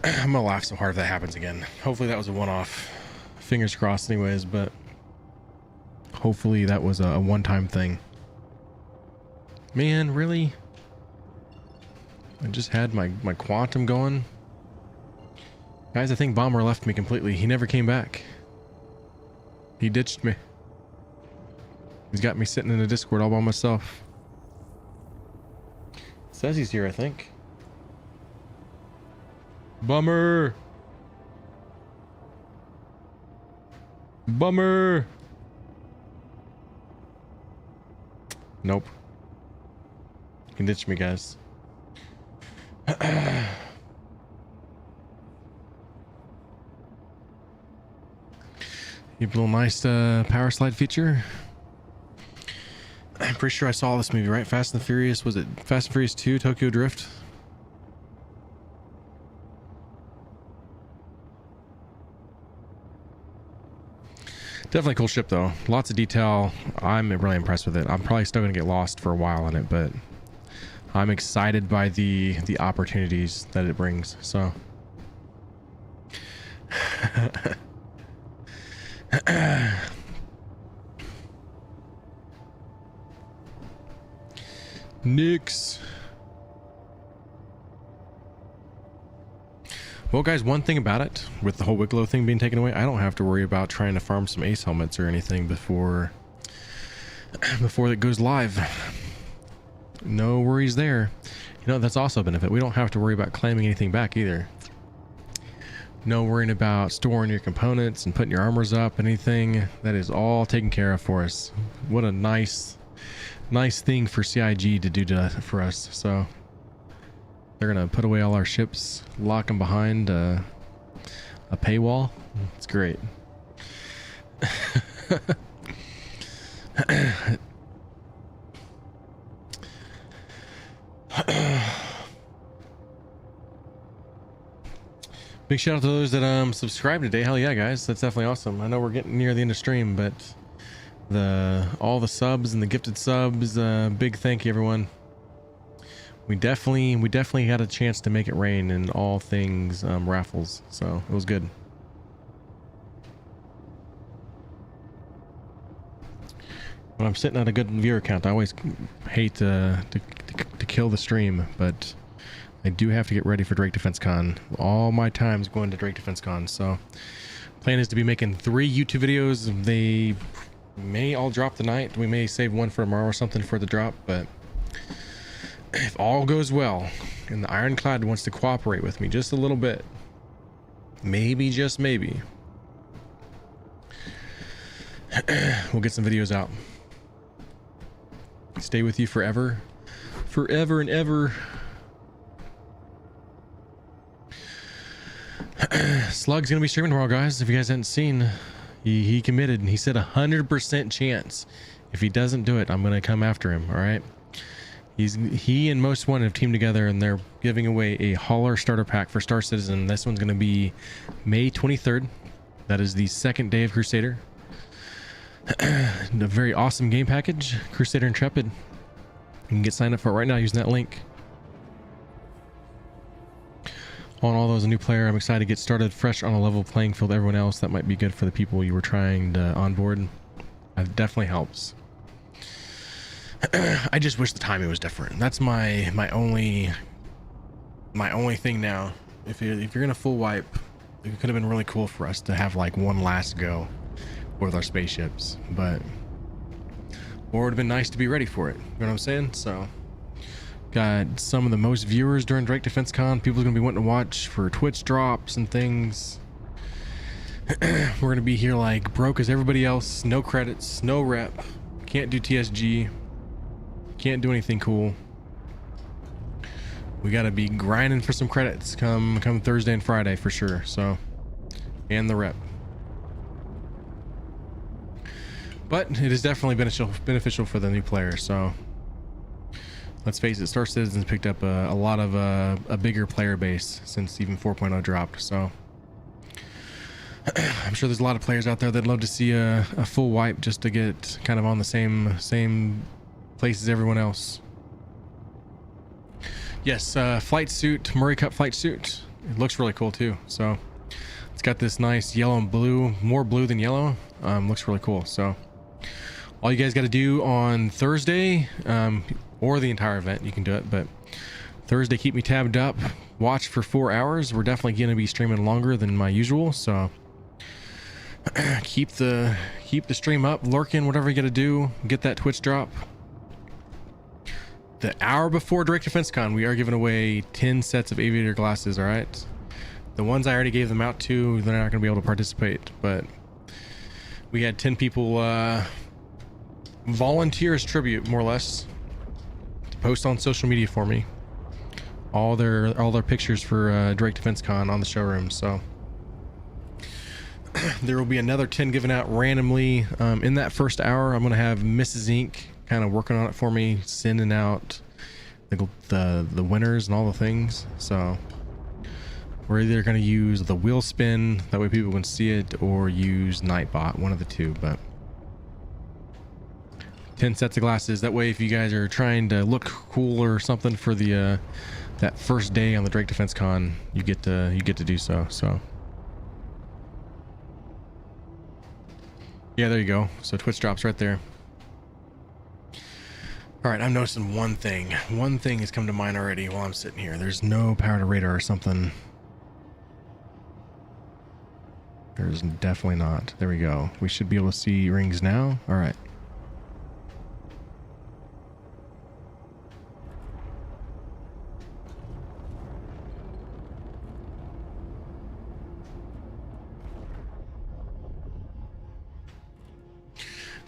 I'm gonna laugh so hard if that happens again. Hopefully that was a one-off. Fingers crossed, anyways. But hopefully that was a one-time thing. Man, really? I just had my quantum going. Guys, I think Bomber left me completely. He never came back. He ditched me. He's got me sitting in a Discord all by myself. Says he's here, I think. Bummer. Bummer. Nope. You can ditch me, guys. You have a little nice power slide feature. I'm pretty sure I saw this movie, right? Fast and the Furious. Was it Fast and Furious 2, Tokyo Drift? Definitely a cool ship, though. Lots of detail. I'm really impressed with it. I'm probably still going to get lost for a while on it, but I'm excited by the opportunities that it brings. So... Nix. Well, guys, one thing about it, with the whole Wicklow thing being taken away, I don't have to worry about trying to farm some ace helmets or anything before it goes live. No worries there. You know, that's also a benefit. We don't have to worry about claiming anything back either. No worrying about storing your components and putting your armors up, anything. That is all taken care of for us. What a nice thing for CIG to do for us. So they're gonna put away all our ships, lock them behind a paywall. It's great. Big shout out to those that subscribed today. Hell yeah, guys, that's definitely awesome. I know we're getting near the end of stream, but all the subs and the gifted subs, big thank you, everyone. We definitely had a chance to make it rain in all things raffles, so it was good. When I'm sitting at a good viewer count, I always hate to kill the stream, but I do have to get ready for Drake Defense Con. All my time's going to Drake Defense Con, so plan is to be making 3 YouTube videos. They may all drop tonight. We may save one for tomorrow or something for the drop, but if all goes well and the Ironclad wants to cooperate with me just a little bit, maybe, just maybe, we'll get some videos out. Stay with you forever and ever. Slug's gonna be streaming tomorrow, guys. If you guys hadn't seen, he committed and he said 100% chance. If he doesn't do it, I'm gonna come after him. All right. He and Most Wanted have teamed together and they're giving away a hauler starter pack for Star Citizen. This one's gonna be May 23rd. That is the second day of Crusader. A very awesome game package, Crusader Intrepid. You can get signed up for it right now using that link. On all those, a new player, I'm excited to get started fresh on a level playing field with everyone else. That might be good for the people you were trying to onboard. It definitely helps. I just wish the timing was different. That's my only thing now. If you're gonna full wipe, it could have been really cool for us to have like one last go with our spaceships, or it would have been nice to be ready for it. You know what I'm saying? So got some of the most viewers during Drake Defense Con. People's gonna be wanting to watch for Twitch drops and things. We're gonna be here like broke as everybody else. No credits, no rep. Can't do TSG. Can't do anything cool. We gotta be grinding for some credits come Thursday and Friday for sure. So, and the rep. But it is definitely beneficial for the new player. So let's face it, Star Citizen's picked up a lot of a bigger player base since even 4.0 dropped. So I'm sure there's a lot of players out there that'd love to see a full wipe just to get kind of on the same place as everyone else. Yes, flight suit, Murray Cup flight suit. It looks really cool too. So it's got this nice yellow and blue, more blue than yellow. Looks really cool. So all you guys got to do on Thursday, or the entire event, you can do it, but Thursday, keep me tabbed up. watch for 4 hours. We're definitely going to be streaming longer than my usual, so keep the stream up, lurking, whatever you got to do. Get that Twitch drop. The hour before Direct Defense Con, we are giving away 10 sets of aviator glasses. All right, the ones I already gave them out to, they're not going to be able to participate, but we had 10 people volunteer as tribute, more or less, to post on social media for me all their pictures for Direct Defense Con on the showroom. So there will be another 10 given out randomly in that first hour. I'm going to have Mrs. Ink kind of working on it for me, sending out the winners and all the things. So we're either going to use the wheel spin, that way people can see it, or use Nightbot, one of the two. But 10 sets of glasses, that way if you guys are trying to look cool or something for the that first day on the Drake Defense Con, you get to do so. So yeah, there you go. So Twitch drops right there. All right, I'm noticing one thing. One thing has come to mind already while I'm sitting here. There's no power to radar or something. There's definitely not. There we go. We should be able to see rings now. All right.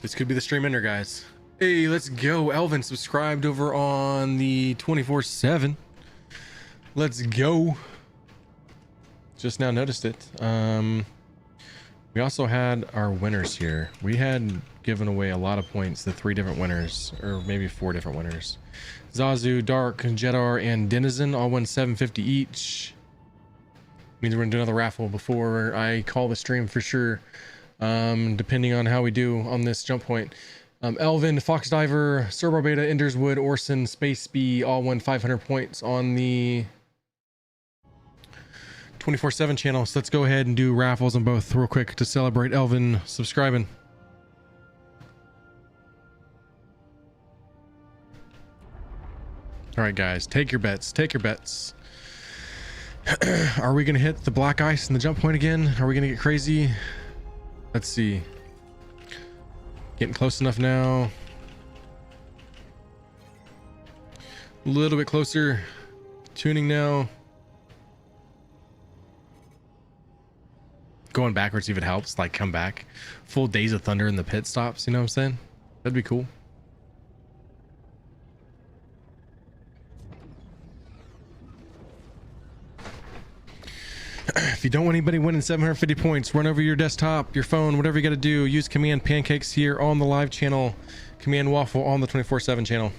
This could be the stream ender, guys. Hey, let's go. Elvin subscribed over on the 24/7. Let's go. Just now noticed it. We also had our winners here. We had given away a lot of points to 3 different winners, or maybe 4 different winners. Zazu, Dark, Jedar, and Denizen all won 750 each. Means we're gonna do another raffle before I call the stream for sure. Depending on how we do on this jump point. Elvin, Fox Diver, Cerber Beta, Enderswood, Orson, Space Bee all won 500 points on the 24/7 channel. So let's go ahead and do raffles on both real quick to celebrate Elvin subscribing. All right, guys, take your bets. Take your bets. Are we going to hit the black ice in the jump point again? Are we going to get crazy? Let's see. Getting close enough now. A little bit closer. Tuning now. Going backwards even helps, like come back. Full Days of Thunder in the pit stops, you know what I'm saying? That'd be cool. If you don't want anybody winning 750 points, run over your desktop, your phone, whatever you got to do. Use Command Pancakes here on the live channel. Command Waffle on the 24/7 channel.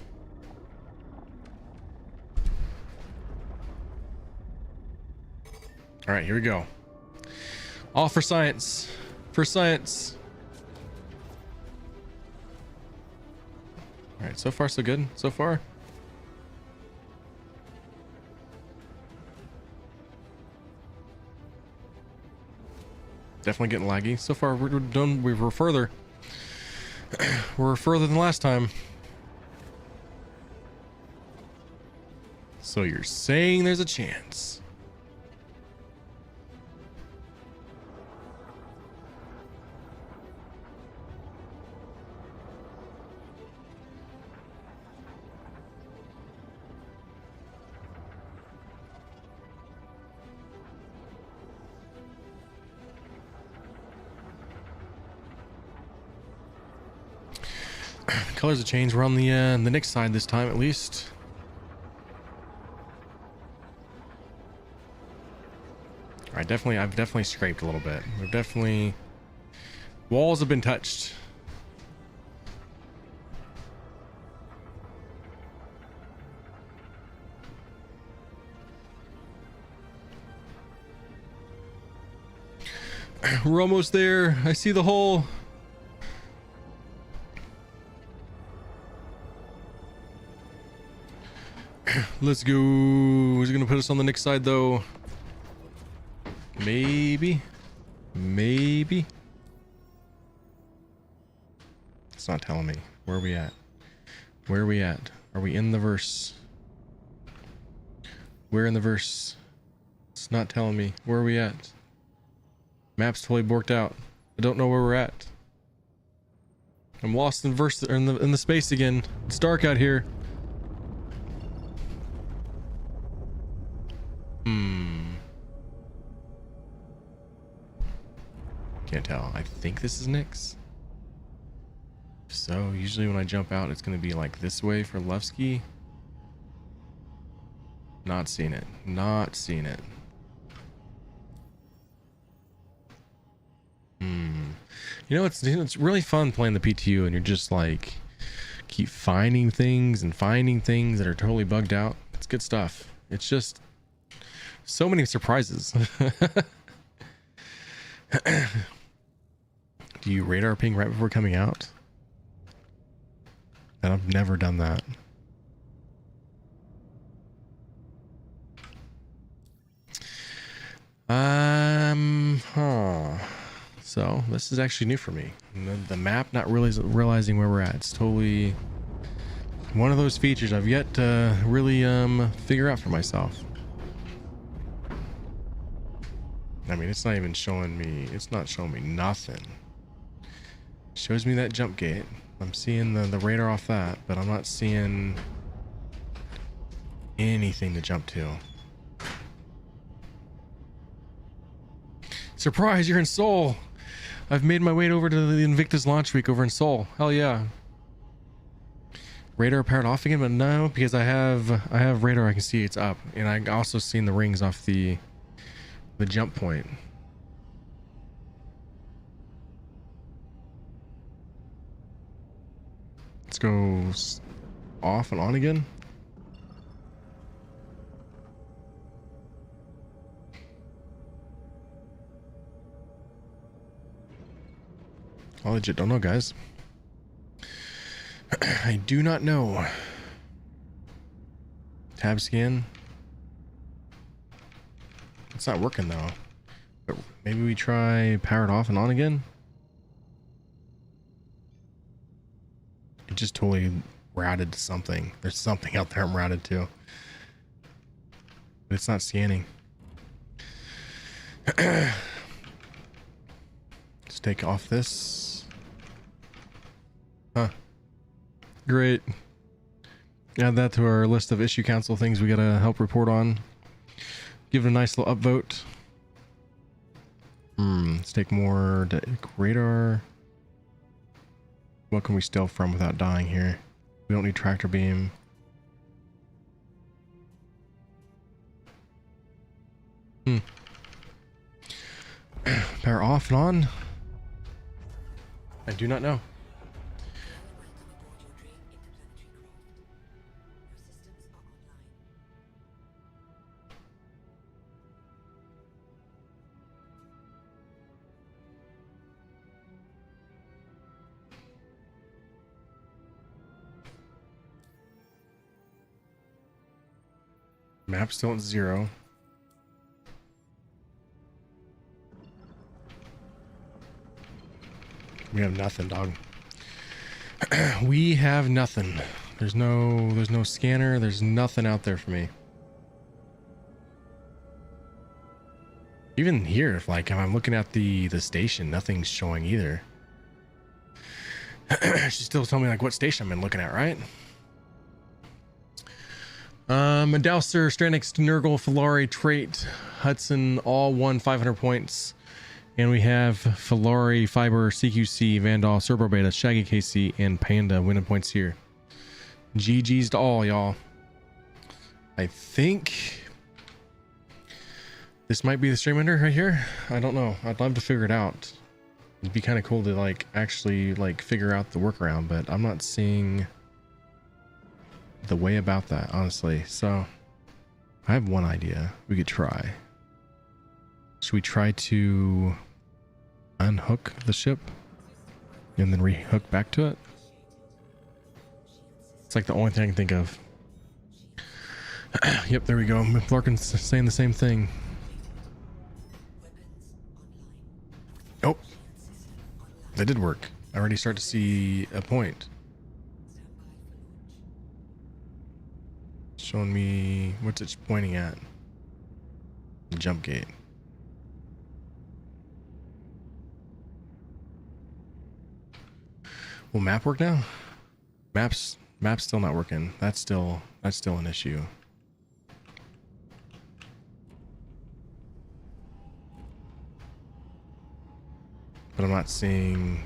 All right, here we go. All for science. For science. All right, so far so good. So far. Definitely getting laggy. So far we're done. We're further. We're further than last time. So you're saying there's a chance. Colors have changed. We're on the next side this time, at least. All right, definitely. I've definitely scraped a little bit. We've definitely. Walls have been touched. We're almost there. I see the hole. Let's go. Who's gonna put us on the next side though? Maybe. Maybe. It's not telling me. Where are we at? Where are we at? Are we in the verse? We're in the verse. not telling me. Where are we at? Map's totally borked out. I don't know where we're at. I'm lost in the space again. It's dark out here. Can't tell. I think this is Nyx. So usually when I jump out, it's going to be like this way for Levski. Not seeing it. Not seeing it. You know, it's really fun playing the PTU, and you're just like keep finding things that are totally bugged out. It's good stuff. It's just so many surprises. Do you radar ping right before coming out? And I've never done that. So this is actually new for me. The map not really realizing where we're at. It's totally one of those features I've yet to really figure out for myself. I mean, it's not even showing me. It's not showing me nothing. It shows me that jump gate. I'm seeing the radar off that, but I'm not seeing anything to jump to. Surprise, you're in Seoul. I've made my way over to the Invictus launch week over in Seoul. Hell yeah. Radar powered off again, but no, because I have radar. I can see it's up, and I also seen the rings off the jump point. Let's go off and on again. I legit don't know, guys. I do not know. Tab scan. It's not working though. But maybe we try powered off and on again. It just totally routed to something. There's something out there I'm routed to. But it's not scanning. Let's take off this. Huh. Great. Add that to our list of issue council things we gotta help report on. Give it a nice little upvote. Let's take more radar. What can we steal from without dying here? We don't need tractor beam. Power off and on? I do not know. Map's still at 0. We have nothing, dog. We have nothing. There's no scanner. There's nothing out there for me. Even here, if I'm looking at the station, nothing's showing either. She's still telling me like what station I'm looking at, right? Madouser, Stranix, Nurgle, Filari, Trait, Hudson, all won 500 points. And we have Filari, Fiber, CQC, Vandal, Serbo Beta, Shaggy KC, and Panda winning points here. GG's to all, y'all. I think this might be the stream ender right here. I don't know. I'd love to figure it out. It'd be kind of cool to actually figure out the workaround, but I'm not seeing the way about that, honestly. So I have one idea we could try. Should we try to unhook the ship and then rehook back to it? It's like the only thing I can think of. Yep, there we go. Larkin's saying the same thing. Oh, that did work. I already start to see a point. Showing me what's it pointing at. The jump gate. Will map work now? Map's still not working. That's still an issue. But I'm not seeing.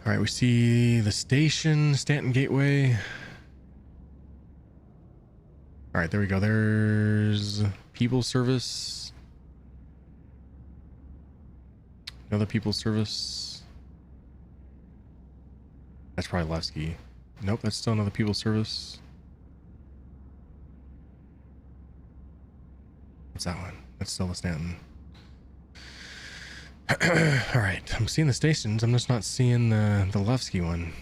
All right, we see the station, Stanton Gateway. All right, there we go. There's people service. Another people service. That's probably Levski. Nope, that's still another people service. What's that one? That's still the Stanton. All right, I'm seeing the stations. I'm just not seeing the Levski one.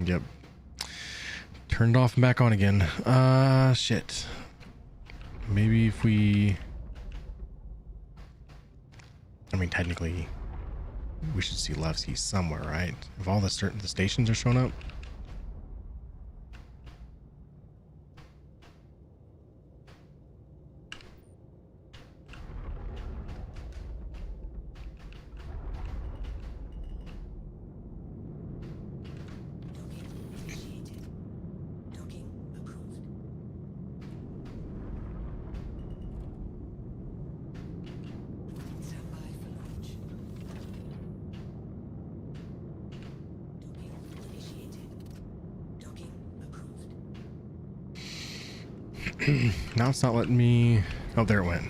Yep. Turned off and back on again. Shit. Maybe if we... I mean, technically, we should see Levski somewhere, right? If all the stations are showing up. Now it's not letting me. Oh, there it went.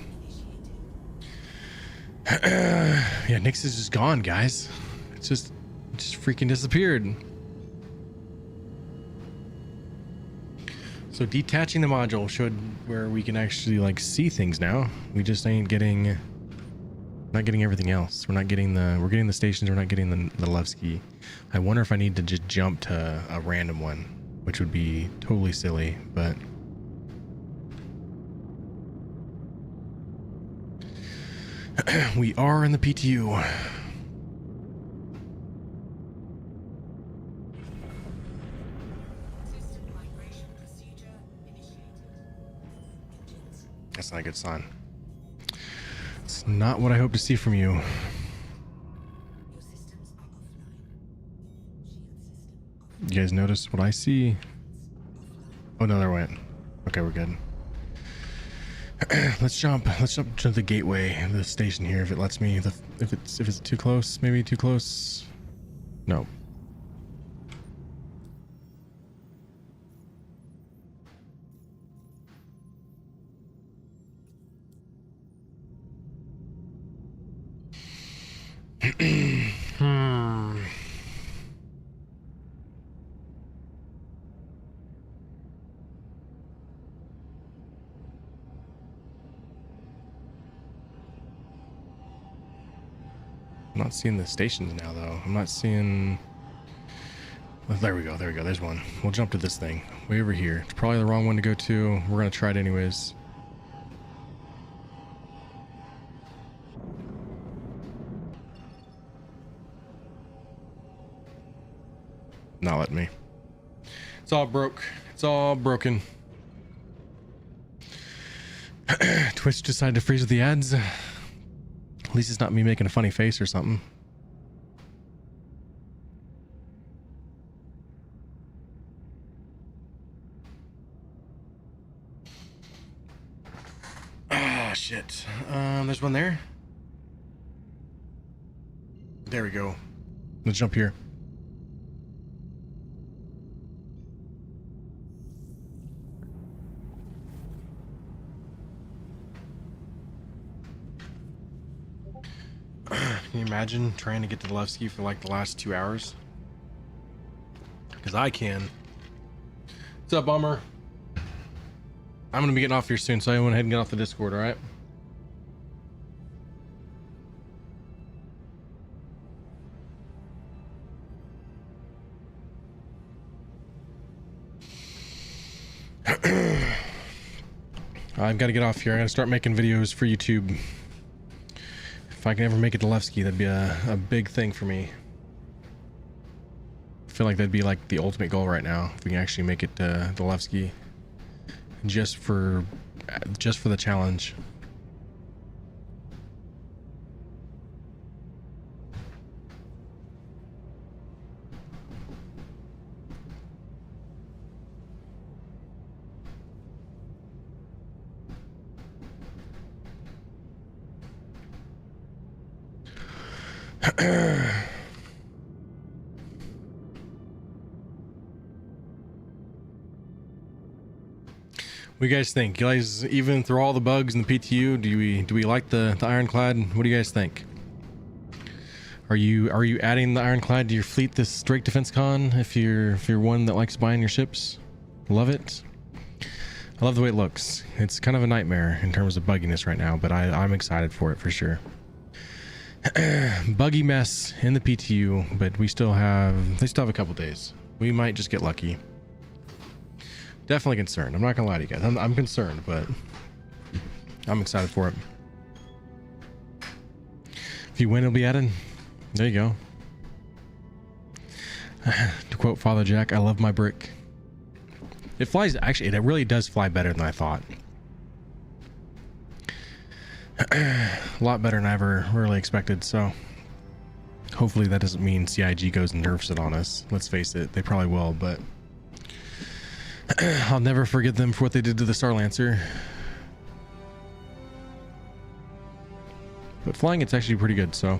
Yeah, Nyx is just gone, guys. It just freaking disappeared. So detaching the module showed where we can actually like see things now. We just ain't getting, not getting everything else. We're getting the stations. We're not getting the Levski. I wonder if I need to just jump to a random one, which would be totally silly, but. We are in the PTU. That's not a good sign. It's not what I hope to see from you. You guys notice what I see? Oh no, there went. Okay, we're good. Let's jump to the gateway, the station here, if it lets me. If it's too close, maybe too close. No. I'm not seeing the stations now, though. I'm not seeing... Oh, there we go. There we go. There's one. We'll jump to this thing. Way over here. It's probably the wrong one to go to. We're going to try it anyways. Not letting me. It's all broke. It's all broken. Twitch decided to freeze with the ads. At least it's not me making a funny face or something. Ah, shit. There's one there. There we go. Let's jump here. Can you imagine trying to get to the Levski for like the last 2 hours? Because I can. What's up, Bummer? I'm gonna be getting off here soon, so I went ahead and get off the Discord, alright? I've got to get off here. I got to start making videos for YouTube. If I can ever make it to Levski, that'd be a big thing for me. feel like that'd be like the ultimate goal right now, if we can actually make it to the Levski, just for the challenge. What do you guys think? You guys, even through all the bugs in the PTU, do we like the Ironclad? What do you guys think? Are you adding the Ironclad to your fleet this Drake Defense Con? If you're one that likes buying your ships, love it. I love the way it looks. It's kind of a nightmare in terms of bugginess right now, but I'm excited for it for sure. Buggy mess in the PTU, but they still have a couple days. We might just get lucky. Definitely concerned. I'm not gonna lie to you guys. I'm concerned, but I'm excited for it. If you win, it'll be added. There you go. To quote Father Jack, I love my brick. It flies, actually, it really does fly better than I thought. A lot better than I ever really expected, so hopefully that doesn't mean CIG goes and nerfs it on us. Let's face it, they probably will, but I'll never forget them for what they did to the Star Lancer. But flying, it's actually pretty good, so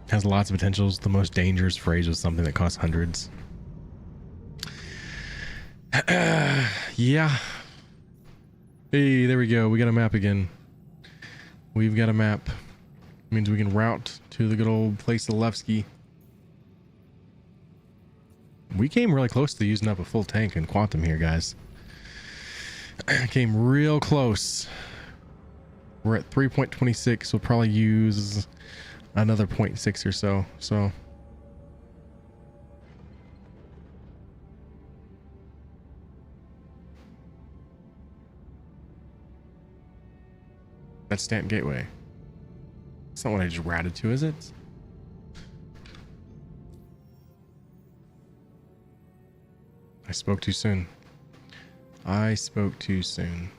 has lots of potentials. The most dangerous phrase was something that costs hundreds. Yeah. Hey, there we go. We got a map again. We've got a map. Means we can route to the good old place of Levski. We came really close to using up a full tank in Quantum here, guys. Came real close. We're at 3.26. We'll probably use another 0.6 or so. So that's Stamp Gateway. It's not what I just routed to, is it? I spoke too soon. I spoke too soon.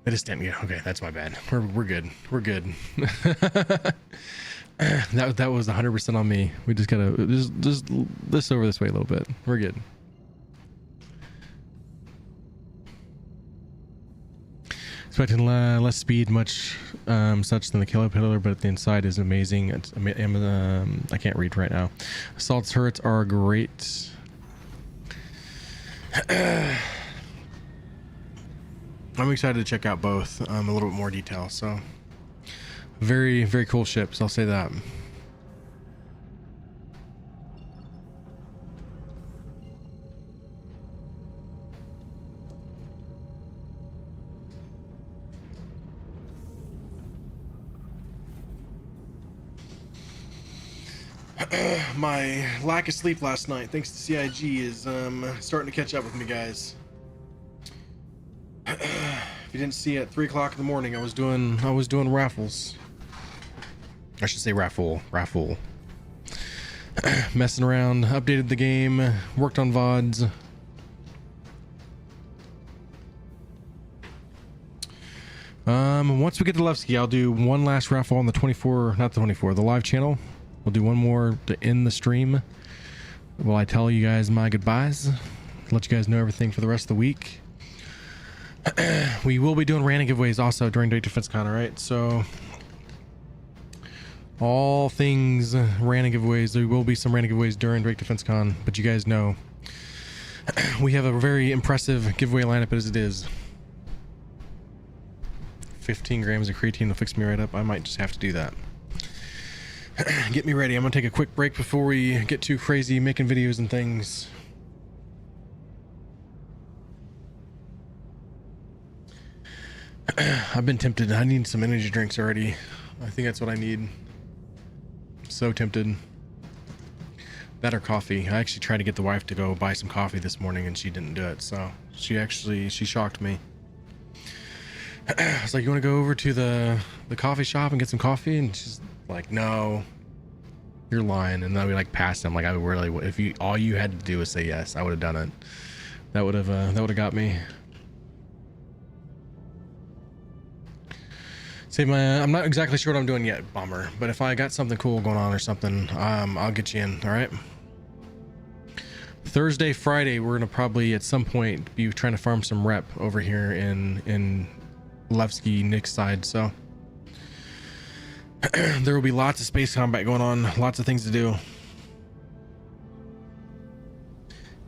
That is Stamp Gateway. Okay, that's my bad. We're good. We're good. that was 100% on me. We just gotta just this over this way a little bit. We're good. Expecting less speed, much such than the Killer Pillar, but the inside is amazing. It's, I can't read right now. Assault turrets are great. I'm excited to check out both a little bit more detail. So very, very cool ships, I'll say that. My lack of sleep last night, thanks to CIG, is starting to catch up with me, guys. If you didn't see, at 3 o'clock in the morning, I was doing raffles. I should say raffle. Messing around, updated the game, worked on VODs. Once we get to Levski, I'll do one last raffle on the 24, not the 24, the live channel. We'll do one more to end the stream while I tell you guys my goodbyes. Let you guys know everything for the rest of the week. We will be doing random giveaways also during Drake Defense Con, alright? So all things random giveaways. There will be some random giveaways during Drake Defense Con, but you guys know we have a very impressive giveaway lineup as it is. 15 grams of creatine will fix me right up. I might just have to do that. Get me ready. I'm gonna take a quick break before we get too crazy making videos and things. I've been tempted. I need some energy drinks already. I think that's what I need. So tempted. That or coffee. I actually tried to get the wife to go buy some coffee this morning and she didn't do it. So she shocked me. I was like, you want to go over to the coffee shop and get some coffee? And she's like, no. You're lying. And then we like passed him. Like I really would, if you, all you had to do was say yes, I would have done it. That would have got me. Say I'm not exactly sure what I'm doing yet, Bomber, but if I got something cool going on or something, I'll get you in. All right. Thursday, Friday, we're gonna probably at some point be trying to farm some rep over here in Levski, Nick's side. So there will be lots of space combat going on, lots of things to do.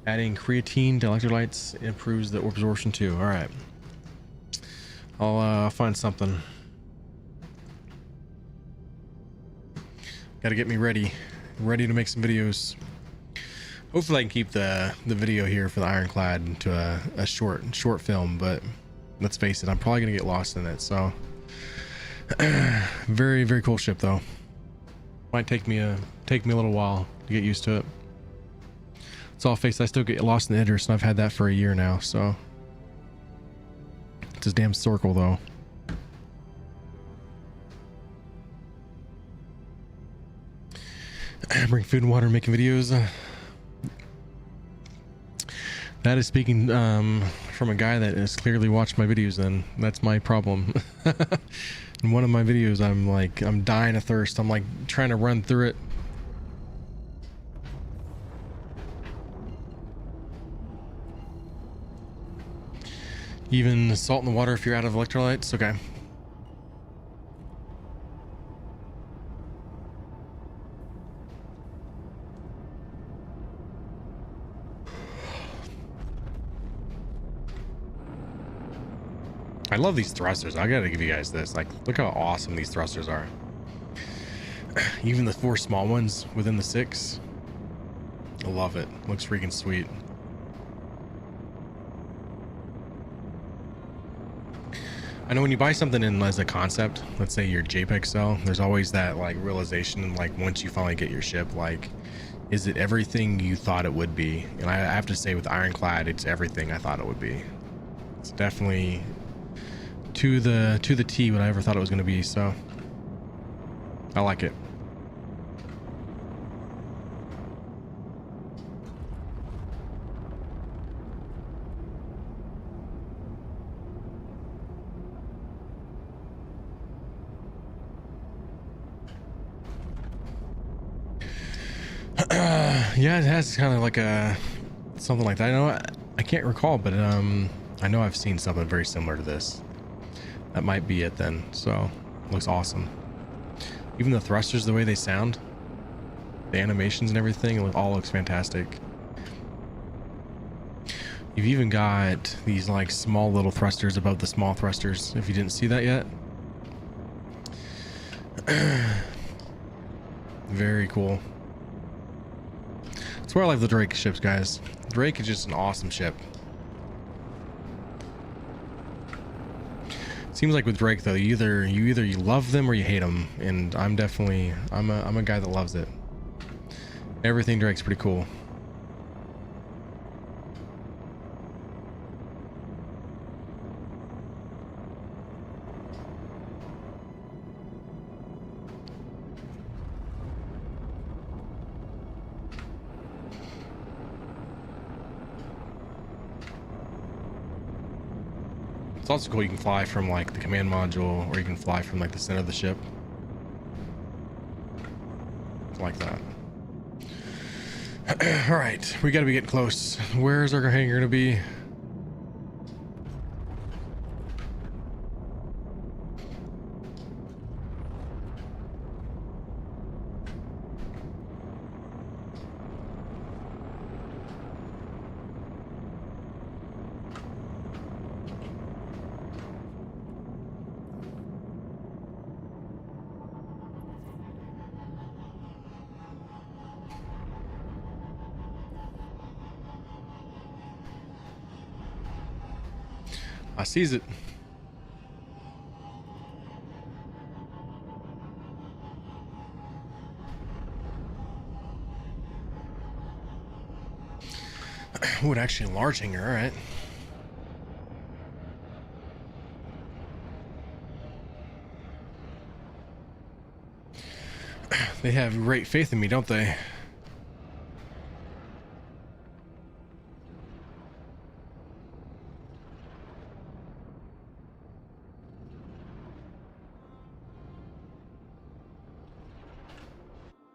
Adding creatine to electrolytes improves the absorption too. All right, I'll find something. Got to get me ready to make some videos. Hopefully I can keep the video here for the Ironclad to a short film, but let's face it, I'm probably gonna get lost in it. So very, very cool ship though. Might take me a little while to get used to it. It's all face, I still get lost in the Idris, and I've had that for a year now. So it's this damn circle though. Bring food and water, making videos. That is speaking from a guy that has clearly watched my videos. Then that's my problem. In one of my videos, I'm dying of thirst. I'm like trying to run through it. Even salt in the water if you're out of electrolytes. Okay. I love these thrusters. I gotta give you guys this. Like, look how awesome these thrusters are. Even the 4 small ones within the 6. I love it. Looks freaking sweet. I know when you buy something in as a concept, let's say your JPEG cell, there's always that like realization, like once you finally get your ship, like, is it everything you thought it would be? And I have to say with Ironclad, it's everything I thought it would be. It's definitely to the T what I ever thought it was going to be. So I like it. Yeah, it has kind of like something like that. I know I can't recall, but I know I've seen something very similar to this. That might be it then. So looks awesome. Even the thrusters, the way they sound, the animations and everything, it all looks fantastic. You've even got these like small little thrusters above the small thrusters, if you didn't see that yet. Very cool. That's where I like the Drake ships, guys. Drake is just an awesome ship. Seems like with Drake though, you either love them or you hate them, and I'm a guy that loves it. Everything Drake's pretty cool. It's also cool you can fly from like the command module, or you can fly from like the center of the ship. Like that. All right, we got to be getting close. Where's our hangar gonna be? I sees it. Ooh, actually a large hangar, all right. They have great faith in me, don't they?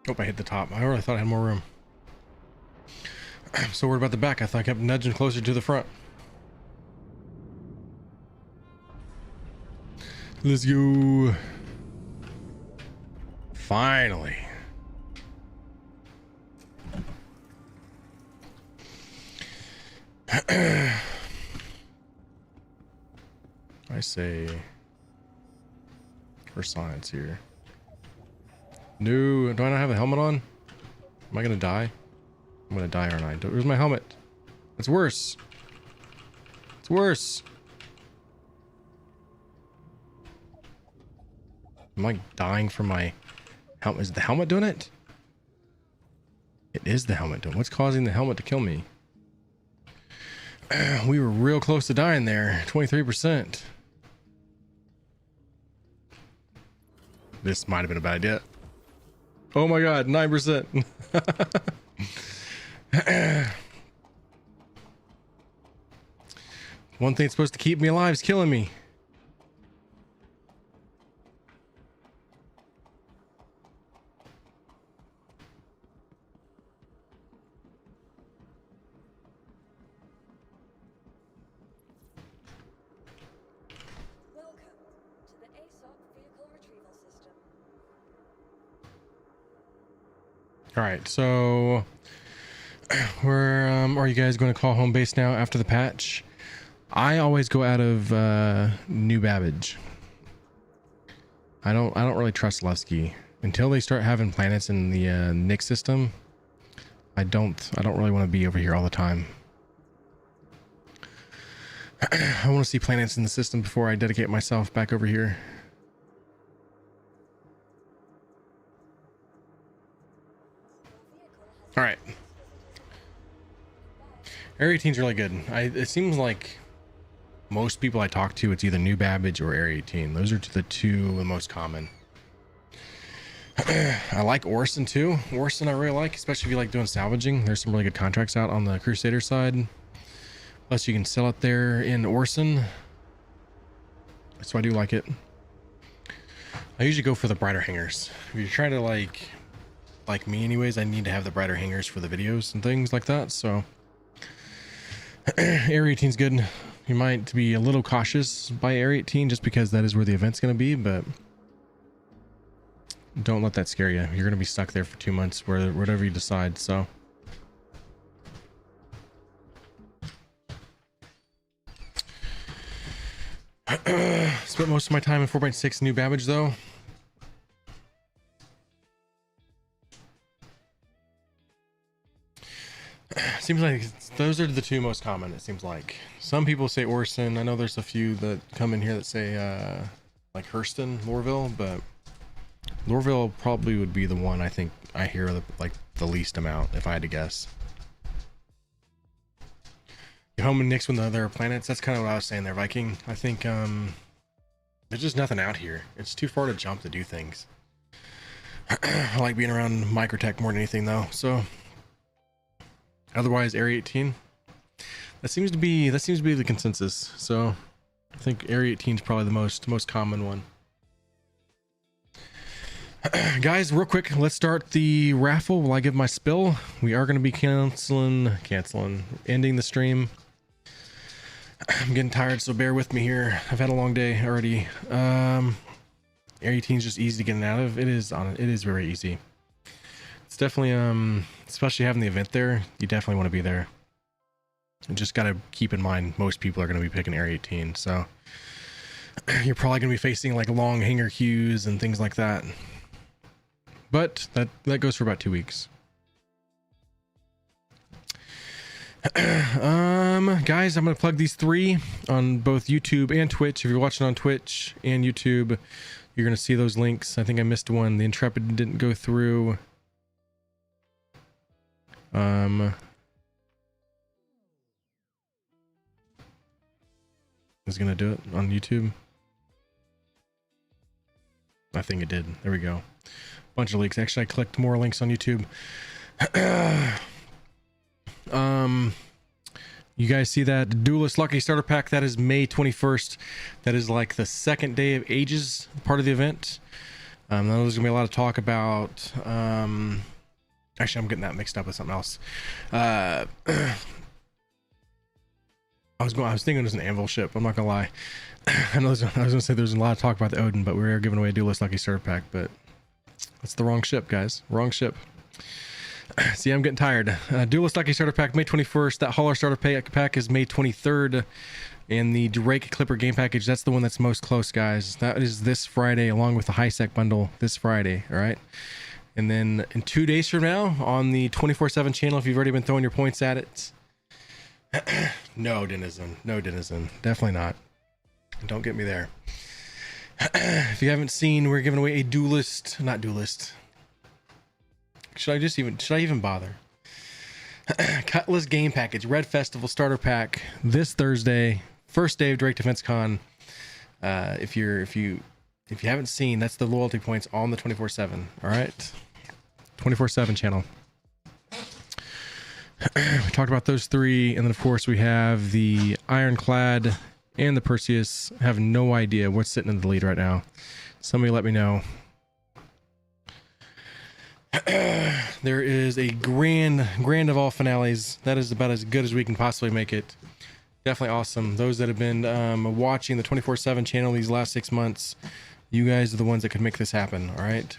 Oh, I hit the top. I really thought I had more room. I'm so worried about the back. I thought I kept nudging closer to the front. Let's go. Finally. I say for science here. No, do I not have a helmet on? Am I gonna die? I'm gonna die, aren't I? Where's my helmet? It's worse. It's worse. Am I dying from my helmet? Is the helmet doing it? It is the helmet doing it. What's causing the helmet to kill me? We were real close to dying there. 23%. This might have been a bad idea. Oh my god, 9%. One thing that's supposed to keep me alive is killing me. Welcome to the ASOC vehicle retrieval system. All right, so we're are you guys going to call home base now after the patch? I always go out of New Babbage. I don't really trust Levski until they start having planets in the Nick system. I don't really want to be over here all the time. I want to see planets in the system before I dedicate myself back over here. All right. Area 18 is really good. It seems like most people I talk to, it's either New Babbage or Area 18. Those are the two most common. I like Orson too. Orson I really like, especially if you like doing salvaging. There's some really good contracts out on the Crusader side. Plus you can sell it there in Orson. So I do like it. I usually go for the brighter hangers. If you're trying to like me anyways, I need to have the brighter hangers for the videos and things like that. So Area 18 is good. You might be a little cautious by Area 18 just because that is where the event's going to be, but don't let that scare you. You're going to be stuck there for 2 months, whatever you decide. So spent most of my time in 4.6 New Babbage though. Seems like those are the two most common. It seems like some people say Orson. I know there's a few that come in here that say like Hurston, Lorville, but Lorville probably would be the one I think I hear the least amount if I had to guess. Get home and Nix when there are planets. That's kind of what I was saying there, Viking. I think there's just nothing out here. It's too far to jump to do things. I like being around Microtech more than anything though. So otherwise, Area 18. That seems to be the consensus. So I think Area 18 is probably the most common one. Guys, real quick, let's start the raffle while I give my spill. We are going to be ending the stream. I'm getting tired, so bear with me here. I've had a long day already. Area 18 is just easy to get out of. It is very easy. It's definitely especially having the event there, you definitely want to be there. You just got to keep in mind most people are going to be picking Area 18, so you're probably going to be facing like long hanger queues and things like that. But that goes for about 2 weeks. Guys, I'm going to plug these 3 on both YouTube and Twitch. If you're watching on Twitch and YouTube, you're going to see those links. I think I missed one. The Intrepid didn't go through. Is gonna do it on YouTube. I I think it did. There we go. Bunch of leaks. Actually, I clicked more links on YouTube. You guys see that Duelist Lucky Starter Pack? That is May 21st. That is like the second day of Ages part of the event. I know there's gonna be a lot of talk about. Actually, I'm getting that mixed up with something else. I was thinking it was an Anvil ship. I'm not gonna lie. I was gonna say there's a lot of talk about the Odin, but we are giving away a Duelist Lucky Starter Pack. But that's the wrong ship, guys. Wrong ship. See, I'm getting tired. Duelist Lucky Starter Pack, May 21st. That Hauler Starter Pack is May 23rd. And the Drake Clipper game package, that's the one that's most close, guys. That is this Friday, along with the High Sec bundle this Friday, all right? And then in 2 days from now, on the 24/7 channel, if you've already been throwing your points at it. No, Denizen. No, Denizen. Definitely not. Don't get me there. If you haven't seen, we're giving away a not duelist. Should I even bother? Cutlass game package, Red Festival starter pack this Thursday, first day of Drake Defense Con. If you haven't seen, that's the loyalty points on the 24/7. All right, 24/7 channel. We talked about those three, and then of course we have the Ironclad and the Perseus. I have no idea what's sitting in the lead right now. Somebody let me know. There is a grand of all finales. That is about as good as we can possibly make it. Definitely awesome. Those that have been watching the 24/7 channel these last 6 months, you guys are the ones that could make this happen. All right.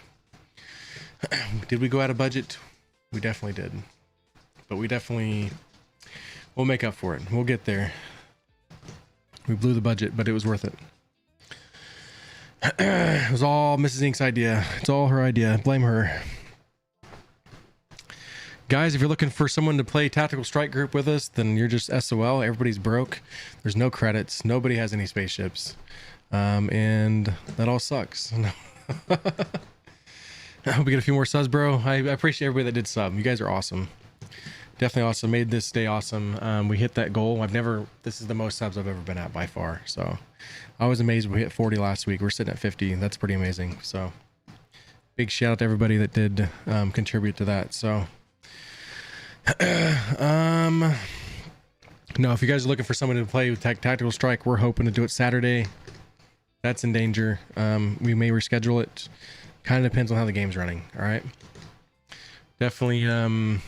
Did we go out of budget? We definitely did, but we'll make up for it. We'll get there. We blew the budget, but it was worth it. It was all Mrs. Ink's idea. It's all her idea. Blame her. Guys, if you're looking for someone to play Tactical Strike Group with us, then you're just SOL. Everybody's broke. There's no credits. Nobody has any spaceships. And that all sucks. I hope we get a few more subs, bro. I appreciate everybody that did sub. You guys are awesome. Definitely awesome. Made this day awesome. We hit that goal. This is the most subs I've ever been at by far. So I was amazed we hit 40 last week. We're sitting at 50. That's pretty amazing. So big shout out to everybody that did contribute to that. So no, if you guys are looking for someone to play with Tactical Strike, we're hoping to do it Saturday. That's in danger. We may reschedule it. Kind of depends on how the game's running. All right. Definitely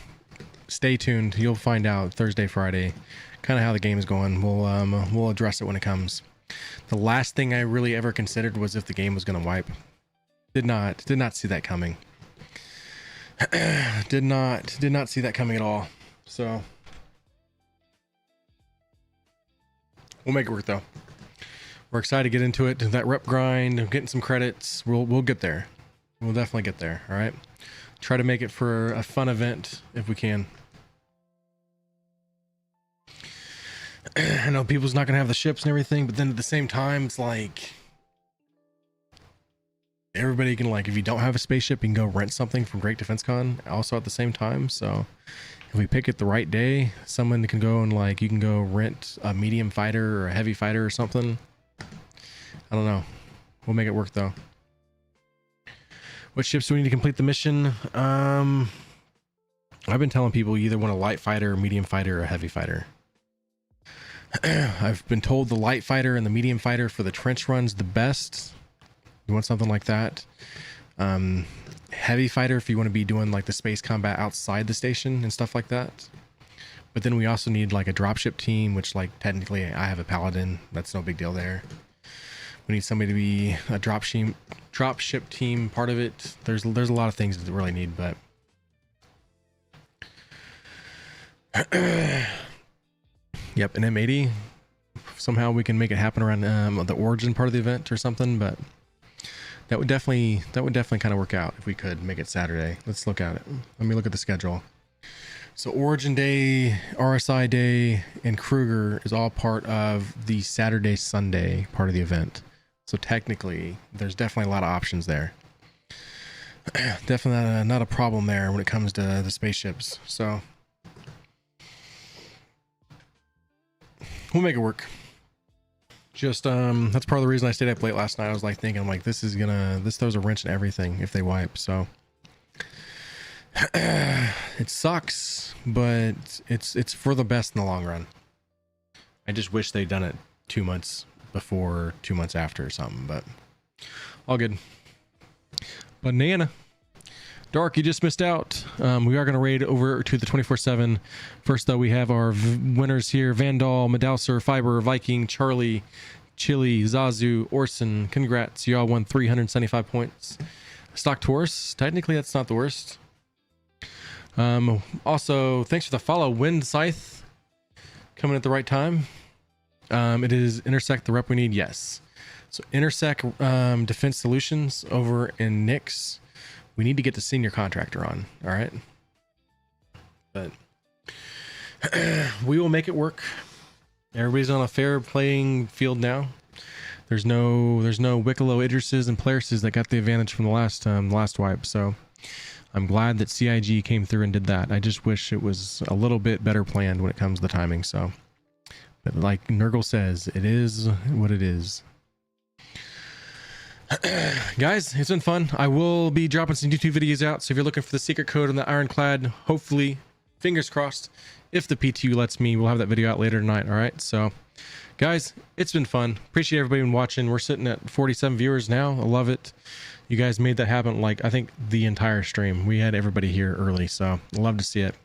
stay tuned. You'll find out Thursday, Friday, kind of how the game is going. We'll address it when it comes. The last thing I really ever considered was if the game was going to wipe. Did not see that coming. did not see that coming at all. So we'll make it work though. We're excited to get into it. That rep grind, getting some credits. We'll get there. We'll definitely get there. All right. Try to make it for a fun event if we can. I know people's not gonna have the ships and everything, but then at the same time, it's like everybody can, like, if you don't have a spaceship, you can go rent something from Great Defense Con also at the same time. So if we pick it the right day, someone can go and, like, you can go rent a medium fighter or a heavy fighter or something. I don't know. We'll make it work though. What ships do we need to complete the mission? I've been telling people you either want a light fighter, a medium fighter, or a heavy fighter. I've been told the light fighter and the medium fighter for the trench run's the best. You want something like that. Heavy fighter if you want to be doing like the space combat outside the station and stuff like that. But then we also need like a dropship team, which, like, technically I have a paladin. That's no big deal there. We need somebody to be a dropship team part of it. There's a lot of things that we really need, but yep, an M80. Somehow we can make it happen around the origin part of the event or something, but that would definitely kind of work out if we could make it Saturday. Let's look at it. Let me look at the schedule. So Origin Day, RSI Day, and Kruger is all part of the Saturday, Sunday part of the event. So technically, there's definitely a lot of options there. Definitely not a problem there when it comes to the spaceships. So we'll make it work. Just that's part of the reason I stayed up late last night. I was like thinking, I'm like, this throws a wrench in everything if they wipe. So it sucks, but it's for the best in the long run. I just wish they'd done it 2 months before, 2 months after or something, but all good. Banana. Dark, you just missed out. We are going to raid over to the 24/7. First, though, we have our winners here: Vandal, Madouser, Fiber, Viking, Charlie, Chili, Zazu, Orson. Congrats, you all won 375 points. Stock Taurus. Technically, that's not the worst. Also, thanks for the follow, Wind Scythe. Coming at the right time. It is Intersect the rep we need. Yes. So Intersect Defense Solutions over in Nix. We need to get the senior contractor on. All right. But we will make it work. Everybody's on a fair playing field now. There's no Wicklow Idrises and Polaris that got the advantage from the last wipe. So I'm glad that CIG came through and did that. I just wish it was a little bit better planned when it comes to the timing. So, but like Nurgle says, it is what it is. Guys, it's been fun. I will be dropping some YouTube videos out, so if you're looking for the secret code on the Ironclad, hopefully, fingers crossed, if the PTU lets me, we'll have that video out later tonight. All right, so guys, it's been fun. Appreciate everybody been watching. We're sitting at 47 viewers now. I love it. You guys made that happen, like I think the entire stream. We had everybody here early, so love to see it.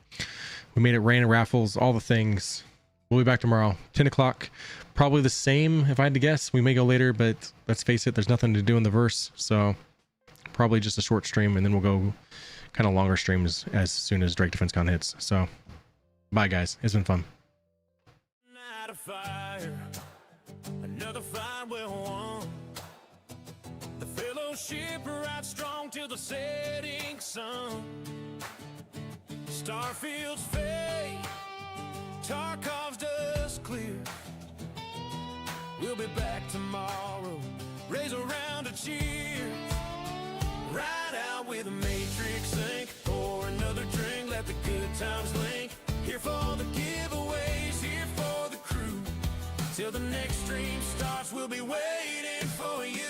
We made it rain and raffles, all the things. We'll be back tomorrow, 10 o'clock. Probably the same if I had to guess. We may go later, but let's face it, there's nothing to do in the verse. So probably just a short stream, and then we'll go kind of longer streams as soon as Drake Defense Con hits. So bye, guys. It's been fun. Night of fire, another fight well won. The fellowship rides strong till the setting sun. Starfield's fade, Tarkov's dust clear. We'll be back tomorrow, raise a round of cheers. Ride out with a MatrixINK, pour another drink, let the good times link. Here for the giveaways, here for the crew. Till the next stream starts, we'll be waiting for you.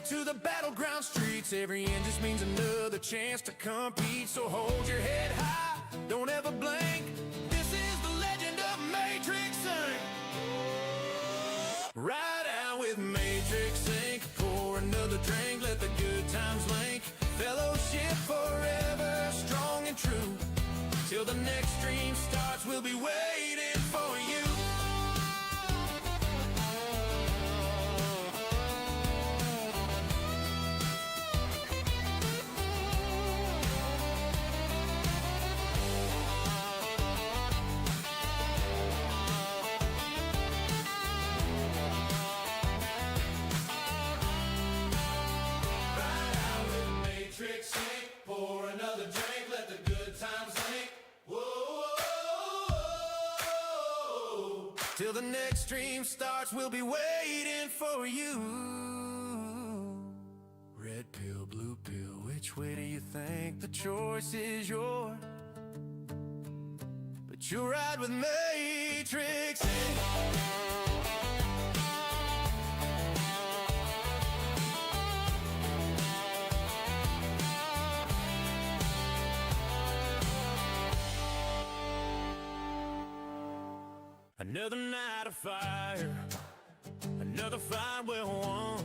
To the battleground streets, every end just means another chance to compete. So hold your head high, don't ever blink. This is the legend of MatrixINK. Ride out with MatrixINK, pour another drink, let the good times link. Fellowship forever, strong and true. Till the next stream starts, we'll be waiting for you. Pour another drink, let the good times link. Whoa, till the next stream starts, we'll be waiting for you. Red pill, blue pill, which way do you think? The choice is yours, but you ride with MatrixINK. Another night of fire, another fight well won.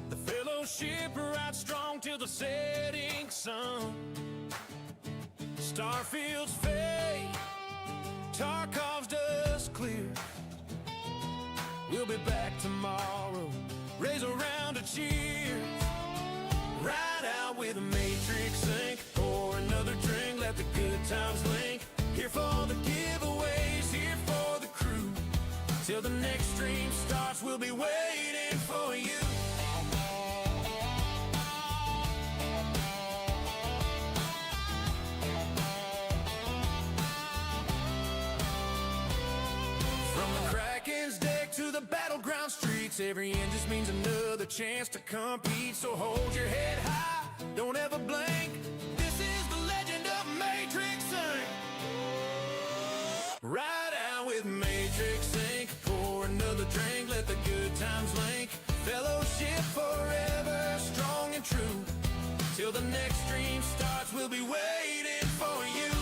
The fellowship rides strong till the setting sun. Starfield's fade, Tarkov's dust clear. We'll be back tomorrow, raise a round of cheers. Ride out with a MatrixINK, pour another drink, let the good times link. Here for the giveaways, here for the crew. Till the next stream starts, we'll be waiting for you. From the Kraken's deck to the battleground. battleground streets. Every end just means another chance to compete. So hold your head high, don't ever blink. This is the legend of MatrixINK. Ride out with MatrixINK. Pour another drink, let the good times link. Fellowship forever, strong and true. Till the next stream starts, we'll be waiting for you.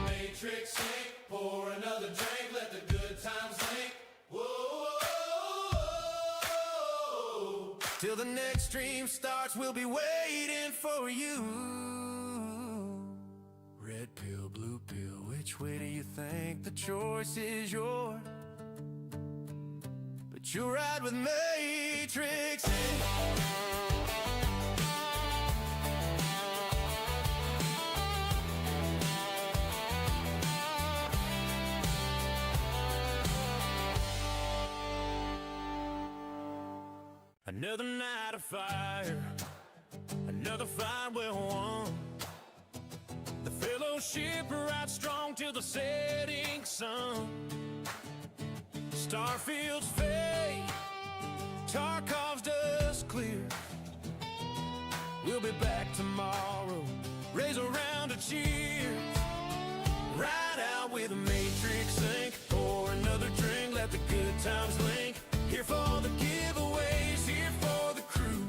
MatrixINK, pour another drink, let the good times link. Whoa, till the next stream starts, we'll be waiting for you. Red pill, blue pill, which way do you think? The choice is yours, but you'll ride with MatrixINK. Another night of fire, another fight well won. The fellowship rides strong till the setting sun. Starfield's fade, Tarkov's dust clear. We'll be back tomorrow, raise a round of cheers. Ride out with MatrixINK, pour another drink, let the good times link. Here for the giveaways, here for the crew.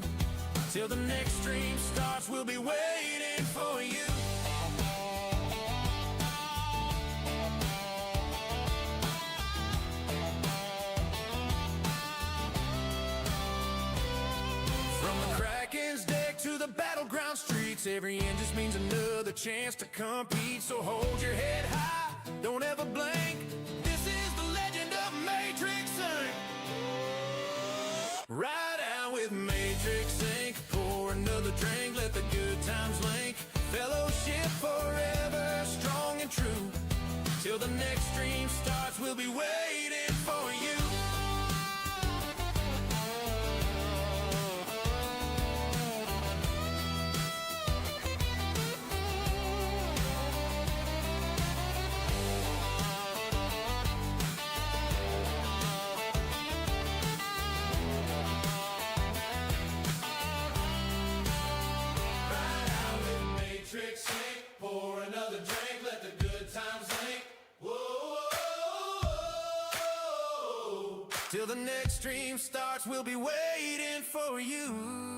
Till the next stream starts, we'll be waiting for you. From the Kraken's deck to the battleground streets, every end just means another chance to compete. So hold your head high, don't ever blink. This is the legend of MatrixINK. Ride out with MatrixINK, pour another drink, let the good times link. Fellowship forever, strong and true. Till the next stream starts, we'll be waiting for you. MatrixINK, pour another drink, let the good times link. Whoa, till the next stream starts, we'll be waiting for you.